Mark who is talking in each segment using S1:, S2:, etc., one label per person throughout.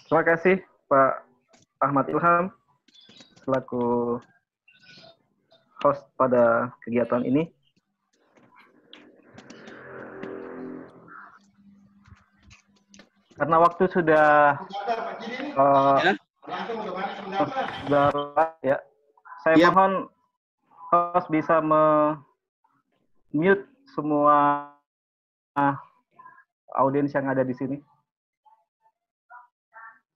S1: Terima kasih Pak Ahmad Ilham selaku host pada kegiatan ini. Karena waktu sudah ya, saya mohon host bisa mute semua audiens yang ada di sini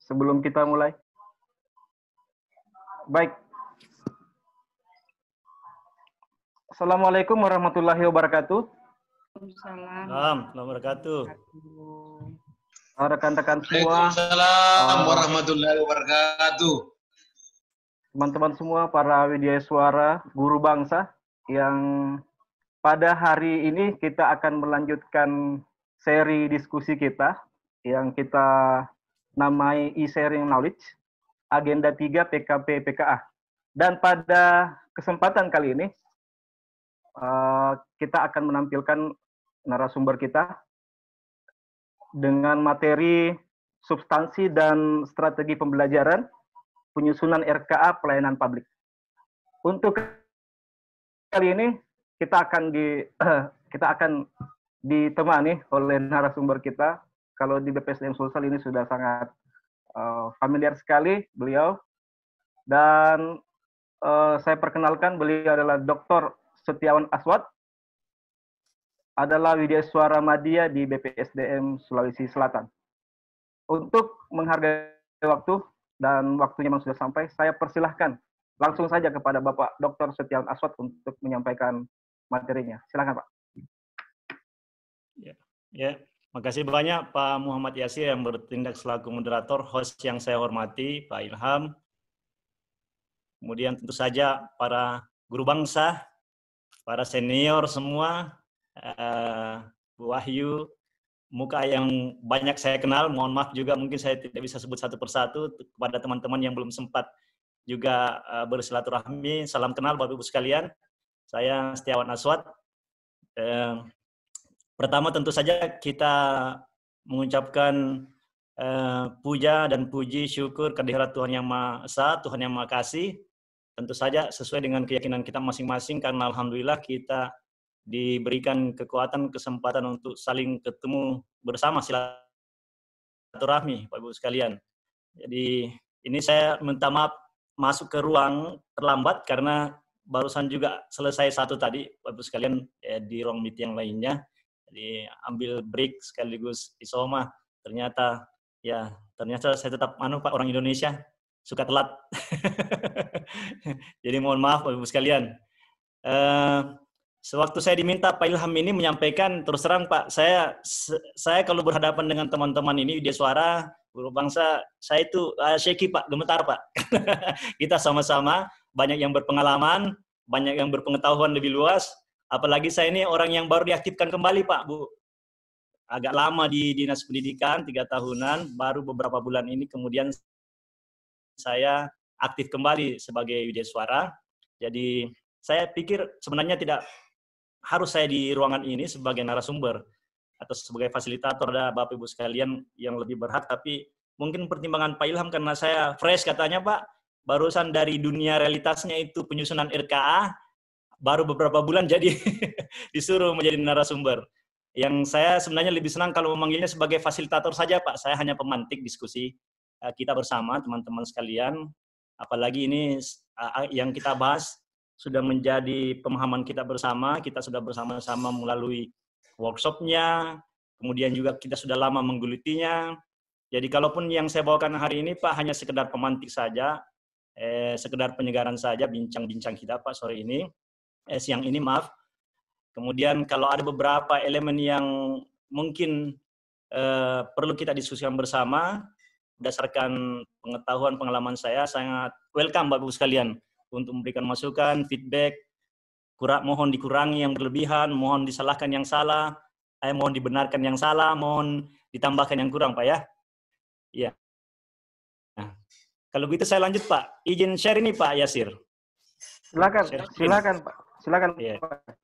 S1: sebelum kita mulai. Baik. Assalamualaikum warahmatullahi wabarakatuh.
S2: Waalaikumsalam wabarakatuh.
S1: Rekan-rekan semua.
S3: Waalaikumsalam warahmatullahi wabarakatuh.
S1: Teman-teman semua, para widya suara, guru bangsa, yang pada hari ini kita akan melanjutkan seri diskusi kita yang kita namai e-sharing knowledge, agenda 3 PKP PKA. Dan pada kesempatan kali ini, kita akan menampilkan narasumber kita dengan materi substansi dan strategi pembelajaran penyusunan RKA pelayanan publik. Untuk kali ini kita akan ditemani oleh narasumber kita. Kalau di BPSDM Sulsel ini sudah sangat familiar sekali beliau. Dan saya perkenalkan, beliau adalah Dr. Setiawan Aswad, adalah widya suara media di BPSDM Sulawesi Selatan. Untuk menghargai waktu dan waktunya memang sudah sampai, saya persilahkan langsung saja kepada Bapak Dr. Setiawan Aswad untuk menyampaikan materinya. Silakan Pak.
S2: Ya, makasih banyak Pak Muhammad Yasir yang bertindak selaku moderator, host yang saya hormati, Pak Ilham. Kemudian tentu saja para guru bangsa, para senior semua, Bu Wahyu, muka yang banyak saya kenal, mohon maaf juga mungkin saya tidak bisa sebut satu persatu. Kepada teman-teman yang belum sempat juga bersilaturahmi, salam kenal Bapak Ibu sekalian. Saya Setiawan Aswad. Pertama tentu saja kita mengucapkan puja dan puji syukur kehadirat Tuhan Yang Maha Esa, Tuhan Yang Maha Kasih. Tentu saja sesuai dengan keyakinan kita masing-masing, karena alhamdulillah kita diberikan kekuatan, kesempatan untuk saling ketemu bersama silaturahmi, Pak Ibu sekalian. Jadi ini saya minta maaf masuk ke ruang terlambat karena barusan juga selesai satu tadi, Pak Ibu sekalian, di ruang meeting yang lainnya. Jadi ambil break sekaligus isoma. Ternyata saya tetap Pak, orang Indonesia suka telat. Jadi mohon maaf Pak Ibu sekalian. Sewaktu saya diminta Pak Ilham ini menyampaikan, terus terang Pak, saya kalau berhadapan dengan teman-teman ini widya suara, guru bangsa, saya itu shaky Pak, gemetar Pak. Kita sama-sama banyak yang berpengalaman, banyak yang berpengetahuan lebih luas, apalagi saya ini orang yang baru diaktifkan kembali Pak, Bu. Agak lama di Dinas Pendidikan, 3 tahunan, baru beberapa bulan ini kemudian saya aktif kembali sebagai widya suara. Jadi saya pikir sebenarnya tidak harus saya di ruangan ini sebagai narasumber atau sebagai fasilitator, ada Bapak Ibu sekalian yang lebih berhak, tapi mungkin pertimbangan Pak Ilham karena saya fresh katanya Pak, barusan dari dunia realitasnya itu penyusunan RKA, baru beberapa bulan jadi disuruh menjadi narasumber. Yang saya sebenarnya lebih senang kalau memanggilnya sebagai fasilitator saja Pak, saya hanya pemantik diskusi kita bersama teman-teman sekalian, apalagi ini yang kita bahas sudah menjadi pemahaman kita bersama, kita sudah bersama-sama melalui workshopnya, kemudian juga kita sudah lama menggelutinya. Jadi kalaupun yang saya bawakan hari ini Pak hanya sekedar pemantik saja, sekedar penyegaran saja bincang-bincang kita Pak sore ini, siang ini maaf. Kemudian kalau ada beberapa elemen yang mungkin perlu kita diskusikan bersama, berdasarkan pengetahuan pengalaman saya sangat welcome Bapak Ibu sekalian untuk memberikan masukan, feedback, mohon dikurangi yang berlebihan, mohon disalahkan yang salah, mohon dibenarkan yang salah, mohon ditambahkan yang kurang Pak ya. Iya. Nah, kalau begitu saya lanjut Pak, izin share ini Pak Yasir.
S1: Silakan Pak. Silakan
S2: ya.
S1: Pak.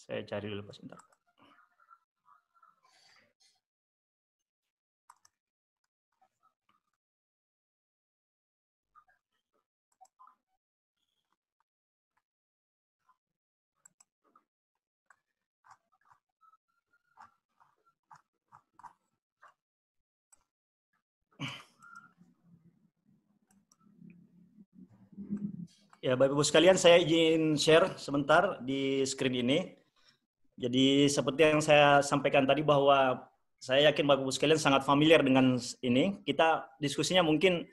S2: Saya cari dulu Pak sebentar. Ya, Bapak Ibu sekalian, saya izin share sebentar di screen ini. Jadi seperti yang saya sampaikan tadi bahwa saya yakin Bapak Ibu sekalian sangat familiar dengan ini. Kita diskusinya mungkin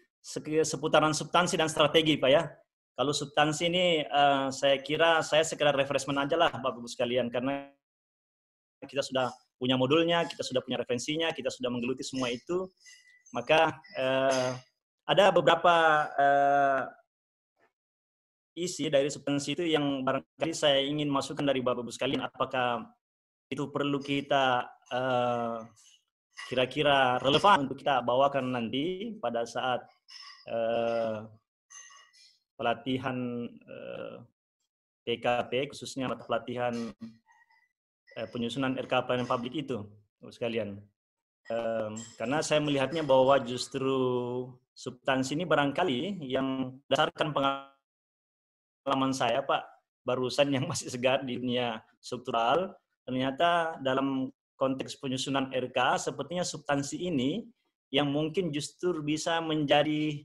S2: seputaran substansi dan strategi, Pak ya. Kalau substansi ini saya kira saya sekedar refreshment aja lah Bapak Ibu sekalian, karena kita sudah punya modulnya, kita sudah punya referensinya, kita sudah menggeluti semua itu. Maka ada beberapa isi dari substansi itu yang barangkali saya ingin masukkan dari Bapak Ibu sekalian. Apakah itu perlu kita kira-kira relevan untuk kita bawakan nanti pada saat pelatihan PKP, khususnya mata pelatihan penyusunan RK pelayanan publik itu, Bapak sekalian. Karena saya melihatnya bahwa justru substansi ini barangkali yang berdasarkan pengalaman saya, Pak, barusan yang masih segar di dunia struktural, ternyata dalam konteks penyusunan RK, sepertinya substansi ini yang mungkin justru bisa menjadi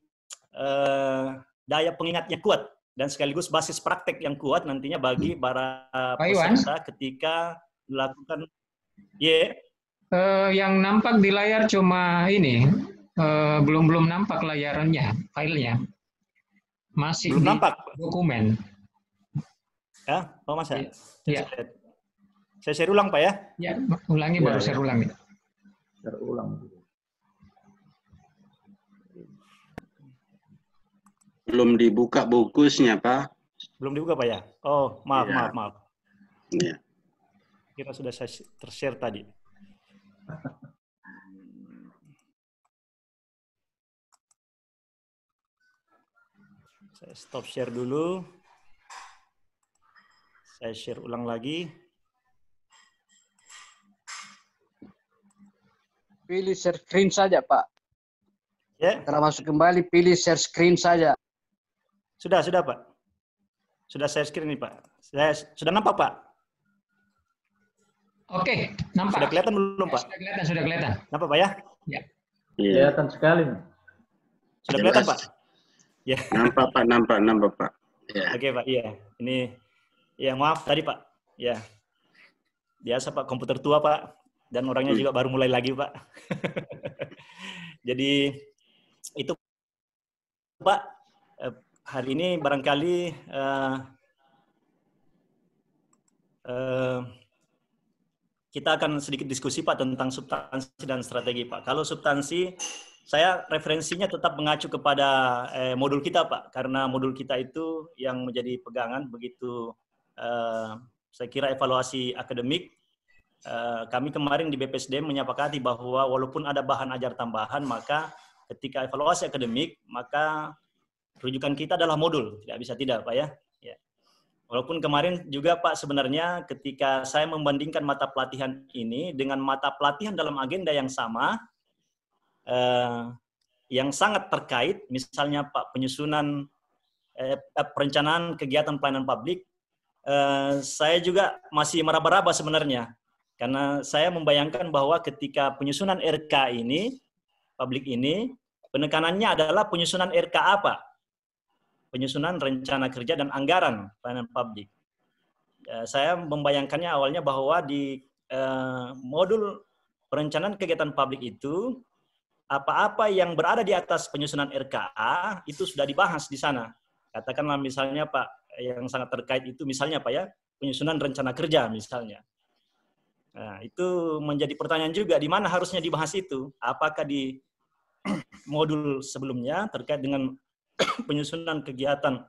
S2: daya pengingatnya kuat dan sekaligus basis praktek yang kuat nantinya bagi para peserta ketika melakukan.
S4: Yang nampak di layar cuma ini, belum nampak layarnya, filenya. Masih
S2: belum nampak
S4: dokumen.
S2: Ya, Pak Mas.
S4: Ya.
S2: Saya share ulang, Pak ya.
S4: Ya, ulangi baru share ulang.
S5: Share ulang.
S6: Belum dibuka bungkusnya, Pak.
S2: Belum dibuka, Pak ya? Oh, maaf,
S6: ya.
S2: maaf.
S6: Ya.
S2: Kira sudah saya tershare tadi. Saya stop share dulu. Saya share ulang lagi.
S7: Pilih share screen saja, Pak.
S2: Ya.
S7: Setelah masuk kembali, pilih share screen saja.
S2: Sudah, Pak. Sudah share screen nih, Pak. Saya sudah nampak, Pak?
S4: Oke, nampak.
S2: Sudah kelihatan belum, Pak?
S4: Sudah kelihatan.
S2: Nampak, Pak ya?
S4: Ya.
S5: Kelihatan sekali.
S2: Sudah kelihatan, Pak? Ya.
S6: Nampak, Pak. Nampak, Pak. Ya.
S2: Oke, Pak. Iya. Ini, ya maaf tadi, Pak. Ya. Biasa, Pak. Komputer tua, Pak. Dan orangnya juga baru mulai lagi, Pak. Jadi, itu, Pak. Hari ini barangkali kita akan sedikit diskusi, Pak, tentang substansi dan strategi, Pak. Kalau substansi, saya referensinya tetap mengacu kepada modul kita, Pak. Karena modul kita itu yang menjadi pegangan begitu, saya kira evaluasi akademik. Kami kemarin di BPSDM menyepakati bahwa walaupun ada bahan ajar tambahan, maka ketika evaluasi akademik, maka rujukan kita adalah modul. Tidak bisa tidak, Pak ya. Walaupun kemarin juga Pak sebenarnya ketika saya membandingkan mata pelatihan ini dengan mata pelatihan dalam agenda yang sama, yang sangat terkait, misalnya Pak penyusunan perencanaan kegiatan pelayanan publik, saya juga masih meraba-raba sebenarnya. Karena saya membayangkan bahwa ketika penyusunan RK ini, publik ini, penekanannya adalah penyusunan RK apa? Penyusunan rencana kerja dan anggaran pelayanan publik. Saya membayangkannya awalnya bahwa di modul perencanaan kegiatan publik itu, apa-apa yang berada di atas penyusunan RKA itu sudah dibahas di sana. Katakanlah misalnya Pak, yang sangat terkait itu misalnya Pak ya, penyusunan rencana kerja misalnya. Nah, itu menjadi pertanyaan juga, di mana harusnya dibahas itu? Apakah di modul sebelumnya terkait dengan penyusunan kegiatan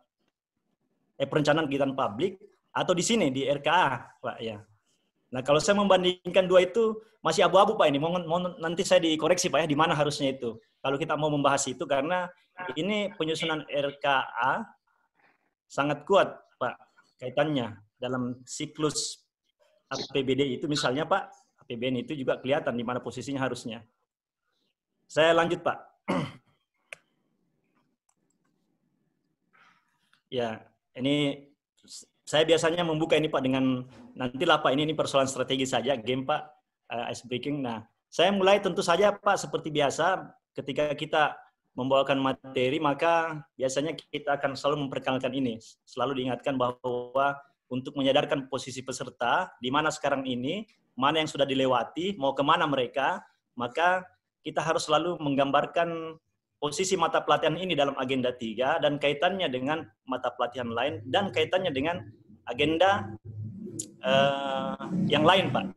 S2: perencanaan kegiatan publik, atau di sini di RKA, Pak ya. Nah, kalau saya membandingkan dua itu masih abu-abu Pak ini. Mohon nanti saya dikoreksi Pak ya, di mana harusnya itu. Kalau kita mau membahas itu, karena ini penyusunan RKA sangat kuat Pak kaitannya dalam siklus APBD itu misalnya Pak, APBN itu juga kelihatan di mana posisinya harusnya. Saya lanjut Pak. Ya, ini saya biasanya membuka ini Pak dengan nantilah Pak ini persoalan strategi saja game Pak, ice breaking. Nah, saya mulai tentu saja Pak seperti biasa ketika kita membawakan materi maka biasanya kita akan selalu memperkenalkan ini, selalu diingatkan bahwa untuk menyadarkan posisi peserta di mana sekarang ini, mana yang sudah dilewati, mau kemana mereka, maka kita harus selalu menggambarkan posisi mata pelatihan ini dalam agenda 3 dan kaitannya dengan mata pelatihan lain dan kaitannya dengan agenda yang lain, Pak.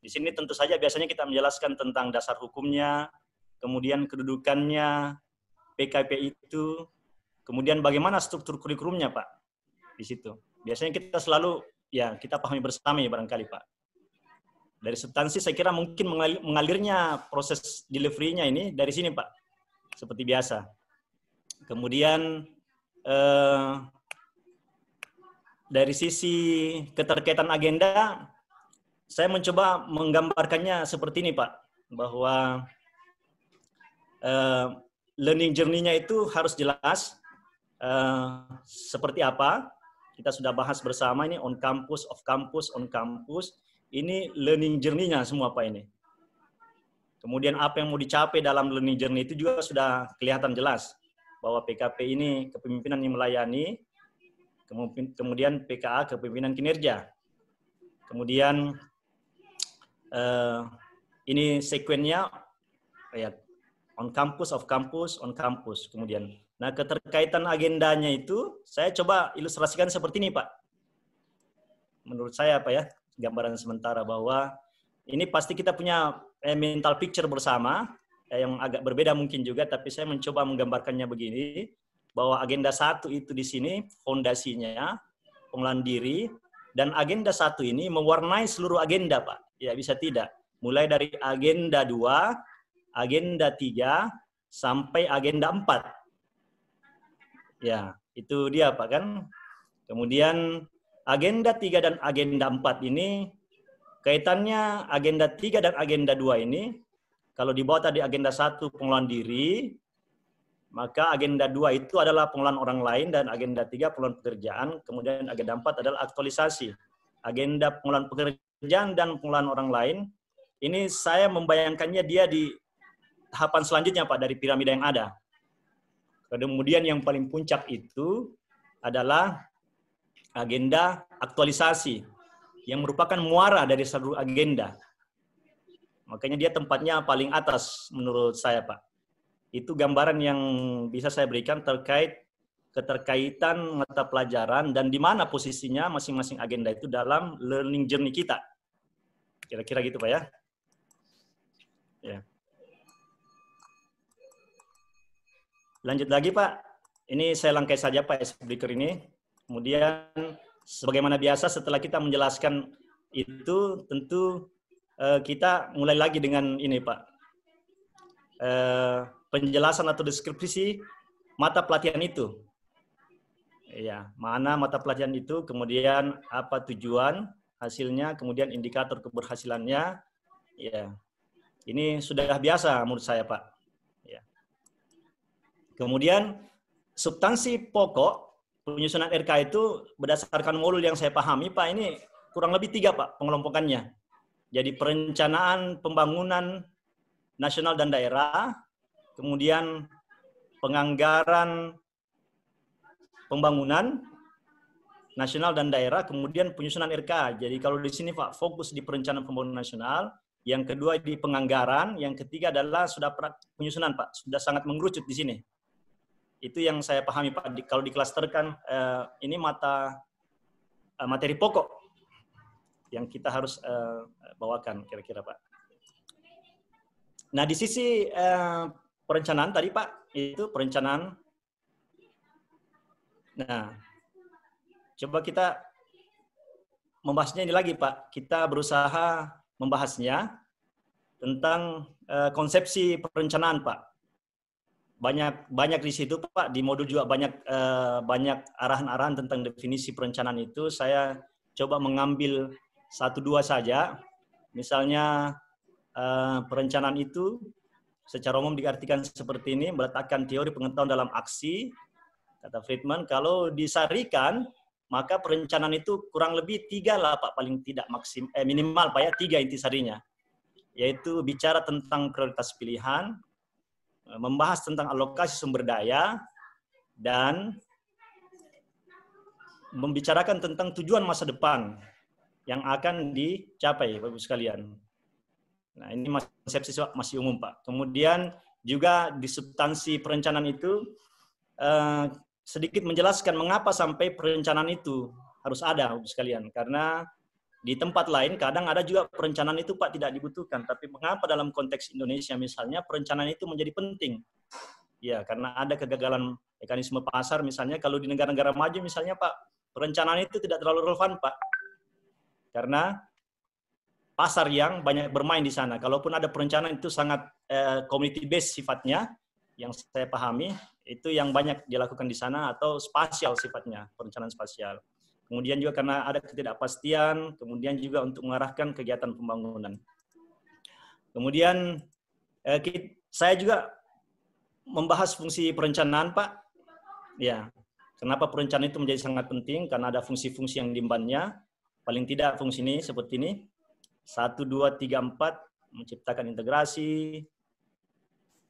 S2: Di sini tentu saja biasanya kita menjelaskan tentang dasar hukumnya, kemudian kedudukannya, PKP itu, kemudian bagaimana struktur kurikulumnya, Pak. Di situ. Biasanya kita selalu, ya kita pahami bersama ya barangkali, Pak. Dari substansi saya kira mungkin mengalirnya proses delivery-nya ini dari sini, Pak. Seperti biasa. Kemudian dari sisi keterkaitan agenda, saya mencoba menggambarkannya seperti ini, Pak. Bahwa learning journey-nya itu harus jelas seperti apa. Kita sudah bahas bersama ini on campus, off campus, on campus. Ini learning journey-nya semua Pak ini. Kemudian apa yang mau dicapai dalam learning journey itu juga sudah kelihatan jelas. Bahwa PKP ini kepemimpinan yang melayani, kemudian PKA kepemimpinan kinerja. Kemudian ini sekuennya ya, on campus, off campus, on campus. Kemudian, nah keterkaitan agendanya itu saya coba ilustrasikan seperti ini Pak. Menurut saya Pak ya, gambaran sementara bahwa ini pasti kita punya mental picture bersama yang agak berbeda mungkin juga, tapi saya mencoba menggambarkannya begini, bahwa agenda 1 itu di sini fondasinya, pengelolaan diri, dan agenda 1 ini mewarnai seluruh agenda Pak. Ya bisa tidak. Mulai dari agenda 2, agenda 3, sampai agenda 4. Ya, itu dia Pak kan. Kemudian agenda 3 dan agenda 4 ini, kaitannya agenda 3 dan agenda 2 ini, kalau dibawa tadi agenda 1 pengelolaan diri, maka agenda 2 itu adalah pengelolaan orang lain, dan agenda 3 pengelolaan pekerjaan, kemudian agenda 4 adalah aktualisasi. Agenda pengelolaan pekerjaan dan pengelolaan orang lain, ini saya membayangkannya dia di tahapan selanjutnya Pak dari piramida yang ada. Kemudian yang paling puncak itu adalah agenda aktualisasi yang merupakan muara dari seluruh agenda. Makanya dia tempatnya paling atas menurut saya Pak. Itu gambaran yang bisa saya berikan terkait keterkaitan mata pelajaran dan di mana posisinya masing-masing agenda itu dalam learning journey kita. Kira-kira gitu Pak ya. Ya. Lanjut lagi Pak. Ini saya langkai saja Pak speaker ini. Kemudian sebagaimana biasa setelah kita menjelaskan itu tentu kita mulai lagi dengan ini Pak. Penjelasan atau deskripsi mata pelatihan itu. Ya, mana mata pelatihan itu, kemudian apa tujuan, hasilnya, kemudian indikator keberhasilannya. Ya. Ini sudah biasa menurut saya Pak. Ya. Kemudian substansi pokok penyusunan RK itu berdasarkan modul yang saya pahami Pak, ini kurang lebih 3 Pak pengelompokannya. Jadi perencanaan pembangunan nasional dan daerah, kemudian penganggaran pembangunan nasional dan daerah, kemudian penyusunan RK. Jadi kalau di sini Pak fokus di perencanaan pembangunan nasional, yang kedua di penganggaran, yang ketiga adalah sudah penyusunan Pak, sudah sangat mengerucut di sini. Itu yang saya pahami Pak. Kalau diklasterkan ini materi pokok yang kita harus bawakan kira-kira Pak. Nah di sisi perencanaan tadi Pak, itu perencanaan. Nah coba kita membahasnya ini lagi Pak. Kita berusaha membahasnya tentang konsepsi perencanaan Pak. Banyak di situ Pak, di modul juga banyak arahan-arahan tentang definisi perencanaan itu. Saya coba mengambil 1-2 saja. Misalnya perencanaan itu secara umum diartikan seperti ini, meletakkan teori pengetahuan dalam aksi, kata Friedman. Kalau disarikan, maka perencanaan itu kurang lebih 3 lah Pak, paling tidak minimal Pak ya, 3 intisarinya. Yaitu bicara tentang prioritas pilihan, membahas tentang alokasi sumber daya, dan membicarakan tentang tujuan masa depan yang akan dicapai, Bapak-Ibu sekalian. Nah, ini konsepsi masih umum, Pak. Kemudian juga di substansi perencanaan itu sedikit menjelaskan mengapa sampai perencanaan itu harus ada, Bapak-Ibu sekalian. Karena di tempat lain kadang ada juga perencanaan itu, Pak, tidak dibutuhkan. Tapi mengapa dalam konteks Indonesia misalnya perencanaan itu menjadi penting? Ya, karena ada kegagalan mekanisme pasar misalnya. Kalau di negara-negara maju misalnya, Pak, perencanaan itu tidak terlalu relevan, Pak. Karena pasar yang banyak bermain di sana. Kalaupun ada perencanaan itu sangat community based sifatnya, yang saya pahami, itu yang banyak dilakukan di sana, atau spasial sifatnya, perencanaan spasial. Kemudian juga karena ada ketidakpastian, kemudian juga untuk mengarahkan kegiatan pembangunan. Kemudian saya juga membahas fungsi perencanaan, Pak. Ya, kenapa perencanaan itu menjadi sangat penting? Karena ada fungsi-fungsi yang diembannya. Paling tidak fungsi ini seperti ini. 1, 2, 3, 4, menciptakan integrasi,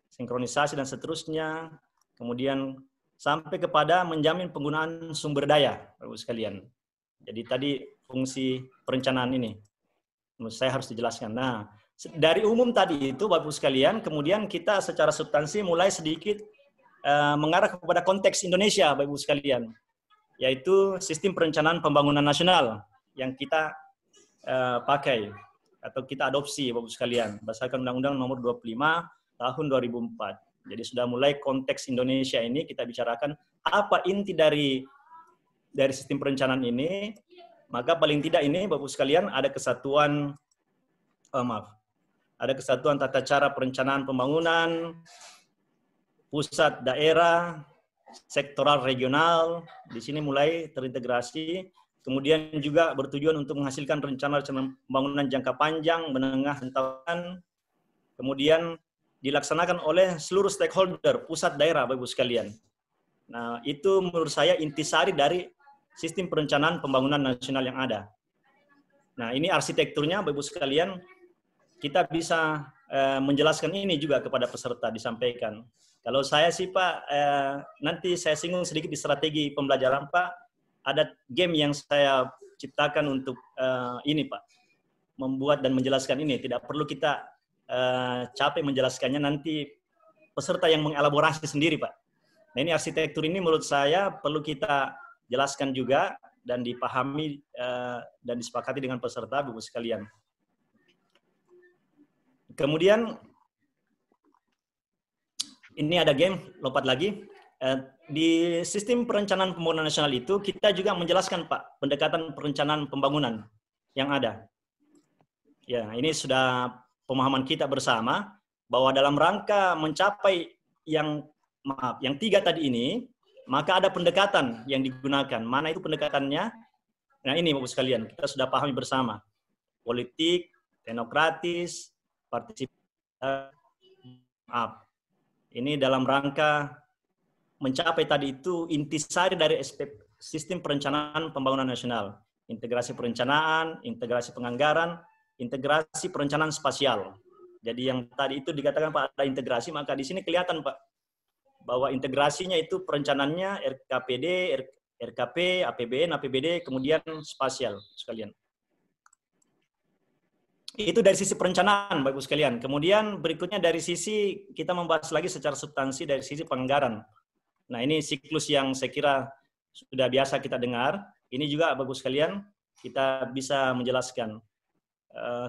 S2: sinkronisasi, dan seterusnya. Kemudian sampai kepada menjamin penggunaan sumber daya, Bapak-Ibu sekalian. Jadi tadi fungsi perencanaan ini, menurut saya harus dijelaskan. Nah, dari umum tadi itu, Bapak-Ibu sekalian, kemudian kita secara substansi mulai sedikit mengarah kepada konteks Indonesia, Bapak-Ibu sekalian, yaitu sistem perencanaan pembangunan nasional yang kita pakai atau kita adopsi, Bapak-Ibu sekalian, berdasarkan Undang-Undang Nomor 25 Tahun 2004. Jadi sudah mulai konteks Indonesia ini kita bicarakan apa inti dari sistem perencanaan ini. Maka paling tidak ini, Bapak-Ibu sekalian, ada kesatuan ada kesatuan tata cara perencanaan pembangunan, pusat, daerah, sektoral, regional. Di sini mulai terintegrasi. Kemudian juga bertujuan untuk menghasilkan rencana pembangunan jangka panjang, menengah, dan tahunan. Kemudian dilaksanakan oleh seluruh stakeholder, pusat, daerah, Bapak-Ibu sekalian. Nah, itu menurut saya intisari dari sistem perencanaan pembangunan nasional yang ada. Nah, ini arsitekturnya, Bapak-Ibu sekalian. Kita bisa menjelaskan ini juga kepada peserta, disampaikan. Kalau saya sih, Pak, nanti saya singgung sedikit di strategi pembelajaran, Pak. Ada game yang saya ciptakan untuk ini, Pak, membuat dan menjelaskan ini. Tidak perlu kita capek menjelaskannya, nanti peserta yang mengelaborasi sendiri, Pak. Nah, ini arsitektur ini menurut saya perlu kita jelaskan juga dan dipahami dan disepakati dengan peserta, Bapak sekalian. Kemudian ini ada game, lompat lagi. Di sistem perencanaan pembangunan nasional itu kita juga menjelaskan, Pak, pendekatan perencanaan pembangunan yang ada. Ya, ini sudah pemahaman kita bersama bahwa dalam rangka mencapai yang 3 tadi ini, maka ada pendekatan yang digunakan. Mana itu pendekatannya? Nah, ini Bapak sekalian, kita sudah pahami bersama. Politik, teknokratis, partisipatif. Ini dalam rangka mencapai tadi itu intisari dari sistem perencanaan pembangunan nasional. Integrasi perencanaan, integrasi penganggaran, integrasi perencanaan spasial. Jadi yang tadi itu dikatakan, Pak, ada integrasi, maka di sini kelihatan, Pak, bahwa integrasinya itu perencanaannya RKPD, RKP, APBN, APBD, kemudian spasial sekalian. Itu dari sisi perencanaan, Bapak-Ibu sekalian. Kemudian berikutnya dari sisi, kita membahas lagi secara substansi dari sisi penganggaran. Nah, ini siklus yang saya kira sudah biasa kita dengar. Ini juga, Bapak-Ibu sekalian, kita bisa menjelaskan.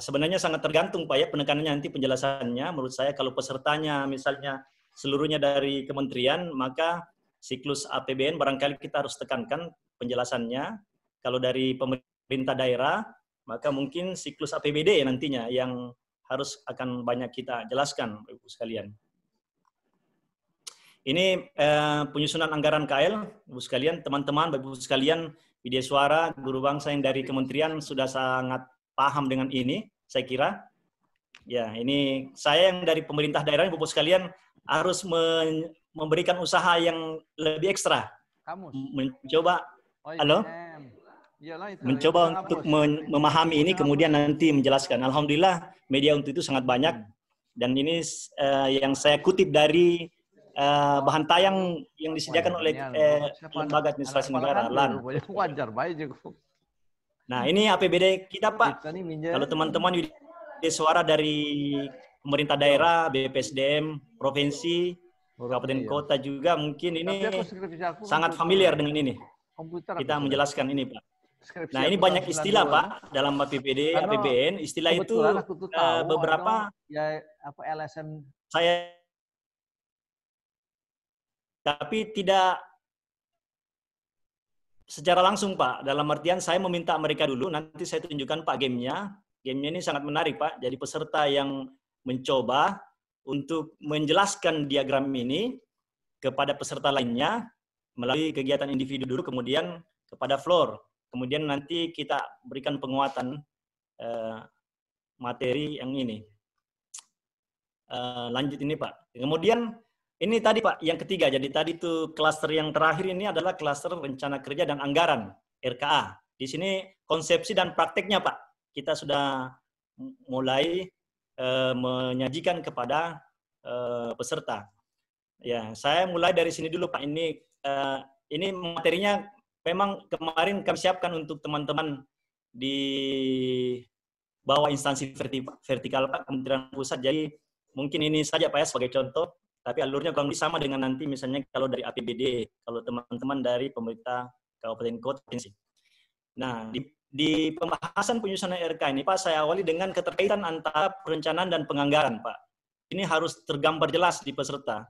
S2: Sebenarnya sangat tergantung, Pak, ya, penekanannya nanti penjelasannya. Menurut saya kalau pesertanya misalnya seluruhnya dari kementerian, maka siklus APBN barangkali kita harus tekankan penjelasannya. Kalau dari pemerintah daerah, maka mungkin siklus APBD nantinya yang harus akan banyak kita jelaskan, Bapak-Ibu sekalian. Ini penyusunan anggaran KL, Ibu sekalian, teman-teman, Bapak-Ibu sekalian, Widya Suara, guru bangsa yang dari kementerian sudah sangat paham dengan ini, saya kira. Ya, ini saya yang dari pemerintah daerah, Bapak sekalian, harus memberikan usaha yang lebih ekstra. Mencoba, halo? Mencoba untuk memahami ini, kemudian nanti menjelaskan. Alhamdulillah, media untuk itu sangat banyak. Dan ini yang saya kutip dari bahan tayang yang disediakan oleh Lembaga Administrasi Negara, LAN. Nah, ini APBD kita, Pak. Kalau teman-teman suara dari pemerintah daerah, BPSDM, provinsi, kabupaten kota juga mungkin ini sangat familiar dengan ini. Kita menjelaskan ini, Pak. Nah, ini banyak istilah, Pak, dalam APBD, APBN. Istilah itu beberapa
S8: LSM
S2: saya tapi tidak secara langsung, Pak. Dalam artian saya meminta mereka dulu, nanti saya tunjukkan, Pak, gamenya. Gamenya ini sangat menarik, Pak. Jadi peserta yang mencoba untuk menjelaskan diagram ini kepada peserta lainnya melalui kegiatan individu dulu, kemudian kepada floor. Kemudian nanti kita berikan penguatan materi yang ini. Lanjut ini, Pak. Kemudian ini tadi, Pak, yang ketiga. Jadi tadi itu klaster yang terakhir ini adalah klaster rencana kerja dan anggaran, RKA. Di sini konsepsi dan prakteknya, Pak, kita sudah mulai menyajikan kepada peserta. Ya, saya mulai dari sini dulu, Pak. Ini materinya memang kemarin kami siapkan untuk teman-teman di bawah instansi vertikal, Pak, Kementerian Pusat. Jadi mungkin ini saja, Pak, ya, sebagai contoh. Tapi alurnya kurang lebih sama dengan nanti misalnya kalau dari APBD, kalau teman-teman dari pemerintah kabupaten kota. Nah, di pembahasan penyusunan RK ini, Pak, saya awali dengan keterkaitan antara perencanaan dan penganggaran, Pak. Ini harus tergambar jelas di peserta.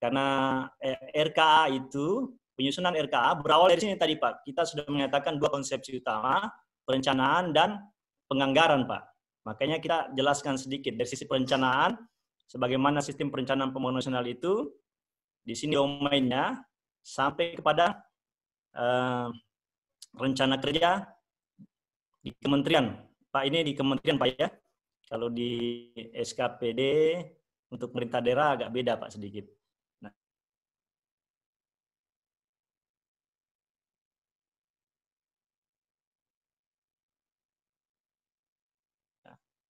S2: Karena RKA itu, penyusunan RKA berawal dari sini tadi, Pak. Kita sudah menyatakan dua konsepsi utama, perencanaan dan penganggaran, Pak. Makanya kita jelaskan sedikit dari sisi perencanaan, sebagaimana sistem perencanaan pembangunan nasional itu, di sini domainnya, sampai kepada rencana kerja di kementerian. Pak, ini di kementerian, Pak, ya. Kalau di SKPD untuk pemerintah daerah agak beda, Pak, sedikit. Nah,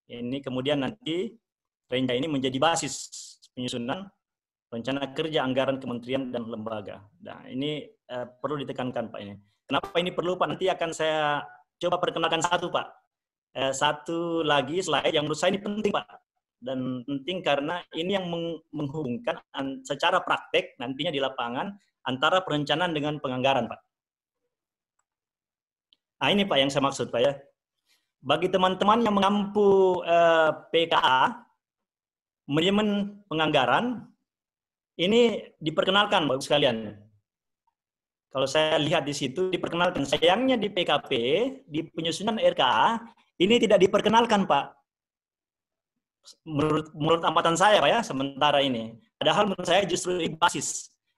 S2: ini kemudian nanti rencana ini menjadi basis penyusunan rencana kerja anggaran kementerian dan lembaga. Nah, ini perlu ditekankan, Pak, ini. Kenapa ini perlu, Pak? Nanti akan saya coba perkenalkan satu, Pak. Satu lagi slide yang menurut saya ini penting, Pak. Dan penting karena ini yang menghubungkan secara praktek nantinya di lapangan antara perencanaan dengan penganggaran, Pak. Nah, ini, Pak, yang saya maksud, Pak, ya. Bagi teman-teman yang mengampu PKA, manajemen penganggaran, ini diperkenalkan, Bapak sekalian. Kalau saya lihat di situ diperkenalkan. Sayangnya di PKP, di penyusunan RKA, ini tidak diperkenalkan, Pak. Menurut amatan saya, Pak, ya, sementara ini. Padahal menurut saya justru ini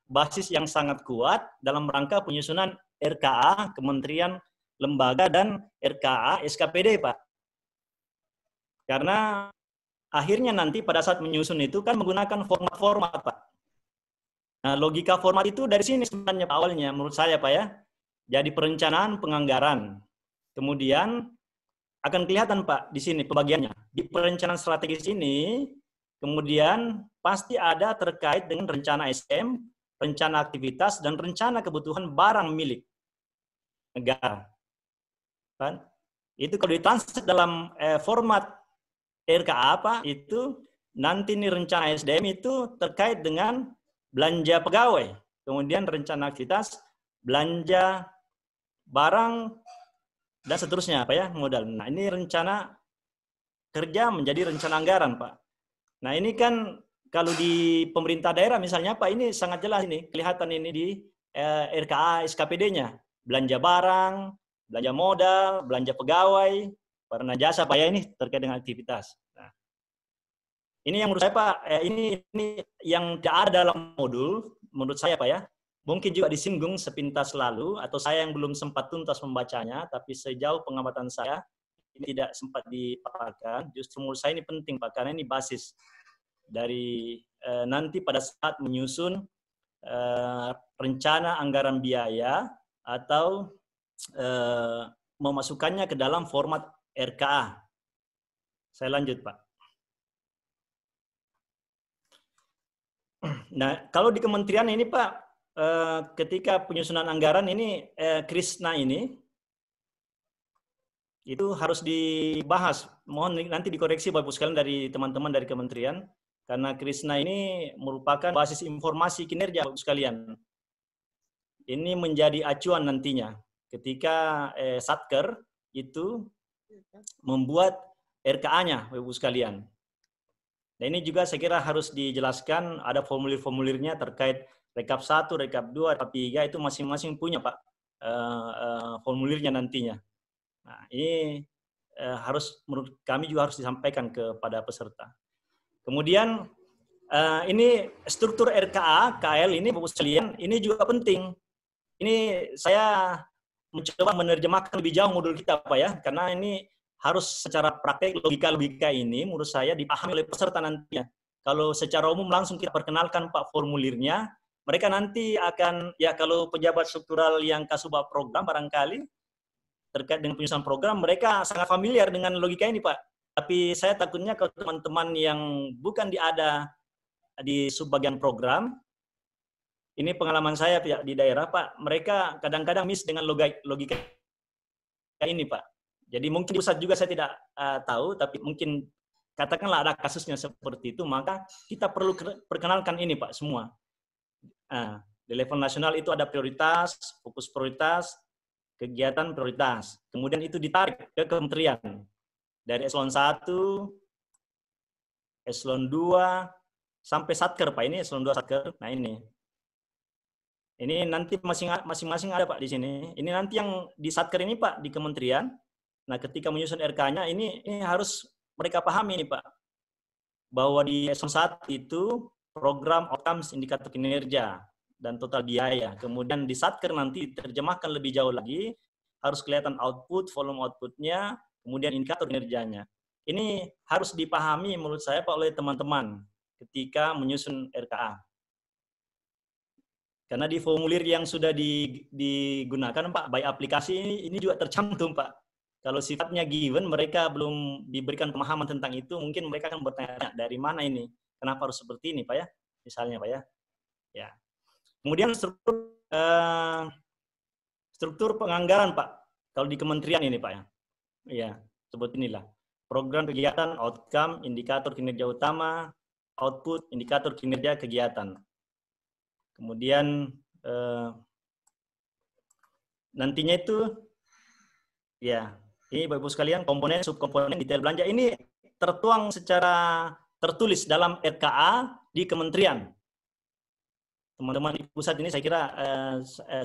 S2: basis yang sangat kuat dalam rangka penyusunan RKA, kementerian, lembaga, dan RKA, SKPD, Pak. Karena akhirnya nanti pada saat menyusun itu kan menggunakan format-format, Pak. Nah, logika format itu dari sini sebenarnya awalnya menurut saya, Pak, ya. Jadi perencanaan penganggaran. Kemudian akan kelihatan, Pak, di sini pembagiannya. Di perencanaan strategis ini kemudian pasti ada terkait dengan rencana SM, rencana aktivitas, dan rencana kebutuhan barang milik negara. Kan? Itu kalau ditranslate dalam format RKA, Pak, itu nanti nih rencana SDM itu terkait dengan belanja pegawai, kemudian rencana aktivitas, belanja barang, dan seterusnya, Pak, ya, modal. Nah, ini rencana kerja menjadi rencana anggaran, Pak. Nah, ini kan kalau di pemerintah daerah misalnya, Pak, ini sangat jelas ini, kelihatan ini di RKA SKPD-nya. Belanja barang, belanja modal, belanja pegawai, barang jasa, Pak, ya, ini terkait dengan aktivitas. Nah, ini yang menurut saya, Pak, ini yang tidak ada dalam modul, menurut saya, Pak, ya. Mungkin juga disinggung sepintas lalu, atau saya yang belum sempat tuntas membacanya, tapi sejauh pengamatan saya, ini tidak sempat dipaparkan, justru menurut saya ini penting Pak, karena ini basis dari nanti pada saat menyusun rencana anggaran biaya atau memasukkannya ke dalam format RKA. Saya lanjut Pak. Nah, kalau di kementerian ini Pak, ketika penyusunan anggaran ini, Krisna ini, itu harus dibahas. Mohon nanti dikoreksi Bapak Ibu sekalian dari teman-teman dari kementerian, karena Krisna ini merupakan basis informasi kinerja Bapak Ibu sekalian. Ini menjadi acuan nantinya ketika Satker itu membuat RKA-nya Bapak Ibu sekalian. Nah ini juga saya kira harus dijelaskan, ada formulir-formulirnya terkait rekap 1, rekap 2, rekap 3, itu masing-masing punya Pak formulirnya nantinya. Nah, ini harus, menurut kami juga harus disampaikan kepada peserta. Kemudian ini struktur RKA, KL ini Bapak sekalian, ini juga penting. Ini saya mencoba menerjemahkan lebih jauh modul kita Pak ya, karena ini harus secara praktek logika-logika ini menurut saya dipahami oleh peserta nantinya. Kalau secara umum langsung kita perkenalkan Pak formulirnya, mereka nanti akan, ya kalau pejabat struktural yang kasubag program barangkali, terkait dengan penyusunan program, mereka sangat familiar dengan logika ini, Pak. Tapi saya takutnya kalau teman-teman yang bukan ada di subbagian program, ini pengalaman saya di daerah, Pak, mereka kadang-kadang miss dengan logika ini, Pak. Jadi mungkin di pusat juga saya tidak tahu, tapi mungkin katakanlah ada kasusnya seperti itu, maka kita perlu perkenalkan ini, Pak, semua. Di level nasional itu ada prioritas, fokus prioritas, kegiatan prioritas. Kemudian itu ditarik ke kementerian. Dari eselon 1, eselon 2, sampai Satker, Pak. Ini eselon 2 Satker. Nah ini. Ini nanti masing-masing ada, Pak, di sini. Ini nanti yang di Satker ini, Pak, di kementerian. Nah, ketika menyusun RK-nya, ini harus mereka pahami nih, Pak. Bahwa di eselon 1 itu program outcomes indikator kinerja dan total biaya. Kemudian di Satker nanti diterjemahkan lebih jauh lagi, harus kelihatan output, volume outputnya, kemudian indikator kinerjanya. Ini harus dipahami menurut saya, Pak, oleh teman-teman ketika menyusun RKA. Karena di formulir yang sudah digunakan, Pak, by aplikasi ini juga tercantum, Pak. Kalau sifatnya given, mereka belum diberikan pemahaman tentang itu, mungkin mereka akan bertanya, dari mana ini? Kenapa harus seperti ini, Pak ya? Misalnya, Pak ya. Ya. Kemudian struktur penganggaran, Pak. Kalau di kementerian ini, Pak ya. Ya, seperti inilah. Program kegiatan, outcome, indikator kinerja utama, output, indikator kinerja kegiatan. Kemudian nantinya itu, ya, ini Bapak Ibu sekalian, komponen, subkomponen, detail belanja, ini tertuang secara tertulis dalam RKA di kementerian. Teman-teman di pusat ini saya kira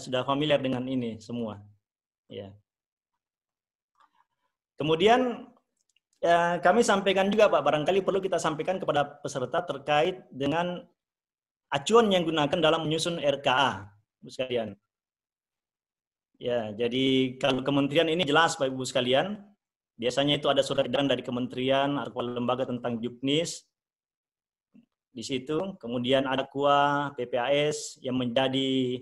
S2: sudah familiar dengan ini semua. Ya. Kemudian kami sampaikan juga, Pak, barangkali perlu kita sampaikan kepada peserta terkait dengan acuan yang digunakan dalam menyusun RKA, Ibu sekalian. Ya, jadi kalau kementerian ini jelas, Bapak Ibu sekalian, biasanya itu ada surat edaran dari kementerian atau lembaga tentang juknis di situ. Kemudian ada KUA, PPAS yang menjadi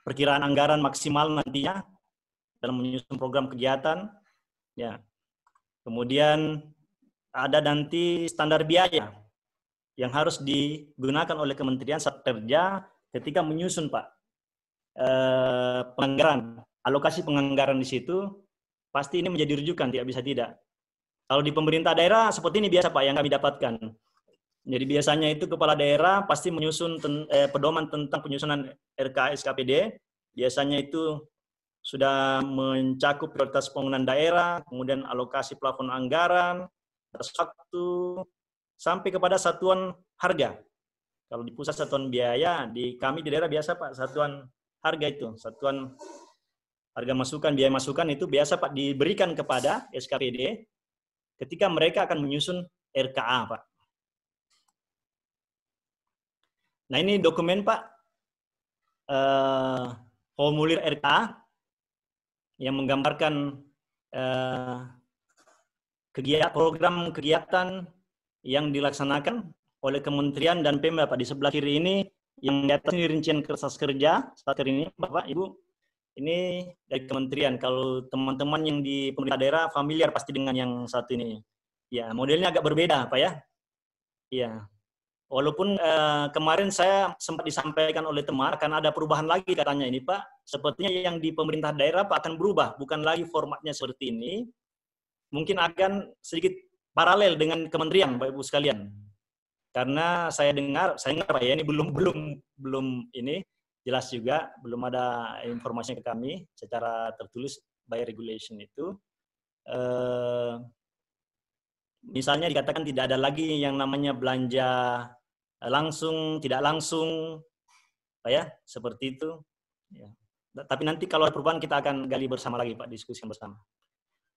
S2: perkiraan anggaran maksimal nantinya dalam menyusun program kegiatan. Ya. Kemudian ada nanti standar biaya yang harus digunakan oleh kementerian saat kerja ketika menyusun, Pak, penganggaran, alokasi penganggaran di situ, pasti ini menjadi rujukan, tidak bisa tidak. Kalau di pemerintah daerah seperti ini biasa, Pak, yang kami dapatkan. Jadi biasanya itu kepala daerah pasti menyusun pedoman tentang penyusunan RKA SKPD. Biasanya itu sudah mencakup prioritas pembangunan daerah, kemudian alokasi plafon anggaran, batas waktu, sampai kepada satuan harga. Kalau di pusat satuan biaya, di kami di daerah biasa, Pak, satuan harga itu, satuan harga masukan, biaya masukan itu biasa, Pak, diberikan kepada SKPD ketika mereka akan menyusun RKA, Pak. Nah ini dokumen, Pak, formulir RKA. yang menggambarkan program kegiatan yang dilaksanakan oleh kementerian dan Pemda, Pak. Di sebelah kiri ini yang di atas ini rincian kertas kerja, starter ini Bapak Ibu, ini dari kementerian. Kalau teman-teman yang di pemerintah daerah familiar pasti dengan yang satu ini. Ya, modelnya agak berbeda, Pak ya. Iya. Walaupun kemarin saya sempat disampaikan oleh teman akan ada perubahan lagi katanya ini Pak. Sepertinya yang di pemerintah daerah Pak akan berubah, bukan lagi formatnya seperti ini. Mungkin akan sedikit paralel dengan kementerian, Bapak Ibu sekalian. Karena saya dengar Pak ya, ini belum ini jelas juga, belum ada informasinya ke kami secara tertulis by regulation itu. Misalnya dikatakan tidak ada lagi yang namanya belanja langsung, tidak langsung, Pak ya, seperti itu. Ya. Tapi nanti kalau ada perubahan kita akan gali bersama lagi Pak, diskusikan bersama.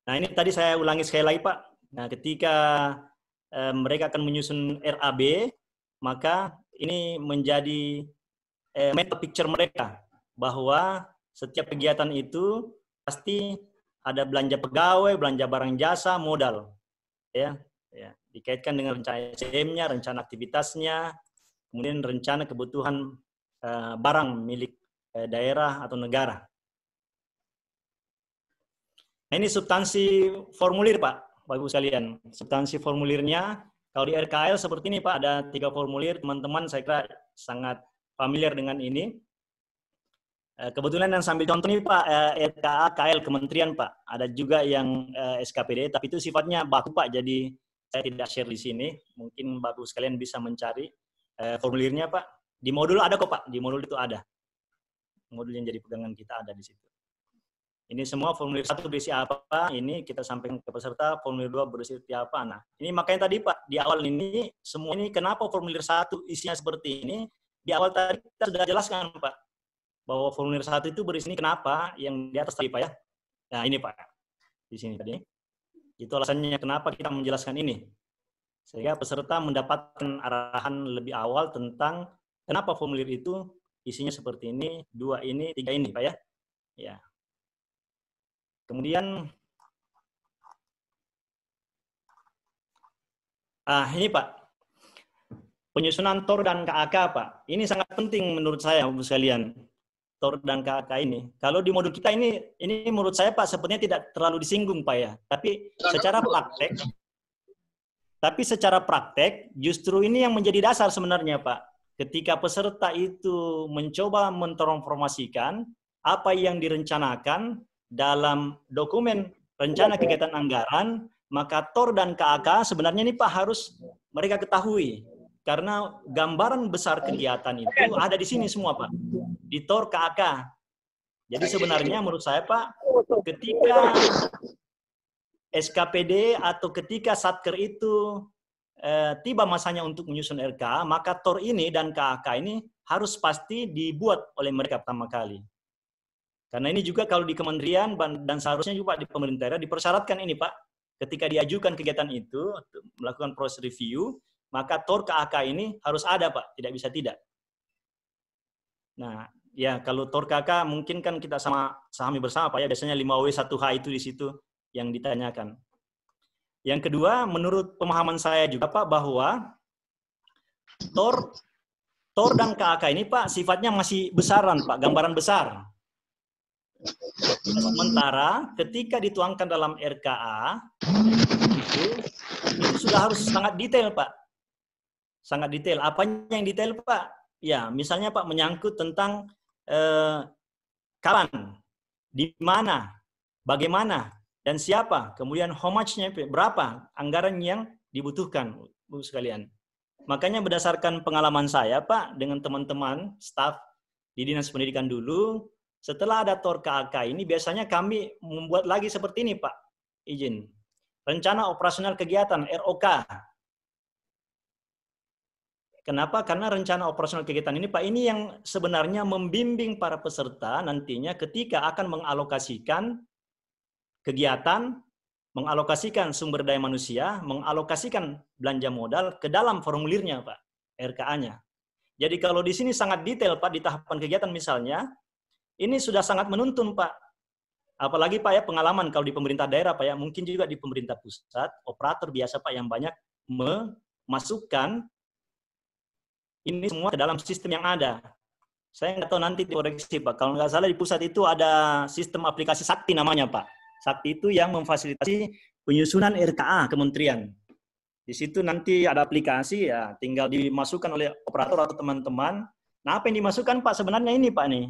S2: Nah ini tadi saya ulangi sekali lagi Pak. Nah ketika mereka akan menyusun RAB, maka ini menjadi mental picture mereka bahwa setiap kegiatan itu pasti ada belanja pegawai, belanja barang jasa, modal. Ya, dikaitkan dengan rencana SDM-nya, rencana aktivitasnya, kemudian rencana kebutuhan barang milik daerah atau negara. Nah, ini substansi formulir Pak, Bapak Ibu sekalian. Substansi formulirnya, kalau di RKL seperti ini Pak, ada 3 formulir, teman-teman saya kira sangat familiar dengan ini. Kebetulan yang sambil contoh ini Pak, RKA, KL, Kementerian Pak. Ada juga yang SKPD, tapi itu sifatnya baku Pak, jadi saya tidak share di sini. Mungkin Bapak sekalian bisa mencari formulirnya Pak. Di modul ada kok Pak, di modul itu ada. Modul yang jadi pegangan kita ada di situ. Ini semua formulir 1 berisi apa, ini kita sampaikan ke peserta, formulir 2 berisi apa. Nah, ini makanya tadi Pak, di awal ini, semua ini kenapa formulir 1 isinya seperti ini, di awal tadi kita sudah jelaskan Pak, bahwa formulir 1 itu berisi ini kenapa, yang di atas tadi Pak ya. Nah ini Pak, di sini tadi. Itu alasannya kenapa kita menjelaskan ini. Sehingga peserta mendapatkan arahan lebih awal tentang kenapa formulir itu isinya seperti ini, 2 ini, 3 ini Pak ya. Ya. Kemudian, ini Pak, penyusunan TOR dan KAK Pak. Ini sangat penting menurut saya, Bapak sekalian. TOR dan KAK ini. Kalau di modul kita ini menurut saya Pak sepertinya tidak terlalu disinggung Pak ya. Tapi secara praktek justru ini yang menjadi dasar sebenarnya Pak. Ketika peserta itu mencoba mentransformasikan apa yang direncanakan dalam dokumen rencana kegiatan anggaran, maka TOR dan KAK sebenarnya ini Pak harus mereka ketahui. Karena gambaran besar kegiatan itu ada di sini semua Pak. Di TOR KAK. Jadi sebenarnya menurut saya Pak, ketika SKPD atau ketika Satker itu tiba masanya untuk menyusun RK, maka TOR ini dan KAK ini harus pasti dibuat oleh mereka pertama kali. Karena ini juga kalau di kementerian dan seharusnya juga di pemerintah daerah dipersyaratkan ini Pak, ketika diajukan kegiatan itu, melakukan proses review, maka TOR KAK ini harus ada Pak, tidak bisa tidak. Nah, ya kalau TOR KAK mungkin kan kita sahami bersama Pak ya, biasanya 5W1H itu di situ yang ditanyakan. Yang kedua, menurut pemahaman saya juga Pak, bahwa TOR dan KAK ini Pak sifatnya masih besaran Pak, gambaran besar. Sementara ketika dituangkan dalam RKA itu sudah harus sangat detail Pak. Sangat detail. Apanya yang detail Pak? Ya, misalnya Pak menyangkut tentang kapan, di mana, bagaimana, dan siapa. Kemudian how much-nya, berapa anggaran yang dibutuhkan, Bu sekalian. Makanya berdasarkan pengalaman saya Pak dengan teman-teman staf di Dinas Pendidikan dulu, setelah ada TOR KAK ini biasanya kami membuat lagi seperti ini Pak. Izin. Rencana operasional kegiatan ROK. Kenapa? Karena rencana operasional kegiatan ini Pak, ini yang sebenarnya membimbing para peserta nantinya ketika akan mengalokasikan kegiatan, mengalokasikan sumber daya manusia, mengalokasikan belanja modal ke dalam formulirnya Pak, RKA-nya. Jadi kalau di sini sangat detail Pak di tahapan kegiatan misalnya, ini sudah sangat menuntun Pak. Apalagi Pak ya pengalaman kalau di pemerintah daerah Pak ya, mungkin juga di pemerintah pusat, operator biasa Pak yang banyak memasukkan ini semua ke dalam sistem yang ada. Saya nggak tahu nanti dikoreksi Pak, kalau nggak salah di pusat itu ada sistem aplikasi Sakti namanya Pak. Sakti itu yang memfasilitasi penyusunan RKA kementerian. Di situ nanti ada aplikasi ya, tinggal dimasukkan oleh operator atau teman-teman. Nah apa yang dimasukkan Pak sebenarnya ini Pak nih?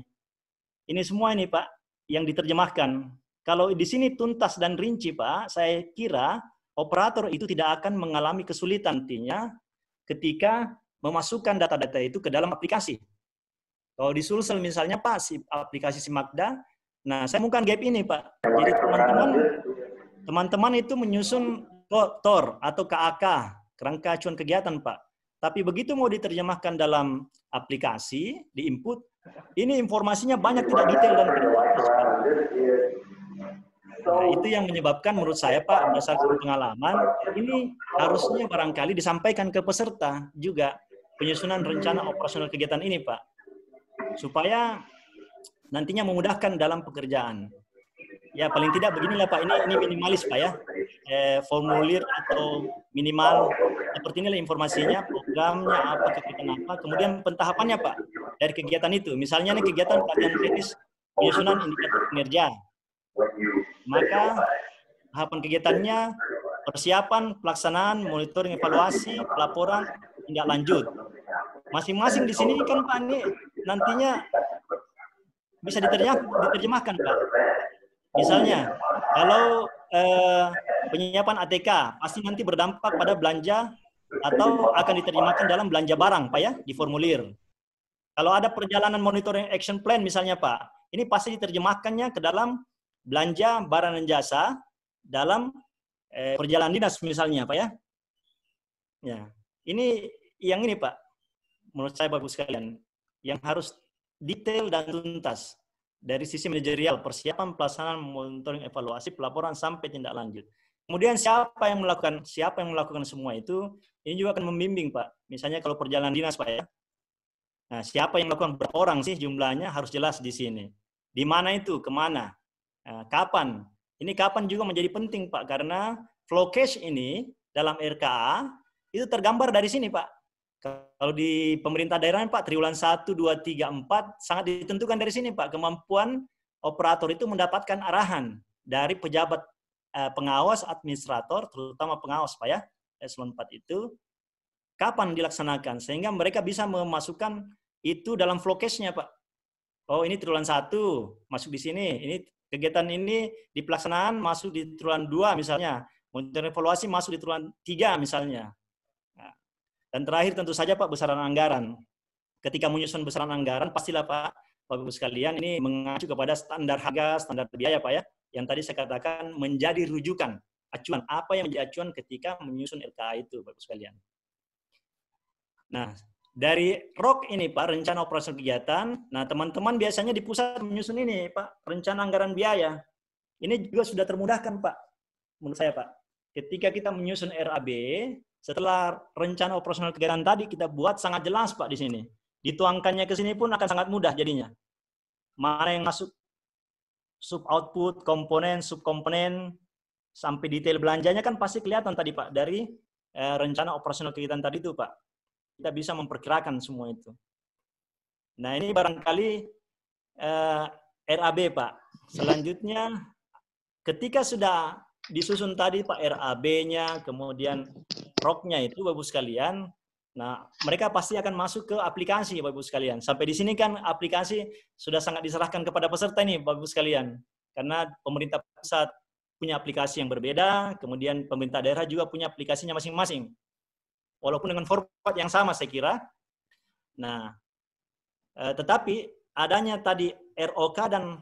S2: Ini semua ini Pak yang diterjemahkan. Kalau di sini tuntas dan rinci Pak, saya kira operator itu tidak akan mengalami kesulitan nantinya ketika memasukkan data-data itu ke dalam aplikasi. Kalau di Sulsel misalnya Pak, si aplikasi Simakda, nah saya temukan gap ini Pak. Jadi teman-teman itu menyusun TOR atau KAK, kerangka acuan kegiatan Pak. Tapi begitu mau diterjemahkan dalam aplikasi, di-input, ini informasinya banyak tidak detail dan tidak jelas. Nah, itu yang menyebabkan menurut saya Pak, berdasarkan pengalaman, ini harusnya barangkali disampaikan ke peserta juga penyusunan rencana operasional kegiatan ini Pak. Supaya nantinya memudahkan dalam pekerjaan. Ya paling tidak beginilah Pak, ini minimalis Pak ya. Formulir atau minimal seperti inilah informasinya, programnya apa, kegiatan apa, kemudian pentahapannya Pak dari kegiatan itu. Misalnya nih kegiatan pelatihan kritis penyusunan indikator kinerja. Maka tahapan kegiatannya persiapan, pelaksanaan, monitoring, evaluasi, pelaporan, tindak lanjut. Masing-masing di sini kan Pak ini nantinya bisa diterjemahkan Pak. Misalnya kalau penyiapan ATK pasti nanti berdampak pada belanja atau akan diterjemahkan dalam belanja barang Pak ya di formulir. Kalau ada perjalanan monitoring action plan misalnya Pak, ini pasti diterjemahkannya ke dalam belanja barang dan jasa dalam perjalanan dinas misalnya Pak ya. Ya, ini yang ini Pak. Menurut saya Bapak sekalian, yang harus detail dan tuntas dari sisi manajerial, persiapan, pelaksanaan, monitoring, evaluasi, pelaporan sampai tindak lanjut. Kemudian siapa yang melakukan semua itu, ini juga akan membimbing Pak. Misalnya kalau perjalanan dinas Pak ya. Nah, siapa yang melakukan, berapa orang sih jumlahnya harus jelas di sini. Di mana itu, kemana, kapan. Ini kapan juga menjadi penting Pak, karena flow cash ini dalam RKA itu tergambar dari sini Pak. Kalau di pemerintah daerah Pak, triwulan 1, 2, 3, 4 sangat ditentukan dari sini Pak. Kemampuan operator itu mendapatkan arahan dari pejabat pengawas administrator, terutama pengawas Pak ya, eselon 4 itu, kapan dilaksanakan. Sehingga mereka bisa memasukkan itu dalam flow cash-nya Pak. Oh ini triwulan 1, masuk di sini. Ini kegiatan ini di pelaksanaan masuk di triwulan 2 misalnya. Monitoring evaluasi masuk di triwulan 3 misalnya. Dan terakhir tentu saja Pak, besaran anggaran. Ketika menyusun besaran anggaran, pastilah Pak, Bapak Ibu sekalian, ini mengacu kepada standar harga, standar biaya Pak ya, yang tadi saya katakan menjadi rujukan, acuan. Apa yang menjadi acuan ketika menyusun RKA itu Bapak Ibu sekalian. Nah, dari ROK ini Pak, rencana operasional kegiatan, nah teman-teman biasanya di pusat menyusun ini Pak, rencana anggaran biaya. Ini juga sudah termudahkan Pak, menurut saya Pak. Ketika kita menyusun RAB, setelah rencana operasional kegiatan tadi kita buat sangat jelas Pak di sini. Dituangkannya ke sini pun akan sangat mudah jadinya. Mana yang masuk sub output, komponen, subkomponen, sampai detail belanjanya kan pasti kelihatan tadi Pak dari rencana operasional kegiatan tadi itu Pak. Kita bisa memperkirakan semua itu. Nah ini barangkali RAB Pak. Selanjutnya ketika sudah disusun tadi Pak RAB-nya, kemudian ROK-nya itu Bapak Ibu sekalian, nah mereka pasti akan masuk ke aplikasi Bapak Ibu sekalian. Sampai di sini kan aplikasi sudah sangat diserahkan kepada peserta nih Bapak Ibu sekalian. Karena pemerintah pusat punya aplikasi yang berbeda, kemudian pemerintah daerah juga punya aplikasinya masing-masing. Walaupun dengan format yang sama saya kira. Nah, tetapi adanya tadi ROK dan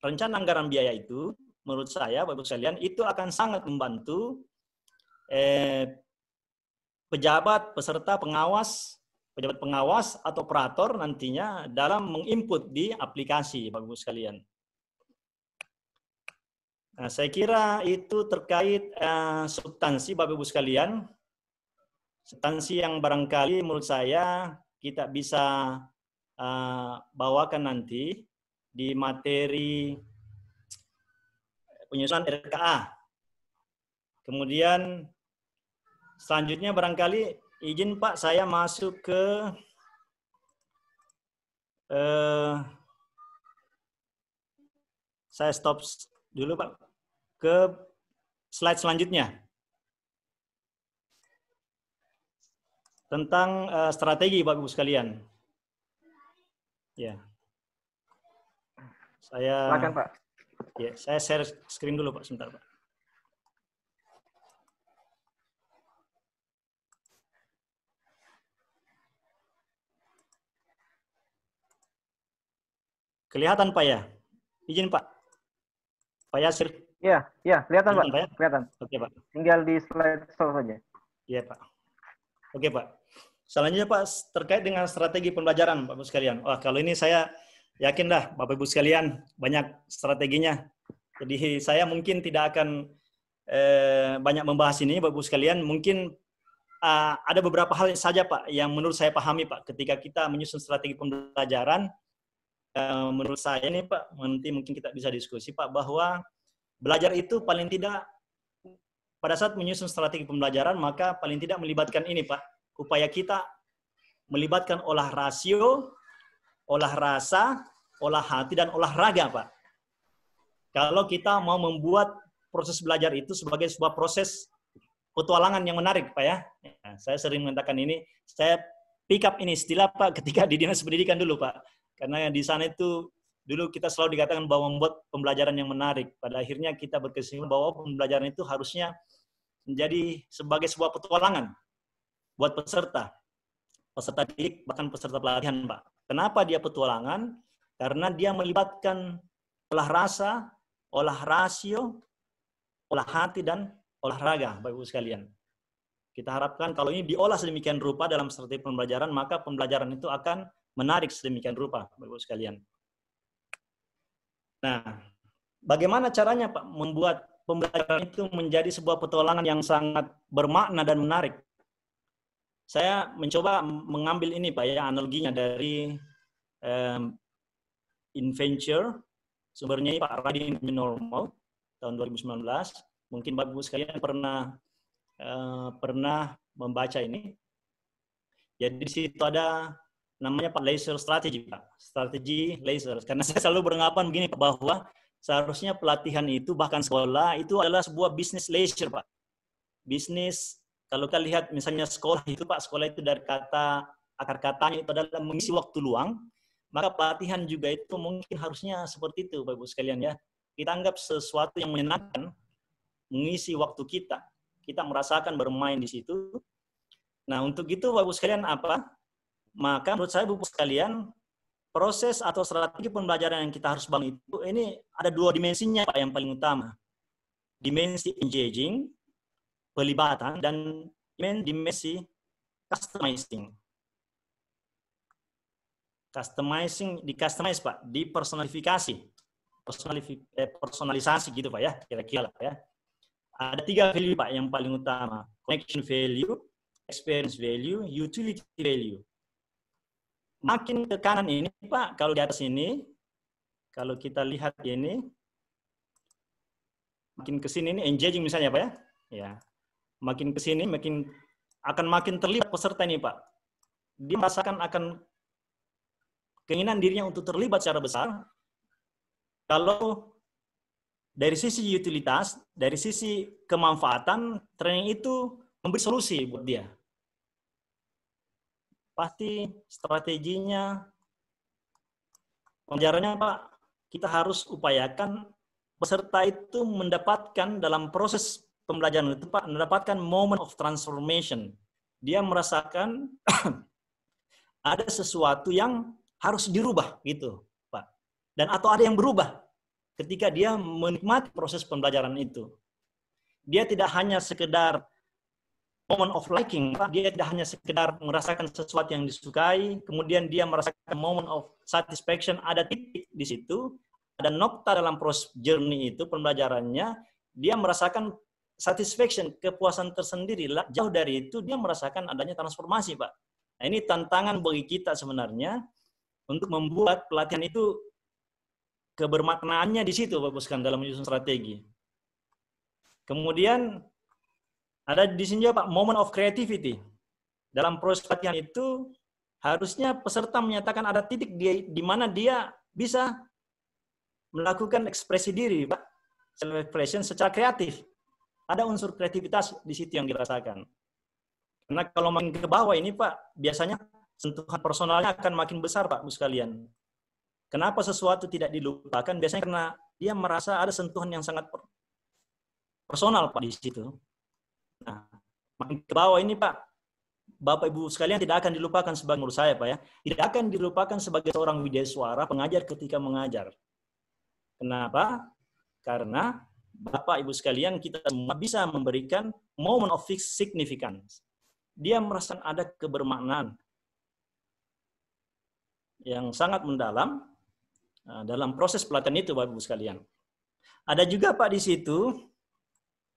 S2: rencana anggaran biaya itu, menurut saya, Bapak sekalian, itu akan sangat membantu pejabat, peserta, pejabat pengawas atau operator nantinya dalam menginput di aplikasi, Bapak sekalian. Nah, saya kira itu terkait substansi, Bapak Ibu sekalian. Substansi yang barangkali menurut saya kita bisa bawakan nanti di materi penyusunan RKA. Kemudian selanjutnya barangkali izin Pak saya masuk ke saya stop dulu Pak ke slide selanjutnya tentang strategi Bapak Ibu sekalian. Ya.
S1: Silakan Pak.
S2: Ya, saya share screen dulu Pak sebentar Pak. Kelihatan Pak ya? Izin Pak. Pak Yasir.
S1: Iya, kelihatan Pak.
S2: Pak, ya?
S1: Kelihatan.
S2: Oke Pak.
S1: Tinggal di slide show saja.
S2: Iya Pak. Oke Pak. Selanjutnya Pak, terkait dengan strategi pembelajaran Bapak Ibu sekalian. Wah, kalau ini saya yakin dah Bapak Ibu sekalian banyak strateginya. Jadi saya mungkin tidak akan banyak membahas ini Bapak Ibu sekalian. Mungkin ada beberapa hal saja Pak yang menurut saya pahami Pak ketika kita menyusun strategi pembelajaran. Menurut saya ini Pak, nanti mungkin kita bisa diskusi Pak, bahwa belajar itu paling tidak pada saat menyusun strategi pembelajaran maka paling tidak melibatkan ini Pak, upaya kita melibatkan olah rasio, olah rasa, olah hati, dan olahraga Pak. Kalau kita mau membuat proses belajar itu sebagai sebuah proses petualangan yang menarik Pak ya. Saya sering mengatakan ini, saya pick up ini istilah Pak ketika di Dinas Pendidikan dulu Pak. Karena di sana itu dulu kita selalu dikatakan bahwa membuat pembelajaran yang menarik. Pada akhirnya kita berkesimpulan bahwa pembelajaran itu harusnya menjadi sebagai sebuah petualangan buat peserta didik, bahkan peserta pelatihan, Pak. Kenapa dia petualangan? Karena dia melibatkan olah rasa, olah rasio, olah hati, dan olahraga, Bapak Ibu sekalian. Kita harapkan kalau ini diolah sedemikian rupa dalam strategi pembelajaran, maka pembelajaran itu akan menarik sedemikian rupa, Bapak Ibu sekalian. Nah, bagaimana caranya Pak membuat pembelajaran itu menjadi sebuah petualangan yang sangat bermakna dan menarik? Saya mencoba mengambil ini Pak ya, analoginya dari InVenture, sumbernya Pak Radin Normal tahun 2019. Mungkin Bapak Ibu sekalian pernah membaca ini. Jadi di situ ada namanya Pak laser strategy Pak, strategi laser. Karena saya selalu beranggapan begini Pak, bahwa seharusnya pelatihan itu bahkan sekolah itu adalah sebuah bisnis leisure Pak. Bisnis, kalau kita lihat misalnya sekolah itu Pak, sekolah itu dari kata akar katanya itu adalah mengisi waktu luang, maka pelatihan juga itu mungkin harusnya seperti itu Bapak Ibu sekalian ya. Kita anggap sesuatu yang menyenangkan, mengisi waktu kita. Kita merasakan bermain di situ. Nah, untuk itu Bapak Ibu sekalian apa? Maka menurut saya Bapak Ibu sekalian, proses atau strategi pembelajaran yang kita harus bangun itu ini ada dua dimensinya Pak yang paling utama. Dimensi engaging, pelibatan, dan dimensi customizing. Customize Pak, dipersonalifikasi. Personalisasi gitu Pak ya, kira-kira Pak ya. Ada 3 value Pak yang paling utama. Connection value, experience value, utility value. Makin ke kanan ini Pak, kalau di atas ini, kalau kita lihat ini, makin ke sini ini engaging misalnya Pak ya. Ya. Makin ke sini akan makin terlibat peserta ini Pak. Dia merasakan akan keinginan dirinya untuk terlibat secara besar. Kalau dari sisi utilitas, dari sisi kemanfaatan, training itu memberi solusi buat dia. Pasti strateginya, pembelajarannya Pak, kita harus upayakan peserta itu mendapatkan dalam proses pembelajaran itu Pak, mendapatkan moment of transformation. Dia merasakan ada sesuatu yang harus dirubah gitu Pak. Dan atau ada yang berubah ketika dia menikmati proses pembelajaran itu. Dia tidak hanya sekedar moment of liking, Pak. Dia tidak hanya sekedar merasakan sesuatu yang disukai, kemudian dia merasakan moment of satisfaction, ada titik di situ, ada nokta dalam proses journey itu, pembelajarannya, dia merasakan satisfaction, kepuasan tersendiri. Jauh dari itu, dia merasakan adanya transformasi, Pak. Nah, ini tantangan bagi kita sebenarnya, untuk membuat pelatihan itu kebermaknaannya di situ, Bapak sekalian, dalam menyusun strategi. Kemudian ada di sini juga Pak, moment of creativity. Dalam proses pelatihan itu harusnya peserta menyatakan ada titik di mana dia bisa melakukan ekspresi diri, Pak. Self-expression secara kreatif. Ada unsur kreativitas di situ yang dirasakan. Karena kalau makin ke bawah ini, Pak, biasanya sentuhan personalnya akan makin besar, Pak, Bu sekalian. Kenapa sesuatu tidak dilupakan? Biasanya karena dia merasa ada sentuhan yang sangat personal, Pak, di situ. Nah, makin ke bawah ini, Pak, Bapak Ibu sekalian tidak akan dilupakan sebagai, menurut saya, Pak, ya, tidak akan dilupakan sebagai seorang widyaswara pengajar ketika mengajar. Kenapa? Karena Bapak Ibu sekalian kita semua bisa memberikan moment of significance. Dia merasakan ada kebermaknaan yang sangat mendalam dalam proses pelatihan itu, Bapak Ibu sekalian. Ada juga Pak di situ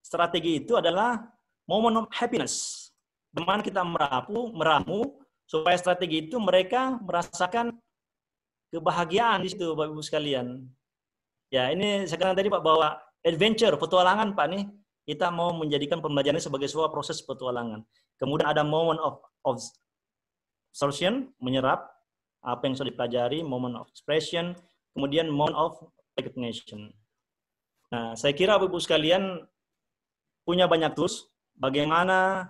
S2: strategi itu adalah moment of happiness. Di mana kita meramu supaya strategi itu mereka merasakan kebahagiaan di situ, Bapak Ibu sekalian. Ya, ini sekarang tadi Pak bawa adventure, petualangan Pak nih. Kita mau menjadikan pembelajaran ini sebagai sebuah proses petualangan. Kemudian ada moment of absorption, menyerap apa yang sudah dipelajari, moment of expression, kemudian moment of recognition. Nah, saya kira Bapak Ibu sekalian punya banyak tools bagaimana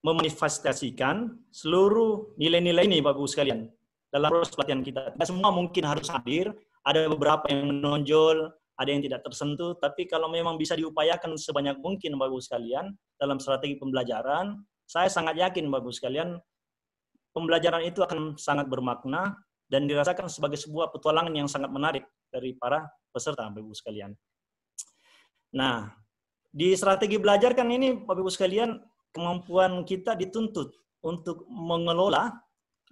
S2: memanifestasikan seluruh nilai-nilai ini Bapak Ibu sekalian dalam proses pelatihan kita. Tidak semua mungkin harus hadir, ada beberapa yang menonjol, ada yang tidak tersentuh, tapi kalau memang bisa diupayakan sebanyak mungkin Bapak Ibu sekalian dalam strategi pembelajaran, saya sangat yakin Bapak Ibu sekalian pembelajaran itu akan sangat bermakna dan dirasakan sebagai sebuah petualangan yang sangat menarik dari para peserta Bapak Ibu sekalian. Nah, di strategi belajar kan ini Bapak Ibu sekalian kemampuan kita dituntut untuk mengelola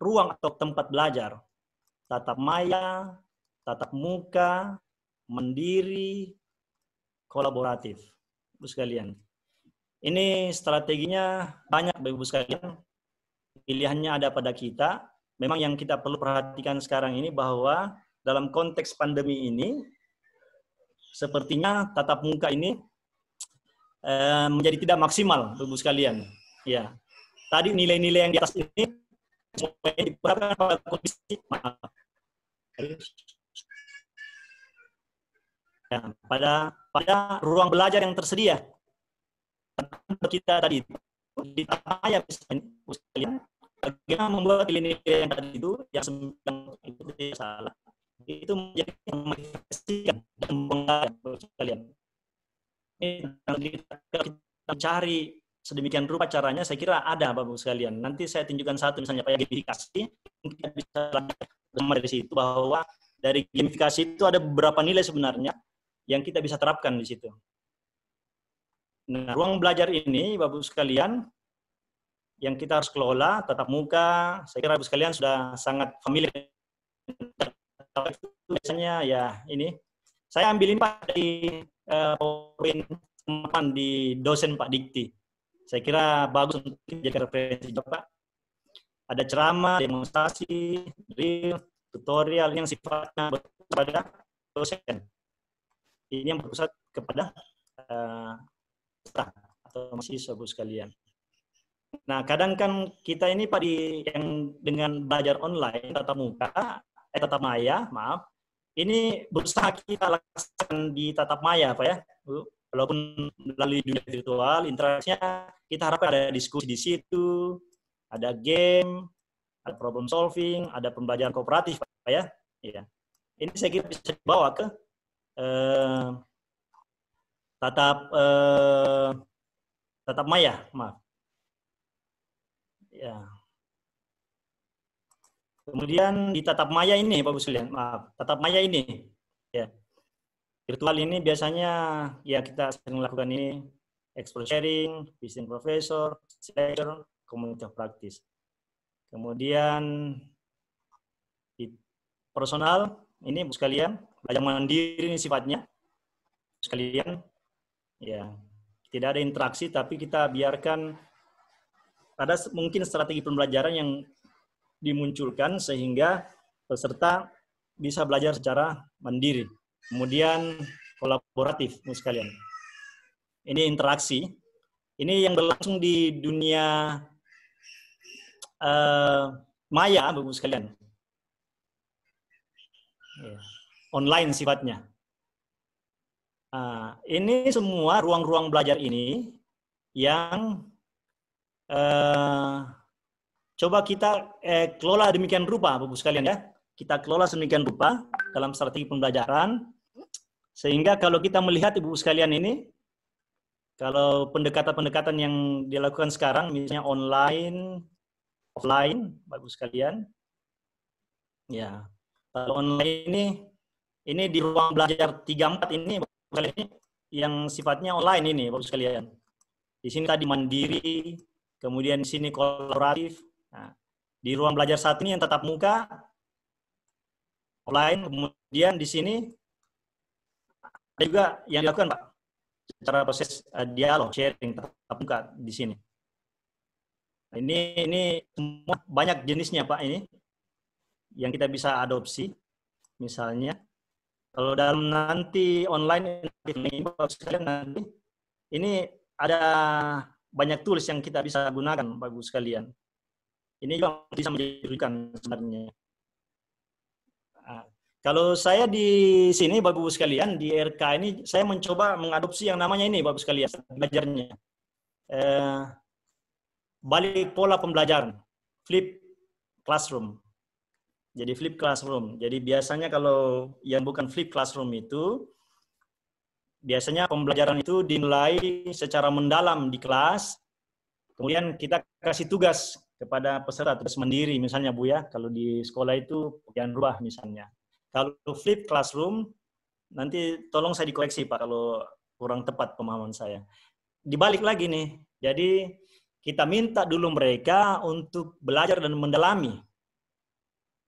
S2: ruang atau tempat belajar. Tatap maya, tatap muka, mandiri, kolaboratif. Ibu sekalian. Ini strateginya banyak Bapak Ibu sekalian. Pilihannya ada pada kita. Memang yang kita perlu perhatikan sekarang ini bahwa dalam konteks pandemi ini, sepertinya tatap muka ini menjadi tidak maksimal, Bapak Ibu sekalian. Ya, tadi nilai-nilai yang di atas ini semuanya diperhatikan pada kondisi ya, pada ruang belajar yang tersedia. Kita tadi di Tamaya misalnya, bagaimana membuat nilai-nilai yang tadi itu yang tidak salah itu menjadi manifestasikan dan mengangkat sekalian. Ini kita mencari sedemikian rupa caranya, saya kira ada Bapak Ibu sekalian. Nanti saya tunjukkan satu misalnya kayak gamifikasi, kita bisa bersama dari situ bahwa dari gamifikasi itu ada beberapa nilai sebenarnya yang kita bisa terapkan di situ. Nah, ruang belajar ini Bapak Ibu sekalian yang kita harus kelola tatap muka, saya kira Bapak Ibu sekalian sudah sangat familiar. Biasanya ya ini saya ambil ini Pak dari poin teman di dosen Pak Dikti. Saya kira bagus untuk jadi referensi juga Pak. Ada ceramah, demonstrasi, drill, tutorial yang sifatnya kepada dosen. Ini yang berpusat kepada atau mahasiswa Bapak sekalian. Nah, kadang kan kita ini Pak yang dengan belajar online tatap muka, tatap maya, maaf. Ini berusaha kita laksanakan di tatap maya, Pak ya, Bu. Walaupun melalui dunia virtual, interaksinya kita harapkan ada diskusi di situ, ada game, ada problem solving, ada pembelajaran kooperatif, Pak ya. Iya. Ini saya kira bisa dibawa ke tatap maya, maaf. Ya. Kemudian di tatap maya ini, Pak sekalian, maaf, tatap maya ini, ya. Virtual ini biasanya ya kita sering lakukan ini explore sharing, visiting professor, lecture, community of practice. Kemudian di personal ini Bu sekalian, belajar mandiri ini sifatnya sekalian ya. Tidak ada interaksi tapi kita biarkan ada mungkin strategi pembelajaran yang dimunculkan sehingga peserta bisa belajar secara mandiri. Kemudian kolaboratif sekalian. Ini interaksi. Ini yang berlangsung di dunia maya, Bapak sekalian. Online sifatnya. Ini semua ruang-ruang belajar ini yang coba kita kelola demikian rupa, Bapak sekalian ya. Kita kelola sedemikian rupa dalam strategi pembelajaran, sehingga kalau kita melihat Ibu sekalian ini, kalau pendekatan-pendekatan yang dilakukan sekarang, misalnya online, offline, Bapak sekalian, ya, kalau online ini di ruang belajar 3-4 ini, yang sifatnya online ini, Bapak sekalian. Di sini tadi mandiri, kemudian di sini kolaboratif. Nah, di ruang belajar saat ini yang tatap muka, online, kemudian di sini ada juga yang dilakukan Pak, secara proses dialog, sharing, tatap muka di sini. Ini semua banyak jenisnya Pak ini, yang kita bisa adopsi, misalnya. Kalau dalam nanti online nanti ini ada banyak tools yang kita bisa gunakan Bapak sekalian. Ini juga bisa menjadikan sebenarnya. Kalau saya di sini Bapak sekalian di RK ini saya mencoba mengadopsi yang namanya ini Bapak sekalian belajarnya. Balik pola pembelajaran, flip classroom. Jadi flip classroom. Jadi biasanya kalau yang bukan flip classroom itu, biasanya pembelajaran itu dimulai secara mendalam di kelas, kemudian kita kasih tugas kepada peserta, tugas mandiri misalnya Bu ya, kalau di sekolah itu pekerjaan rumah misalnya. Kalau flip classroom, nanti tolong saya dikoreksi Pak kalau kurang tepat pemahaman saya. Dibalik lagi nih, jadi kita minta dulu mereka untuk belajar dan mendalami.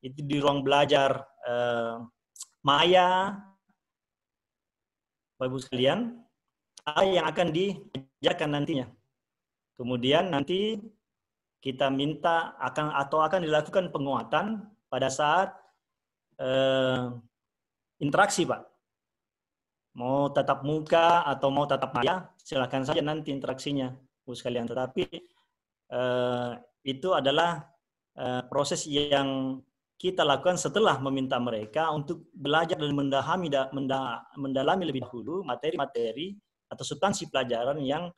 S2: Itu di ruang belajar maya, Bapak Ibu sekalian, yang akan diajarkan nantinya. Kemudian nanti kita minta akan dilakukan penguatan pada saat interaksi Pak. Mau tatap muka atau mau tatap maya, silakan saja nanti interaksinya, Bapak sekalian. Tetapi itu adalah proses yang kita lakukan setelah meminta mereka untuk belajar dan mendalami lebih dahulu materi-materi atau substansi pelajaran yang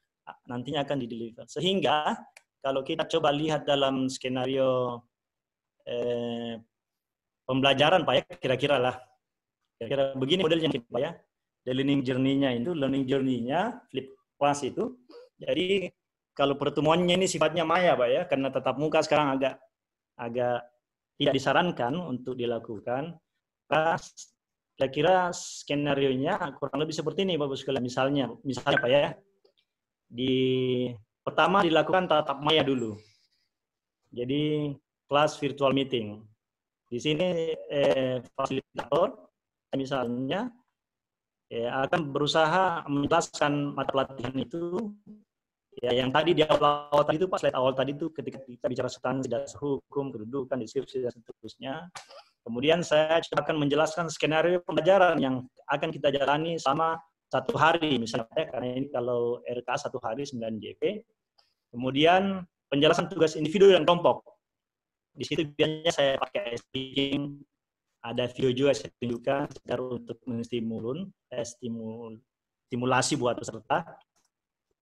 S2: nantinya akan dideliver. Sehingga kalau kita coba lihat dalam skenario pembelajaran Pak ya, kira-kira begini modelnya Pak ya. The learning journey-nya flip class itu. Jadi kalau pertemuannya ini sifatnya maya Pak ya, karena tatap muka sekarang agak tidak disarankan untuk dilakukan. Kira-kira skenario-nya kurang lebih seperti ini Bapak sekalian. Misalnya Pak ya, pertama dilakukan tatap maya dulu. Jadi kelas virtual meeting. Di sini fasilitator misalnya akan berusaha menjelaskan mata pelatihan itu. Ya, yang tadi di awal tadi itu Pak, slide awal tadi itu ketika kita bicara substansi dasar hukum, kedudukan, deskripsi dan seterusnya. Kemudian saya akan menjelaskan skenario pembelajaran yang akan kita jalani selama 1 hari misalnya, karena ini kalau RK 1 hari 9 JP. Kemudian penjelasan tugas individu dan kelompok. Di situ biasanya saya pakai speaking, ada video juga saya tunjukkan secara untuk stimulasi buat peserta.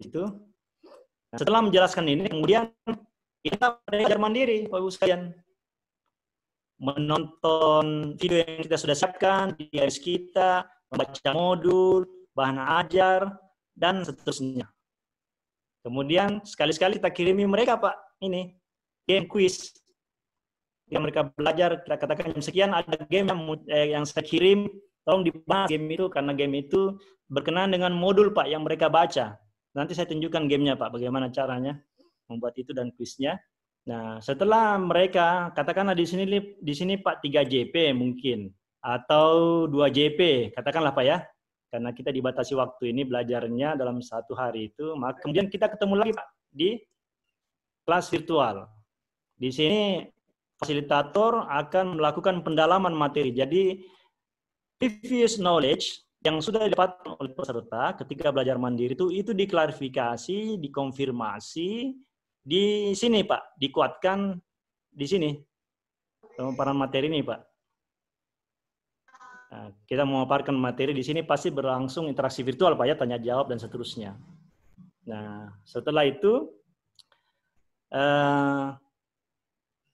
S2: Itu. Setelah menjelaskan ini, kemudian kita belajar mandiri, Bapak Ibu sekalian. Menonton video yang kita sudah siapkan di garis kita, membaca modul, bahan ajar, dan seterusnya. Kemudian sekali-sekali kita kirimi mereka Pak, ini game quiz. Yang mereka belajar, kita katakan jam sekian ada game yang saya kirim, tolong dibahas game itu, karena game itu berkenaan dengan modul Pak yang mereka baca. Nanti saya tunjukkan gamenya Pak, bagaimana caranya membuat itu dan kuisnya. Nah, setelah mereka, katakanlah di sini Pak 3 JP mungkin, atau 2 JP, katakanlah Pak ya, karena kita dibatasi waktu ini belajarnya dalam 1 hari itu, maka kemudian kita ketemu lagi Pak di kelas virtual. Di sini fasilitator akan melakukan pendalaman materi. Jadi previous knowledge yang sudah didapatkan oleh peserta ketika belajar mandiri itu diklarifikasi, dikonfirmasi di sini Pak, dikuatkan di sini pemaparan materi ini Pak. Nah, kita memaparkan materi di sini pasti berlangsung interaksi virtual Pak ya, tanya jawab dan seterusnya. Nah setelah itu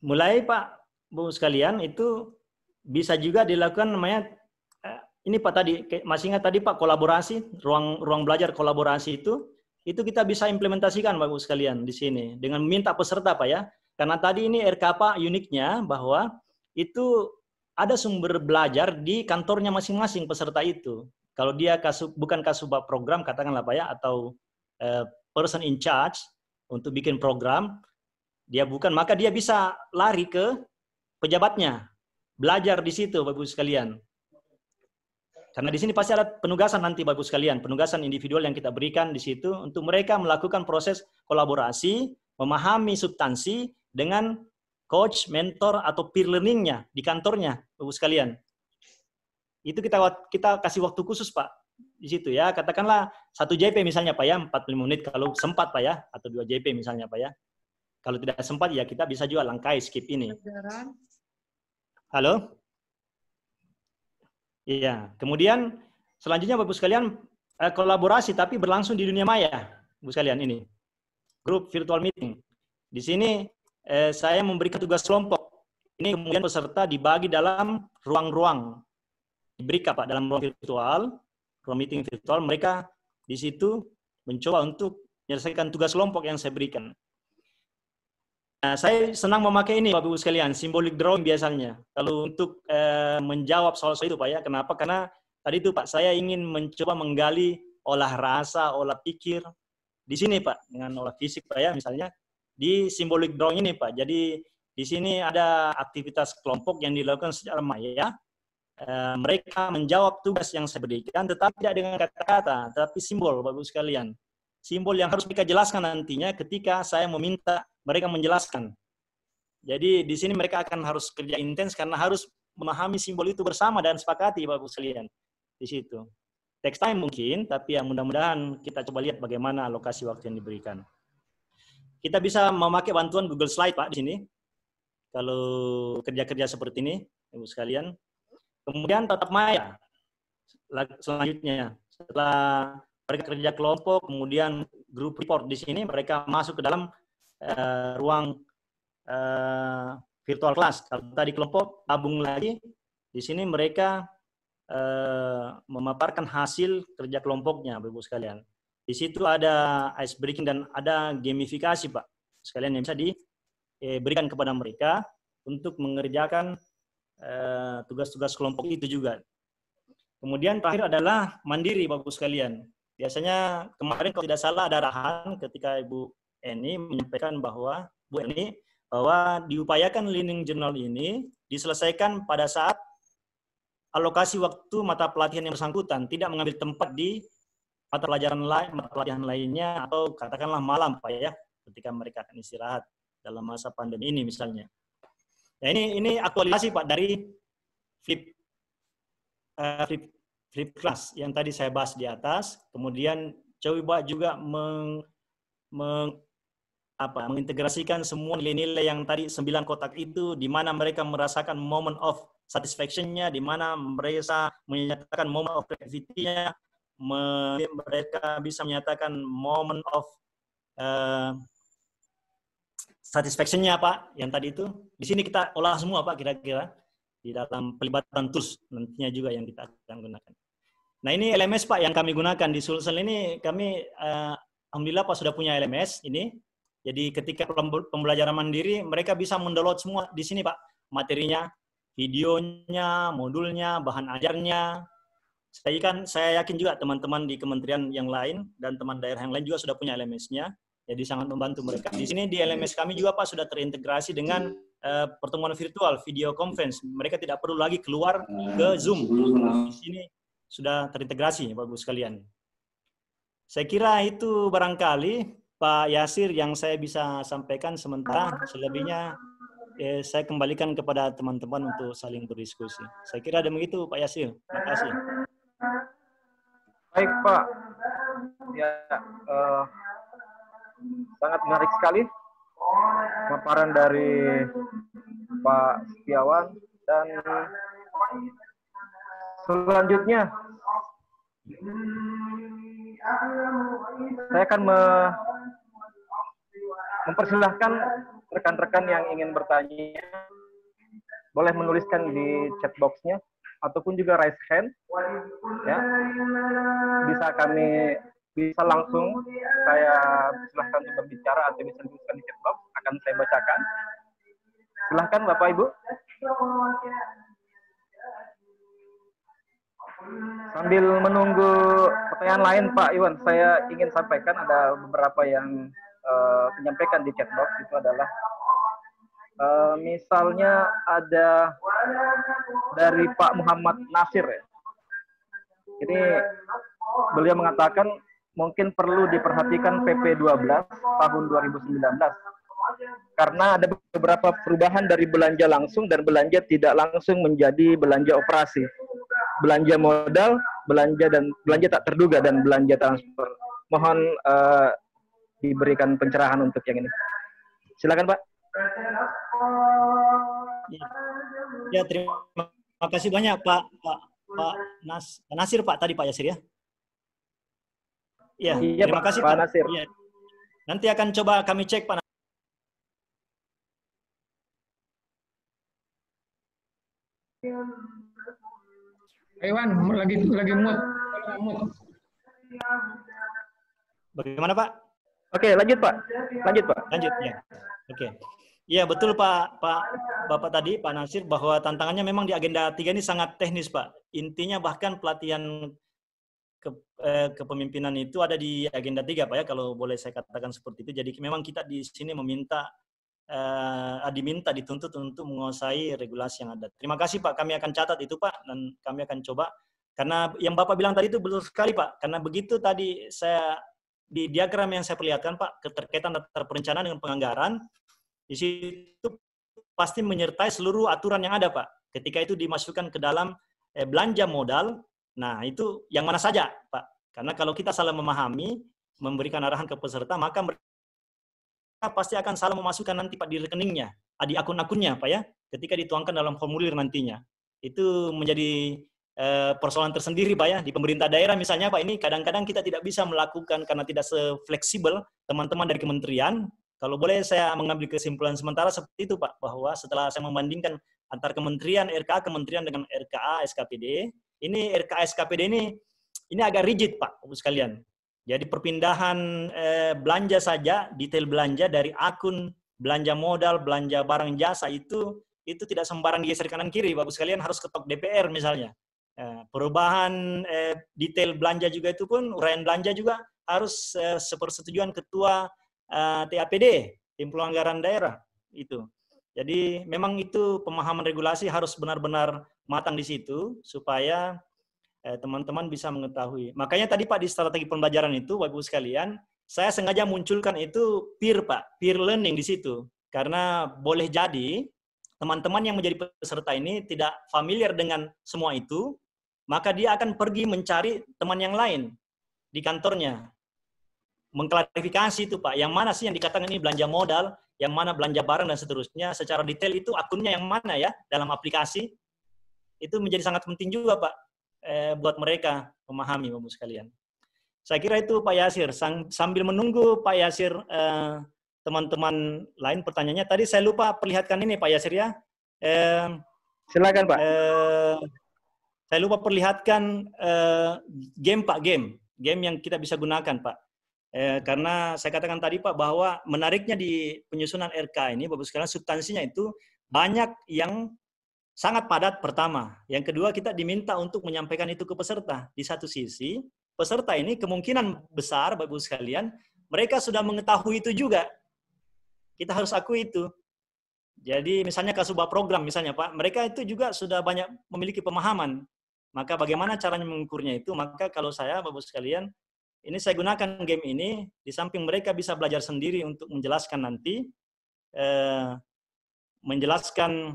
S2: mulai Pak Bu sekalian itu bisa juga dilakukan namanya ini Pak tadi, masih ingat tadi Pak kolaborasi, ruang belajar kolaborasi itu kita bisa implementasikan Bapak-Ibu sekalian di sini dengan meminta peserta Pak ya. Karena tadi ini RKP uniknya bahwa itu ada sumber belajar di kantornya masing-masing peserta itu. Kalau dia bukan kasubag program katakanlah Pak ya, atau person in charge untuk bikin program, dia bukan, maka dia bisa lari ke pejabatnya, belajar di situ Bapak-Ibu sekalian. Karena di sini pasti ada penugasan nanti Bapak-Ibu sekalian, penugasan individual yang kita berikan di situ untuk mereka melakukan proses kolaborasi, memahami substansi dengan coach, mentor atau peer learning-nya di kantornya Bapak-Ibu sekalian. Itu kita kasih waktu khusus Pak di situ ya. Katakanlah 1 JP misalnya Pak ya, 45 menit kalau sempat Pak ya, atau 2 JP misalnya Pak ya. Kalau tidak sempat ya kita bisa juga langkai skip ini. Halo? Iya, kemudian selanjutnya Bapak-Ibu sekalian kolaborasi tapi berlangsung di dunia maya, Bapak sekalian ini. Grup virtual meeting. Di sini saya memberikan tugas kelompok. Ini kemudian peserta dibagi dalam ruang-ruang. Diberikan Pak dalam ruang virtual, ruang meeting virtual, mereka di situ mencoba untuk menyelesaikan tugas kelompok yang saya berikan. Nah, saya senang memakai ini Bapak-Ibu sekalian, symbolic drawing biasanya. Kalau untuk menjawab soal-soal itu Pak ya, kenapa? Karena tadi itu Pak, saya ingin mencoba menggali olah rasa, olah pikir. Di sini Pak, dengan olah fisik Pak ya, misalnya di symbolic drawing ini Pak. Jadi di sini ada aktivitas kelompok yang dilakukan secara maya. Mereka menjawab tugas yang saya berikan, tetapi tidak dengan kata-kata, tapi simbol Bapak-Ibu sekalian. Simbol yang harus mereka jelaskan nantinya ketika saya meminta mereka menjelaskan. Jadi di sini mereka akan harus kerja intens karena harus memahami simbol itu bersama dan sepakati Bapak-Ibu sekalian di situ. Text time mungkin, tapi ya mudah-mudahan kita coba lihat bagaimana alokasi waktu yang diberikan. Kita bisa memakai bantuan Google Slide Pak di sini. Kalau kerja-kerja seperti ini, Ibu sekalian. Kemudian tatap maya. Selanjutnya, setelah mereka kerja kelompok, kemudian grup report di sini, mereka masuk ke dalam ruang virtual class. Kalau tadi kelompok tabung lagi, di sini mereka memaparkan hasil kerja kelompoknya, Bapak-Ibu sekalian. Di situ ada ice breaking dan ada gamifikasi, Pak. Sekalian yang bisa diberikan kepada mereka untuk mengerjakan tugas-tugas kelompok itu juga. Kemudian terakhir adalah mandiri, Bapak-Ibu sekalian. Biasanya kemarin kalau tidak salah ada arahan ketika Ibu Eni menyampaikan bahwa diupayakan learning journal ini diselesaikan pada saat alokasi waktu mata pelatihan yang bersangkutan, tidak mengambil tempat di mata pelajaran lainnya atau katakanlah malam Pak ya, ketika mereka akan istirahat dalam masa pandemi ini misalnya. Ya, ini aktualisasi Pak dari flip class yang tadi saya bahas di atas, kemudian coba juga mengintegrasikan semua nilai-nilai yang tadi 9 kotak itu, di mana mereka merasakan moment of satisfaction-nya, di mana mereka menyatakan moment of creativity-nya, mereka bisa menyatakan moment of satisfaction-nya Pak, yang tadi itu. Di sini kita olah semua Pak kira-kira, di dalam pelibatan tools nantinya juga yang kita akan gunakan. Nah ini LMS Pak yang kami gunakan di Sulsel ini, kami alhamdulillah Pak sudah punya LMS ini. Jadi ketika pembelajaran mandiri, mereka bisa mendownload semua di sini Pak, materinya, videonya, modulnya, bahan ajarnya. Saya yakin juga teman-teman di kementerian yang lain dan teman daerah yang lain juga sudah punya LMS-nya. Jadi sangat membantu mereka. Di sini di LMS kami juga Pak sudah terintegrasi dengan pertemuan virtual, video conference. Mereka tidak perlu lagi keluar ke Zoom. Di sini sudah terintegrasi Bapak-Ibu sekalian. Saya kira itu barangkali Pak Yasir yang saya bisa sampaikan sementara, selebihnya saya kembalikan kepada teman-teman untuk saling berdiskusi. Saya kira demikitu Pak Yasir. Terima kasih.
S1: Baik Pak, ya sangat menarik sekali paparan dari Pak Setiawan, dan selanjutnya saya akan mempersilahkan rekan-rekan yang ingin bertanya, boleh menuliskan di chat box-nya ataupun juga raise hand, ya. Bisa langsung saya silahkan untuk berbicara atau bisa dituliskan di chat box, akan saya bacakan. Silahkan Bapak Ibu. Sambil menunggu pertanyaan lain Pak Iwan, saya ingin sampaikan ada beberapa yang menyampaikan di chat box. Itu adalah misalnya ada dari Pak Muhammad Nasir, ya. Ini beliau mengatakan mungkin perlu diperhatikan PP 12 tahun 2019 karena ada beberapa perubahan dari belanja langsung dan belanja tidak langsung menjadi belanja operasi, belanja modal, belanja tak terduga, dan belanja transfer. Mohon diberikan pencerahan untuk yang ini. Silakan Pak.
S2: Ya, terima kasih banyak Pak Nasir Pak tadi Pak Yasir ya. Ya,
S1: iya,
S2: terima kasih
S1: Pak Nasir.
S2: Ya. Nanti akan coba kami cek Pak.
S4: Iwan lagi mood.
S2: Bagaimana Pak?
S1: Oke, lanjut Pak. Lanjut Pak.
S2: Lanjut ya. Oke. Iya betul Bapak tadi Pak Nasir, bahwa tantangannya memang di agenda 3 ini sangat teknis Pak. Intinya bahkan pelatihan kepemimpinan itu ada di agenda 3 Pak ya, kalau boleh saya katakan seperti itu. Jadi memang kita di sini diminta dituntut untuk menguasai regulasi yang ada. Terima kasih Pak, kami akan catat itu Pak, dan kami akan coba. Karena yang Bapak bilang tadi itu betul sekali Pak. Karena begitu tadi saya di diagram yang saya perlihatkan Pak, keterkaitan antara perencanaan dengan penganggaran, di situ pasti menyertai seluruh aturan yang ada Pak. Ketika itu dimasukkan ke dalam belanja modal, nah itu yang mana saja Pak. Karena kalau kita salah memahami, memberikan arahan ke peserta, maka mereka pasti akan salah memasukkan nanti Pak di rekeningnya, di akun-akunnya Pak ya, ketika dituangkan dalam formulir nantinya. Itu menjadi persoalan tersendiri Pak ya. Di pemerintah daerah misalnya Pak, ini kadang-kadang kita tidak bisa melakukan karena tidak se-fleksibel teman-teman dari kementerian. Kalau boleh saya mengambil kesimpulan sementara seperti itu Pak, bahwa setelah saya membandingkan antar kementerian, RKA kementerian dengan RKA SKPD, ini RKA SKPD ini agak rigid Pak, Bapak sekalian. Jadi perpindahan belanja saja, detail belanja dari akun belanja modal, belanja barang jasa itu tidak sembarang digeser kanan kiri, Bapak sekalian, harus ketok DPR misalnya. Perubahan detail belanja juga itu pun, uraian belanja juga harus sepersetujuan ketua TAPD, Tim Pelanggaran Daerah itu. Jadi memang itu pemahaman regulasi harus benar-benar matang di situ supaya teman-teman bisa mengetahui. Makanya tadi Pak di strategi pembelajaran itu, Bapak Ibu sekalian, saya sengaja munculkan itu peer Pak, peer learning di situ. Karena boleh jadi teman-teman yang menjadi peserta ini tidak familiar dengan semua itu, maka dia akan pergi mencari teman yang lain di kantornya. Mengklarifikasi itu Pak, yang mana sih yang dikatakan ini belanja modal, yang mana belanja barang dan seterusnya, secara detail itu akunnya yang mana ya dalam aplikasi. Itu menjadi sangat penting juga Pak, buat mereka memahami Bapak sekalian. Saya kira itu Pak Yasir. Sambil menunggu Pak Yasir, teman-teman lain pertanyaannya, tadi saya lupa perlihatkan ini Pak Yasir ya.
S1: Silakan Pak.
S2: Saya lupa perlihatkan game Pak, game yang kita bisa gunakan Pak. Karena saya katakan tadi Pak bahwa menariknya di penyusunan RK ini Bapak sekalian, substansinya itu banyak yang sangat padat pertama. Yang kedua, kita diminta untuk menyampaikan itu ke peserta. Di satu sisi, peserta ini kemungkinan besar Bapak sekalian, mereka sudah mengetahui itu juga. Kita harus akui itu. Jadi misalnya sebuah program misalnya Pak, mereka itu juga sudah banyak memiliki pemahaman. Maka bagaimana caranya mengukurnya itu? Maka kalau saya Bapak sekalian, ini saya gunakan game ini, di samping mereka bisa belajar sendiri untuk menjelaskan nanti, menjelaskan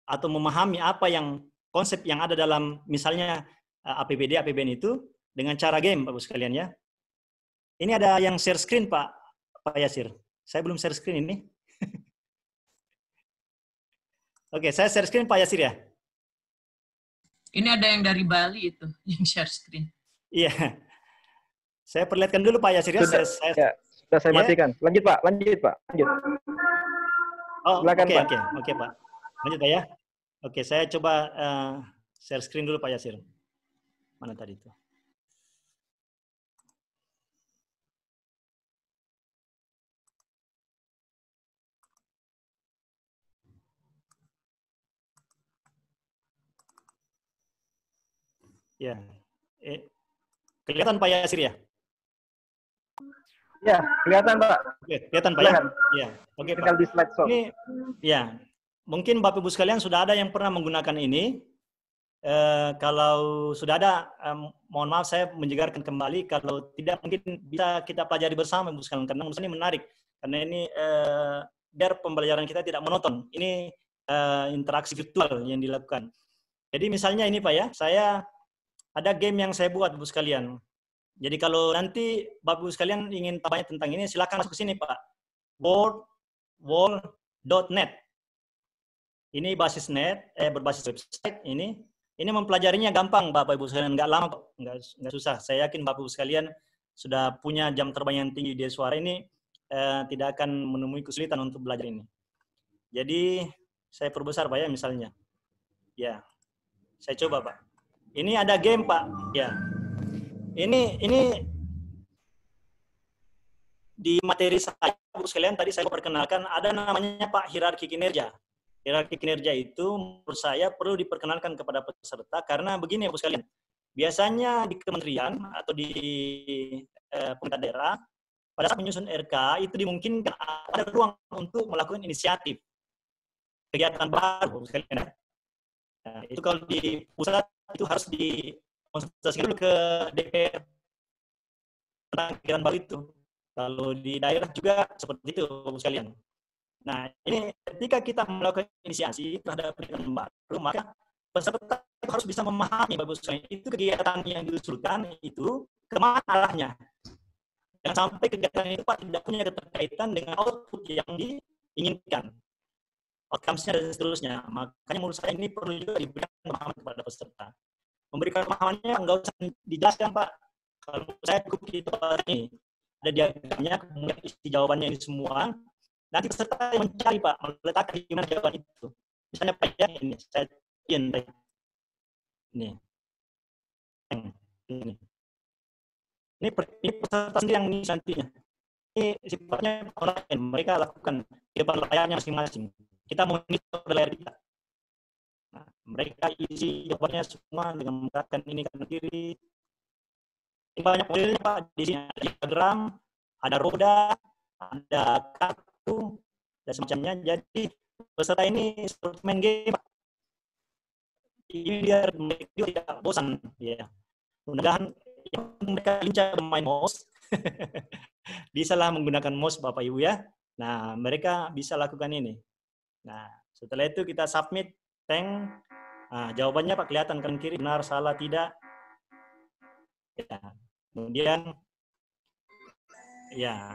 S2: atau memahami apa yang konsep yang ada dalam misalnya APBD, APBN itu dengan cara game, Bapak sekalian ya. Ini ada yang share screen, Pak Yasir. Saya belum share screen ini. Oke, saya share screen Pak Yasir ya.
S9: Ini ada yang dari Bali itu, yang share screen.
S2: Iya. Saya perlihatkan dulu Pak Yasir ya.
S1: Sudah saya matikan. Lanjut Pak, lanjut.
S2: Oh,
S1: silakan Pak.
S2: Oke Pak. Lanjut Pak ya. Oke, saya coba share screen dulu Pak Yasir. Mana tadi itu? Ya. Kelihatan Pak Yasir ya?
S1: Ya, kelihatan Pak.
S2: Oke, kelihatan Pak ya? Ya. Oke Pak.
S1: Tinggal di slide show.
S2: Ini ya, mungkin Bapak Ibu sekalian sudah ada yang pernah menggunakan ini. Kalau sudah ada, mohon maaf saya menjegarkan kembali. Kalau tidak, mungkin bisa kita pelajari bersama Ibu sekalian, karena menurut saya ini menarik. Karena ini biar pembelajaran kita tidak monoton. Ini interaksi virtual yang dilakukan. Jadi misalnya ini Pak ya, saya ada game yang saya buat Ibu sekalian. Jadi kalau nanti Bapak Ibu sekalian ingin tanya tentang ini, silakan masuk ke sini Pak. World.net. Ini basis net, berbasis website ini. Ini mempelajarinya gampang Bapak Ibu sekalian, nggak lama, nggak susah. Saya yakin Bapak Ibu sekalian sudah punya jam terbang yang tinggi di suara ini, tidak akan menemui kesulitan untuk belajar ini. Jadi saya perbesar Pak ya misalnya. Ya, saya coba Pak. Ini ada game Pak. Ya, ini di materi saya Bapak sekalian tadi saya perkenalkan ada namanya Pak hierarki kinerja. Hierarki kinerja itu menurut saya perlu diperkenalkan kepada peserta karena begini Bapak sekalian. Biasanya di kementerian atau di pemerintah daerah pada saat menyusun RK itu dimungkinkan ada ruang untuk melakukan inisiatif kegiatan baru Bapak sekalian. Nah, itu kalau di pusat itu harus dikonsultasikan dulu ke DPR tentang kegiatan baru itu. Kalau di daerah juga seperti itu Bapak sekalian. Nah, ini ketika kita melakukan inisiasi terhadap kegiatan baru, maka peserta harus bisa memahami Bapak sekalian itu kegiatan yang diusulkan itu kemana arahnya. Jangan sampai kegiatan itu Pak tidak punya keterkaitan dengan output yang diinginkan, outcomes-nya dan seterusnya. Makanya menurut saya ini perlu juga diberikan pemahaman kepada peserta. Memberikan pemahamannya nggak usah dijelaskan Pak. Kalau saya cukup gitu ini ada diagramnya, kemudian isi jawabannya ini semua. Nanti peserta mencari Pak, meletakkan di mana jawaban itu. Misalnya Pak ya ini, saya ini. Ini peserta sendiri yang ini nantinya. Ini sifatnya online, mereka lakukan di depan layarnya masing-masing. Kita monitor layar kita. Nah, mereka isi jawabannya semua dengan menggunakan ini kanan kiri. Ini banyak modelnya Pak, di sini ada diagram, ada roda, ada kartu, dan semacamnya. Jadi peserta ini seperti main game Pak. Ini biar mereka tidak bosan. Ya. Mudah-mudahan mereka lincah bermain mouse. Bisalah menggunakan mouse Bapak Ibu ya. Nah, mereka bisa lakukan ini. Nah, setelah itu kita submit tank. Nah, jawabannya Pak kelihatan kanan kiri, benar, salah, tidak. Ya. Kemudian ya.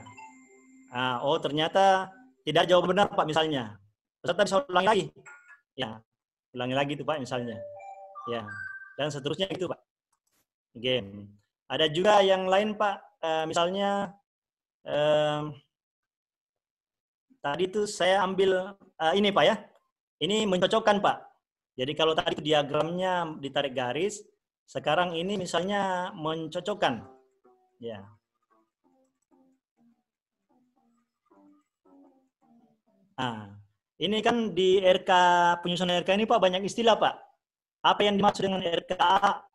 S2: Nah, oh ternyata tidak jawab benar Pak misalnya. Peserta bisa ulangi lagi. Ya. Ulangi lagi itu Pak misalnya. Ya. Dan seterusnya gitu Pak. Game. Ada juga yang lain Pak, misalnya tadi itu saya ambil ini Pak ya. Ini mencocokkan Pak. Jadi kalau tadi itu diagramnya ditarik garis, sekarang ini misalnya mencocokkan. Ya. Nah, ini kan di RK penyusunan RK ini Pak banyak istilah Pak. Apa yang dimaksud dengan RKA,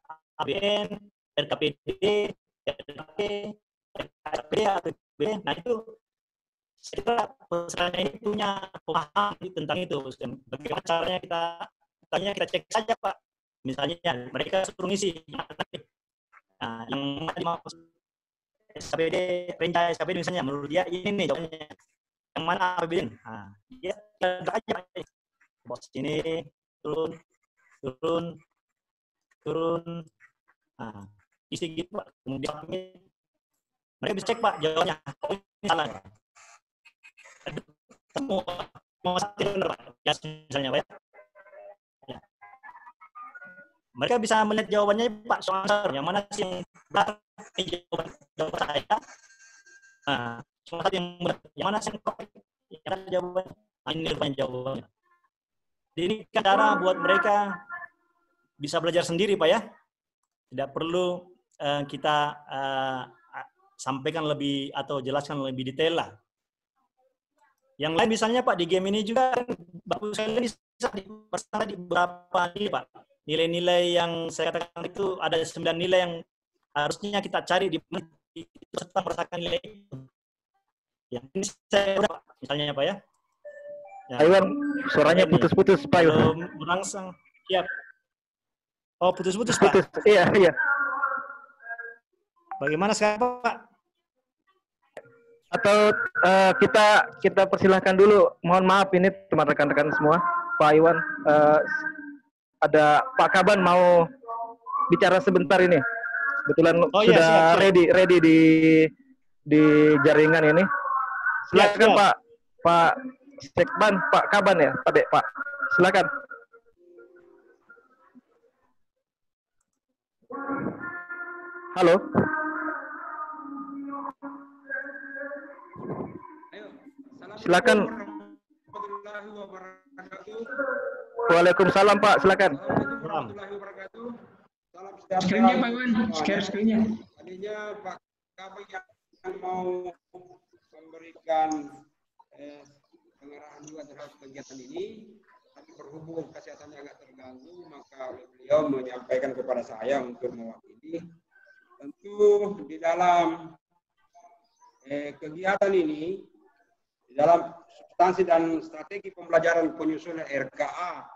S2: ABN, RKPD, RKP, RKP, APB. Nah itu saya kira peserta ini punya pemahaman tentang itu. Bagaimana caranya kita cek saja Pak. Misalnya mereka suruh ngisi. Nah, yang dimaksud SKPD, perintah SKPD misalnya, menurut dia ini nih jawabannya. Yang mana APBD? Nah, dia gerak aja Pak. Bos ini turun. Nah, isi gitu Pak. Kemudian mereka bisa cek Pak jawabannya. Oh, ini salah. Mau benar Pak. Ya, misalnya Pak ya. Ya. Mereka bisa melihat jawabannya Pak soal yang mana sih yang benar jawaban saya. Nah, soal yang benar, yang mana sih yang jawabannya. Nah, ini rupanya jawabannya. Jadi ini kan cara buat mereka bisa belajar sendiri Pak ya. Tidak perlu kita sampaikan lebih atau jelaskan lebih detail lah. Yang lain misalnya Pak di game ini juga bagus sekali bisa di beberapa nilai Pak. Nilai-nilai yang saya katakan itu ada 9 nilai yang harusnya kita cari di serta merasakan nilai itu. Yang ini saya udah Pak, misalnya Pak ya. Ya.
S1: Iwan, suaranya putus-putus Pak.
S2: Belum merangsang. Siap. Oh, putus-putus Pak.
S1: Putus. Iya, iya.
S2: Bagaimana sekarang Pak?
S1: Atau kita persilahkan dulu. Mohon maaf ini teman rekan-rekan semua. Pak Iwan, ada Pak Kaban mau bicara sebentar ini. Kebetulan sudah siap. ready di jaringan ini. Silakan siap. Pak Sekban, Pak Kaban ya, Pak Dek, Pak. Silakan. Halo. Silakan. Waalaikumsalam Pak, silakan.
S4: Screen-nya Pak Iwan, share screen-nya.
S10: Tadinya Pak Kaban yang mau memberikan pengarahan juga terhadap kegiatan ini, tapi berhubung kesehatannya agak terganggu, maka beliau menyampaikan kepada saya untuk mewakili. Tentu di dalam kegiatan ini, di dalam substansi dan strategi pembelajaran penyusunan RKA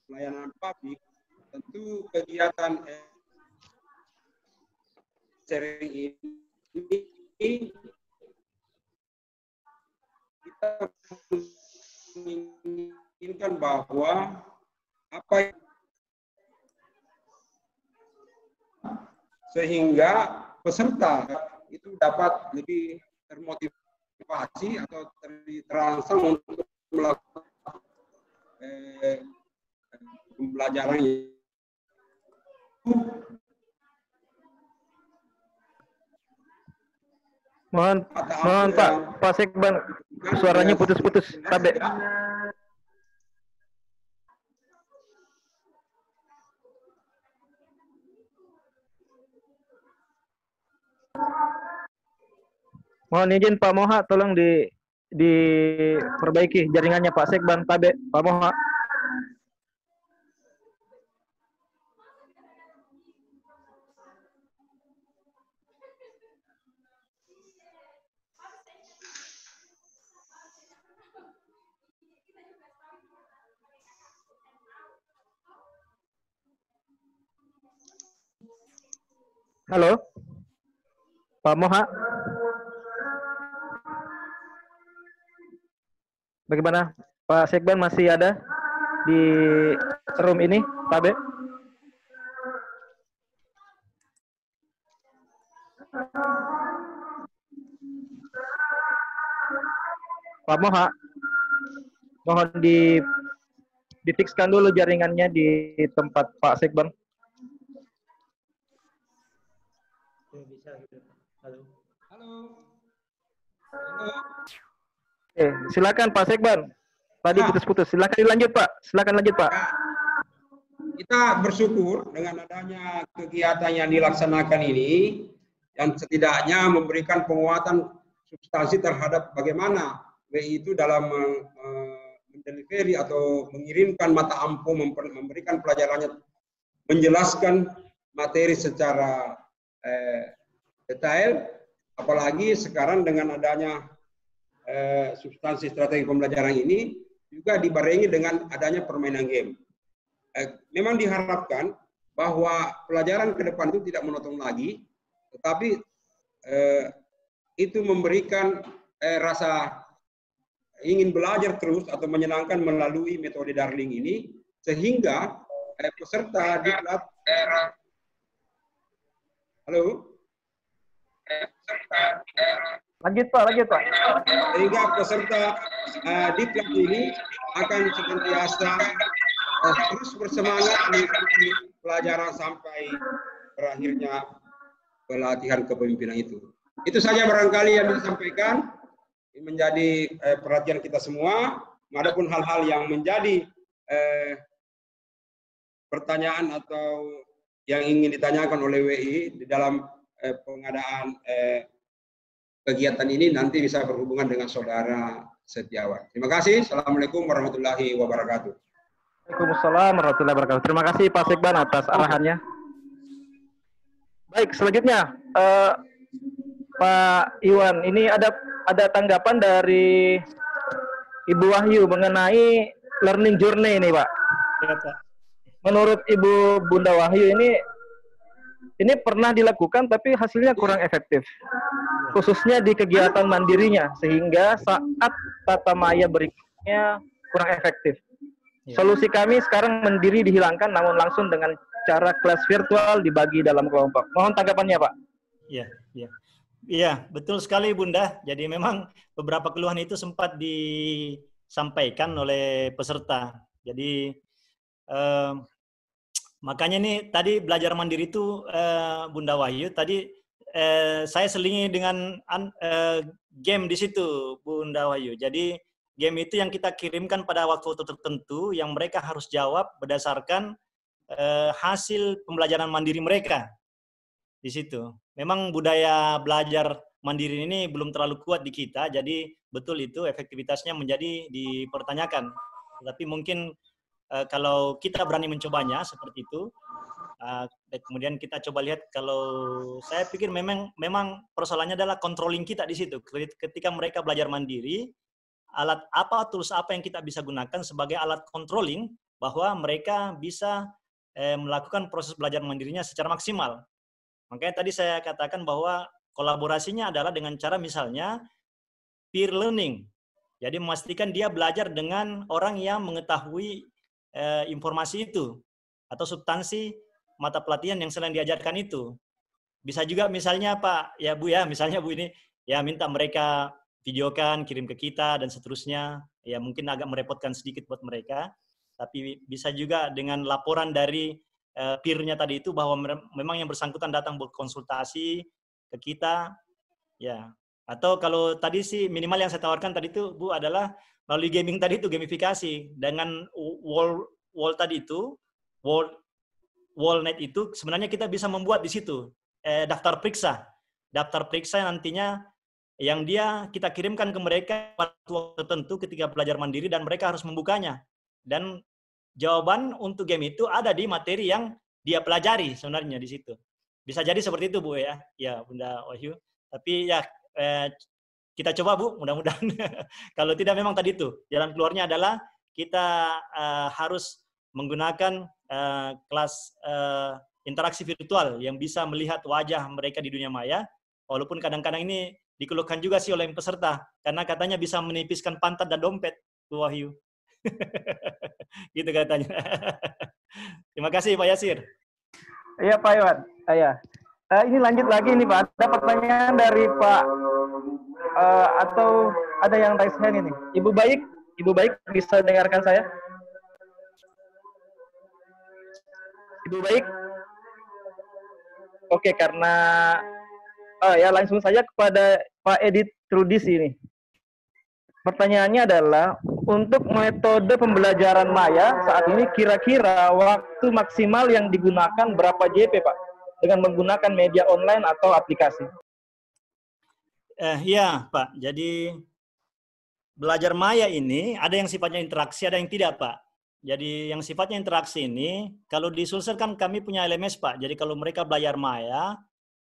S10: pelayanan publik, tentu kegiatan sharing ini kita menginginkan bahwa apa sehingga peserta itu dapat lebih termotivasi atau terangsang untuk melakukan pembelajaran.
S1: Mohon Pak Sekban, suaranya putus-putus. Tabe. Mohon izin Pak Moha, tolong diperbaiki jaringannya Pak Sekban, Tabe, Pak Moha. Halo, Pak Moha. Bagaimana? Pak Sekban masih ada di room ini, Tabe? Pak Moha, mohon difikskan dulu jaringannya di tempat Pak Sekban.
S5: Bisa gitu. Halo.
S10: Halo.
S1: Silakan Pak Sekban. Tadi putus-putus. Silakan dilanjut Pak. Silakan lanjut Pak.
S10: Kita bersyukur dengan adanya kegiatan yang dilaksanakan ini, yang setidaknya memberikan penguatan substansi terhadap bagaimana WI itu dalam mendelivery atau mengirimkan mata ampuh, memberikan pelajarannya, menjelaskan materi secara detail, apalagi sekarang dengan adanya substansi strategi pembelajaran ini juga dibarengi dengan adanya permainan game. Memang diharapkan bahwa pelajaran ke depan itu tidak monoton lagi, tetapi itu memberikan rasa ingin belajar terus atau menyenangkan melalui metode Darling ini, sehingga peserta Halo?
S1: Lanjut Pak, lanjut Pak.
S10: Sehingga peserta diklat ini akan senantiasa terus bersemangat mengikuti pelajaran sampai berakhirnya pelatihan kepemimpinan itu. Itu saja barangkali yang disampaikan, menjadi perhatian kita semua. Adapun hal-hal yang menjadi pertanyaan atau yang ingin ditanyakan oleh WI di dalam pengadaan kegiatan ini nanti bisa berhubungan dengan Saudara Setiawan. Terima kasih. Assalamualaikum warahmatullahi wabarakatuh.
S1: Waalaikumsalam warahmatullahi wabarakatuh. Terima kasih Pak Sekban atas arahannya. Baik, selanjutnya Pak Iwan, ini ada tanggapan dari Ibu Wahyu mengenai learning journey ini, Pak.
S2: Ya, Pak.
S1: Menurut Ibu Bunda Wahyu ini pernah dilakukan tapi hasilnya kurang efektif, khususnya di kegiatan mandirinya, sehingga saat tata maya berikutnya kurang efektif. Solusi kami sekarang mandiri dihilangkan, namun langsung dengan cara kelas virtual dibagi dalam kelompok. Mohon tanggapannya, Pak.
S2: Iya, iya. Iya, betul sekali Bunda. Jadi memang beberapa keluhan itu sempat disampaikan oleh peserta. Jadi makanya nih tadi belajar mandiri itu Bunda Wahyu tadi saya selingi dengan game di situ Bunda Wahyu. Jadi game itu yang kita kirimkan pada waktu tertentu yang mereka harus jawab berdasarkan hasil pembelajaran mandiri mereka di situ. Memang budaya belajar mandiri ini belum terlalu kuat di kita, jadi betul itu efektivitasnya menjadi dipertanyakan. Tapi mungkin kalau kita berani mencobanya seperti itu, kemudian kita coba lihat. Kalau saya pikir memang persoalannya adalah controlling kita di situ. Ketika mereka belajar mandiri, alat apa, tools apa yang kita bisa gunakan sebagai alat controlling bahwa mereka bisa melakukan proses belajar mandirinya secara maksimal. Makanya tadi saya katakan bahwa kolaborasinya adalah dengan cara misalnya peer learning. Jadi memastikan dia belajar dengan orang yang mengetahui informasi itu atau substansi mata pelatihan yang sedang diajarkan itu. Bisa juga misalnya Pak, ya Bu ya, misalnya Bu ini ya minta mereka videokan, kirim ke kita dan seterusnya. Ya mungkin agak merepotkan sedikit buat mereka, tapi bisa juga dengan laporan dari peer-nya tadi itu bahwa memang yang bersangkutan datang berkonsultasi ke kita, ya. Atau kalau tadi sih minimal yang saya tawarkan tadi itu Bu adalah melalui gaming tadi itu, gamifikasi dengan wall tadi itu, wallnet itu sebenarnya kita bisa membuat di situ daftar periksa nantinya yang kita kirimkan ke mereka pada waktu tertentu ketika belajar mandiri dan mereka harus membukanya. Dan jawaban untuk game itu ada di materi yang dia pelajari sebenarnya di situ. Bisa jadi seperti itu Bu ya, ya Bunda Wahyu. Tapi ya kita coba Bu, mudah-mudahan. Kalau tidak memang tadi itu jalan keluarnya adalah kita harus menggunakan kelas interaksi virtual yang bisa melihat wajah mereka di dunia maya. Walaupun kadang-kadang ini dikeluhkan juga sih oleh peserta karena katanya bisa menipiskan pantat dan dompet, Bu Wahyu. Gitu katanya. Terima kasih Pak Yasir.
S1: Iya Pak Iwan. Ini lanjut lagi nih Pak. Ada pertanyaan dari Pak atau ada yang raise hand ini. Ibu Baik bisa dengarkan saya? Ibu Baik? Oke, karena ya langsung saja kepada Pak Edit Trudis ini. Pertanyaannya adalah, untuk metode pembelajaran maya saat ini kira-kira waktu maksimal yang digunakan berapa JP, Pak? Dengan menggunakan media online atau aplikasi?
S2: Iya, Pak. Jadi belajar maya ini ada yang sifatnya interaksi, ada yang tidak, Pak. Jadi yang sifatnya interaksi ini, kalau di Sulsel kan kami punya LMS, Pak. Jadi kalau mereka belajar maya,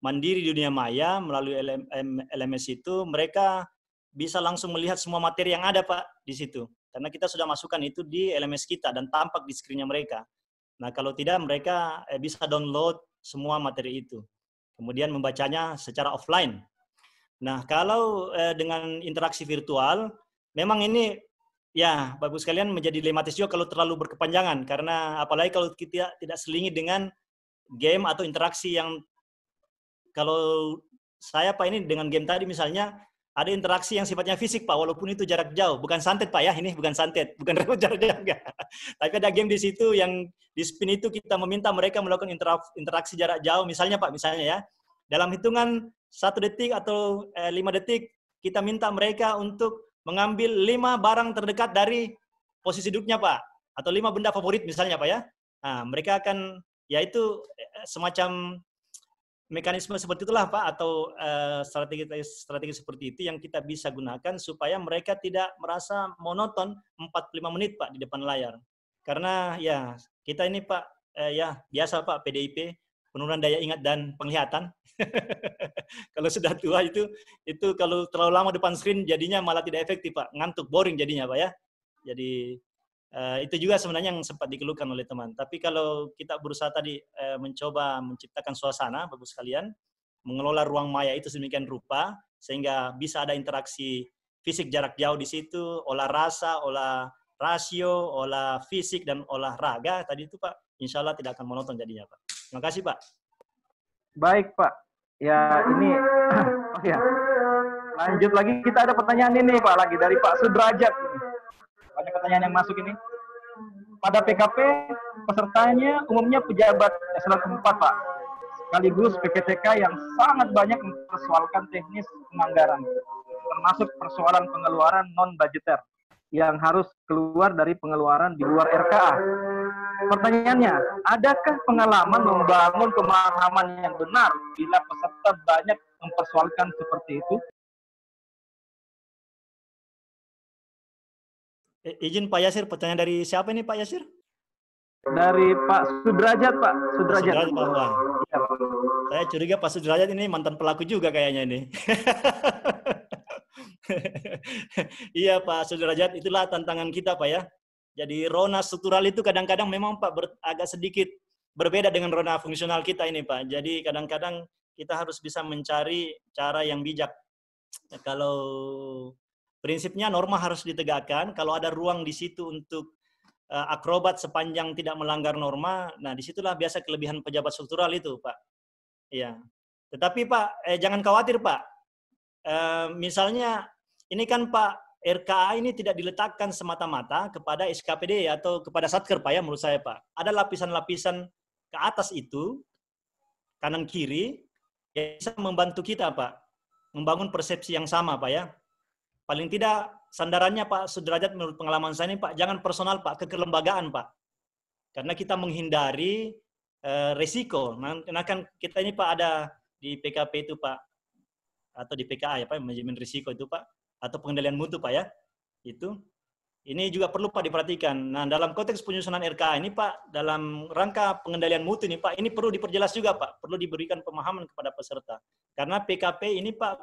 S2: mandiri di dunia maya melalui LMS itu, mereka bisa langsung melihat semua materi yang ada Pak di situ. Karena kita sudah masukkan itu di LMS kita dan tampak di screen-nya mereka. Nah kalau tidak mereka bisa download semua materi itu. Kemudian membacanya secara offline. Nah kalau dengan interaksi virtual, memang ini ya Bapak sekalian menjadi dilematis juga kalau terlalu berkepanjangan. Karena apalagi kalau kita tidak selingi dengan game atau interaksi yang kalau saya Pak ini dengan game tadi misalnya ada interaksi yang sifatnya fisik Pak, walaupun itu jarak jauh, bukan santet Pak ya, ini bukan santet, bukan remote jarak jauh enggak. Tapi ada game di situ yang di spin itu kita meminta mereka melakukan interaksi jarak jauh, misalnya Pak, misalnya ya, dalam hitungan 1 detik atau 5 detik kita minta mereka untuk mengambil 5 barang terdekat dari posisi duduknya Pak, atau 5 benda favorit misalnya Pak ya. Nah, mereka akan yaitu semacam mekanisme seperti itulah Pak, atau strategi seperti itu yang kita bisa gunakan supaya mereka tidak merasa monoton 45 menit Pak di depan layar. Karena ya kita ini Pak ya biasa Pak PDIP, penurunan daya ingat dan penglihatan. Kalau sudah tua itu kalau terlalu lama depan screen jadinya malah tidak efektif Pak, ngantuk, boring jadinya Pak ya. Jadi itu juga sebenarnya yang sempat dikeluhkan oleh teman. Tapi kalau kita berusaha tadi mencoba menciptakan suasana, Bapak sekalian, mengelola ruang maya itu sedemikian rupa, sehingga bisa ada interaksi fisik jarak jauh di situ, olah rasa, olah rasio, olah fisik, dan olahraga, tadi itu Pak, insya Allah tidak akan monoton jadinya Pak. Terima kasih Pak.
S1: Baik Pak. Ya ini, oh ya. Lanjut lagi, kita ada pertanyaan ini Pak lagi dari Pak Sudrajat. Banyak pertanyaan yang masuk ini. Pada PKP, pesertanya umumnya pejabat eselon 4, Pak. Sekaligus PPTK yang sangat banyak mempersoalkan teknis penganggaran, termasuk persoalan pengeluaran non-budgeter yang harus keluar dari pengeluaran di luar RKA. Pertanyaannya, adakah pengalaman membangun pemahaman yang benar bila peserta banyak mempersoalkan seperti itu?
S2: Izin Pak Yasir, pertanyaan dari siapa ini Pak Yasir?
S1: Dari Pak Sudrajat, Pak. Sudrajat.
S2: Pak. Ya, Pak. Saya curiga Pak Sudrajat ini mantan pelaku juga kayaknya ini. Iya Pak Sudrajat, itulah tantangan kita Pak ya. Jadi rona struktural itu kadang-kadang memang Pak agak sedikit berbeda dengan rona fungsional kita ini Pak. Jadi kadang-kadang kita harus bisa mencari cara yang bijak. Kalau prinsipnya norma harus ditegakkan, kalau ada ruang di situ untuk akrobat sepanjang tidak melanggar norma, nah disitulah biasa kelebihan pejabat struktural itu Pak. Iya. Tetapi Pak, jangan khawatir Pak. Misalnya ini kan Pak, RKA ini tidak diletakkan semata-mata kepada SKPD atau kepada Satker Pak ya, menurut saya Pak. Ada lapisan-lapisan ke atas itu, kanan kiri, yang bisa membantu kita Pak, membangun persepsi yang sama Pak ya. Paling tidak sandarannya Pak Sudrajat menurut pengalaman saya ini Pak, jangan personal Pak, ke kelembagaan Pak. Karena kita menghindari resiko. Nah kan kita ini Pak ada di PKP itu Pak, atau di PKA ya Pak, manajemen risiko itu Pak, atau pengendalian mutu Pak ya, itu. Ini juga perlu Pak diperhatikan. Nah dalam konteks penyusunan RKA ini Pak, dalam rangka pengendalian mutu ini Pak, ini perlu diperjelas juga Pak, perlu diberikan pemahaman kepada peserta. Karena PKP ini Pak,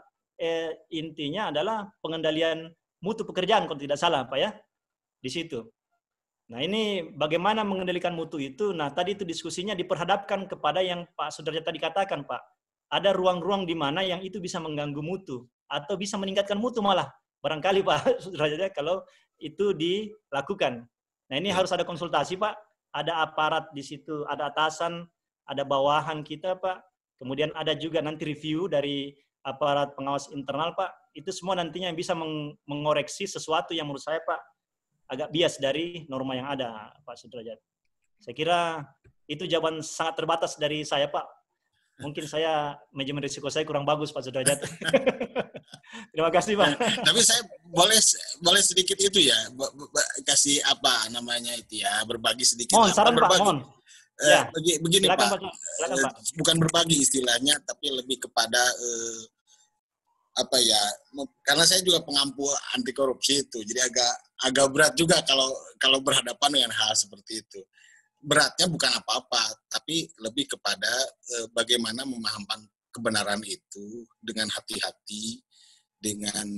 S2: intinya adalah pengendalian mutu pekerjaan kalau tidak salah Pak ya, di situ. Nah ini bagaimana mengendalikan mutu itu, nah tadi itu diskusinya diperhadapkan kepada yang Pak Sudrajat tadi katakan Pak, ada ruang-ruang di mana yang itu bisa mengganggu mutu, atau bisa meningkatkan mutu malah, barangkali Pak Sudrajat kalau itu dilakukan. Nah ini harus ada konsultasi Pak, ada aparat di situ, ada atasan, ada bawahan kita Pak, kemudian ada juga nanti review dari aparat pengawas internal Pak, itu semua nantinya yang bisa mengoreksi sesuatu yang menurut saya Pak agak bias dari norma yang ada Pak Sudrajat. Saya kira itu jawaban sangat terbatas dari saya Pak. Mungkin saya manajemen risiko saya kurang bagus Pak Sudrajat. Terima kasih Pak.
S3: Tapi saya boleh sedikit itu ya, kasih apa namanya itu ya, berbagi sedikit.
S2: Mohon saran Pak, mohon.
S3: Ya. Begini
S2: silakan,
S3: Pak,
S2: silakan, Pak,
S3: bukan berbagi istilahnya, tapi lebih kepada apa ya? Karena saya juga pengampu anti korupsi itu, jadi agak berat juga kalau berhadapan dengan hal seperti itu. Beratnya bukan apa-apa, tapi lebih kepada bagaimana memahamkan kebenaran itu dengan hati-hati, dengan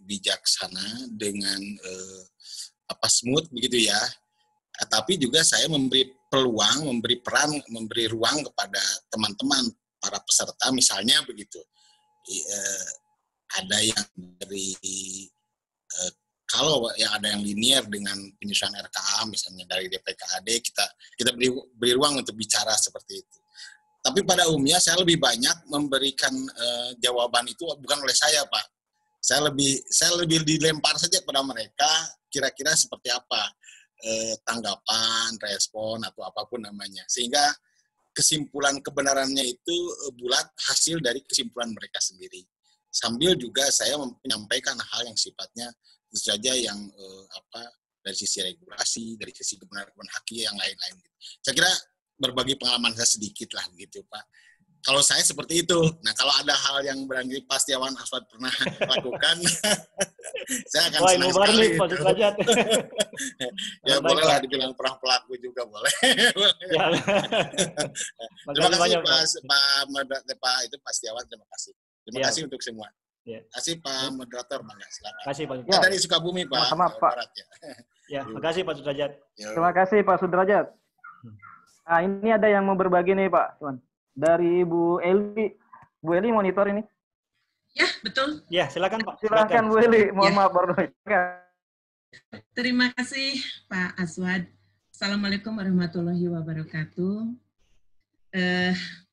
S3: bijaksana, dengan smooth begitu ya. Tapi juga saya memberi peluang, memberi peran, memberi ruang kepada teman-teman para peserta, misalnya begitu. Ada yang dari kalau yang ada yang linear dengan penyusunan RKA, misalnya dari DPKAD, kita beri ruang untuk bicara seperti itu. Tapi pada umumnya saya lebih banyak memberikan jawaban itu bukan oleh saya, Pak. Saya lebih dilempar saja kepada mereka, kira-kira seperti apa tanggapan, respon atau apapun namanya. Sehingga kesimpulan kebenarannya itu bulat hasil dari kesimpulan mereka sendiri. Sambil juga saya menyampaikan hal yang sifatnya tentu saja yang dari sisi regulasi, dari sisi kebenaran haki yang lain-lain. Saya kira berbagi pengalaman saya sedikit lah begitu, Pak. Kalau saya seperti itu. Nah, kalau ada hal yang barangkali Pak Setiawan Aswad pernah lakukan, saya akan senang sekali. Ya bolehlah dibilang perang pelaku juga boleh.
S2: Ya.
S3: Terima kasih Pak Setiawan, terima kasih. Terima kasih untuk semua.
S2: Ya.
S3: Terima kasih Pak Moderator, Bang. Silakan.
S2: Terima kasih Pak.
S3: Ya. Dari Sukabumi, Pak.
S1: Sama Pak.
S3: Barat, ya.
S2: Ya, terima kasih Pak Sudrajat.
S1: Terima kasih Pak Sudrajat. Nah, ini ada yang mau berbagi nih Pak. Dari Bu Eli. Bu Eli monitor ini.
S9: Ya, betul.
S2: Ya, silakan Pak.
S1: Silakan Bu Eli. Mohon maaf baru.
S9: Terima kasih Pak Aswad. Assalamualaikum warahmatullahi wabarakatuh.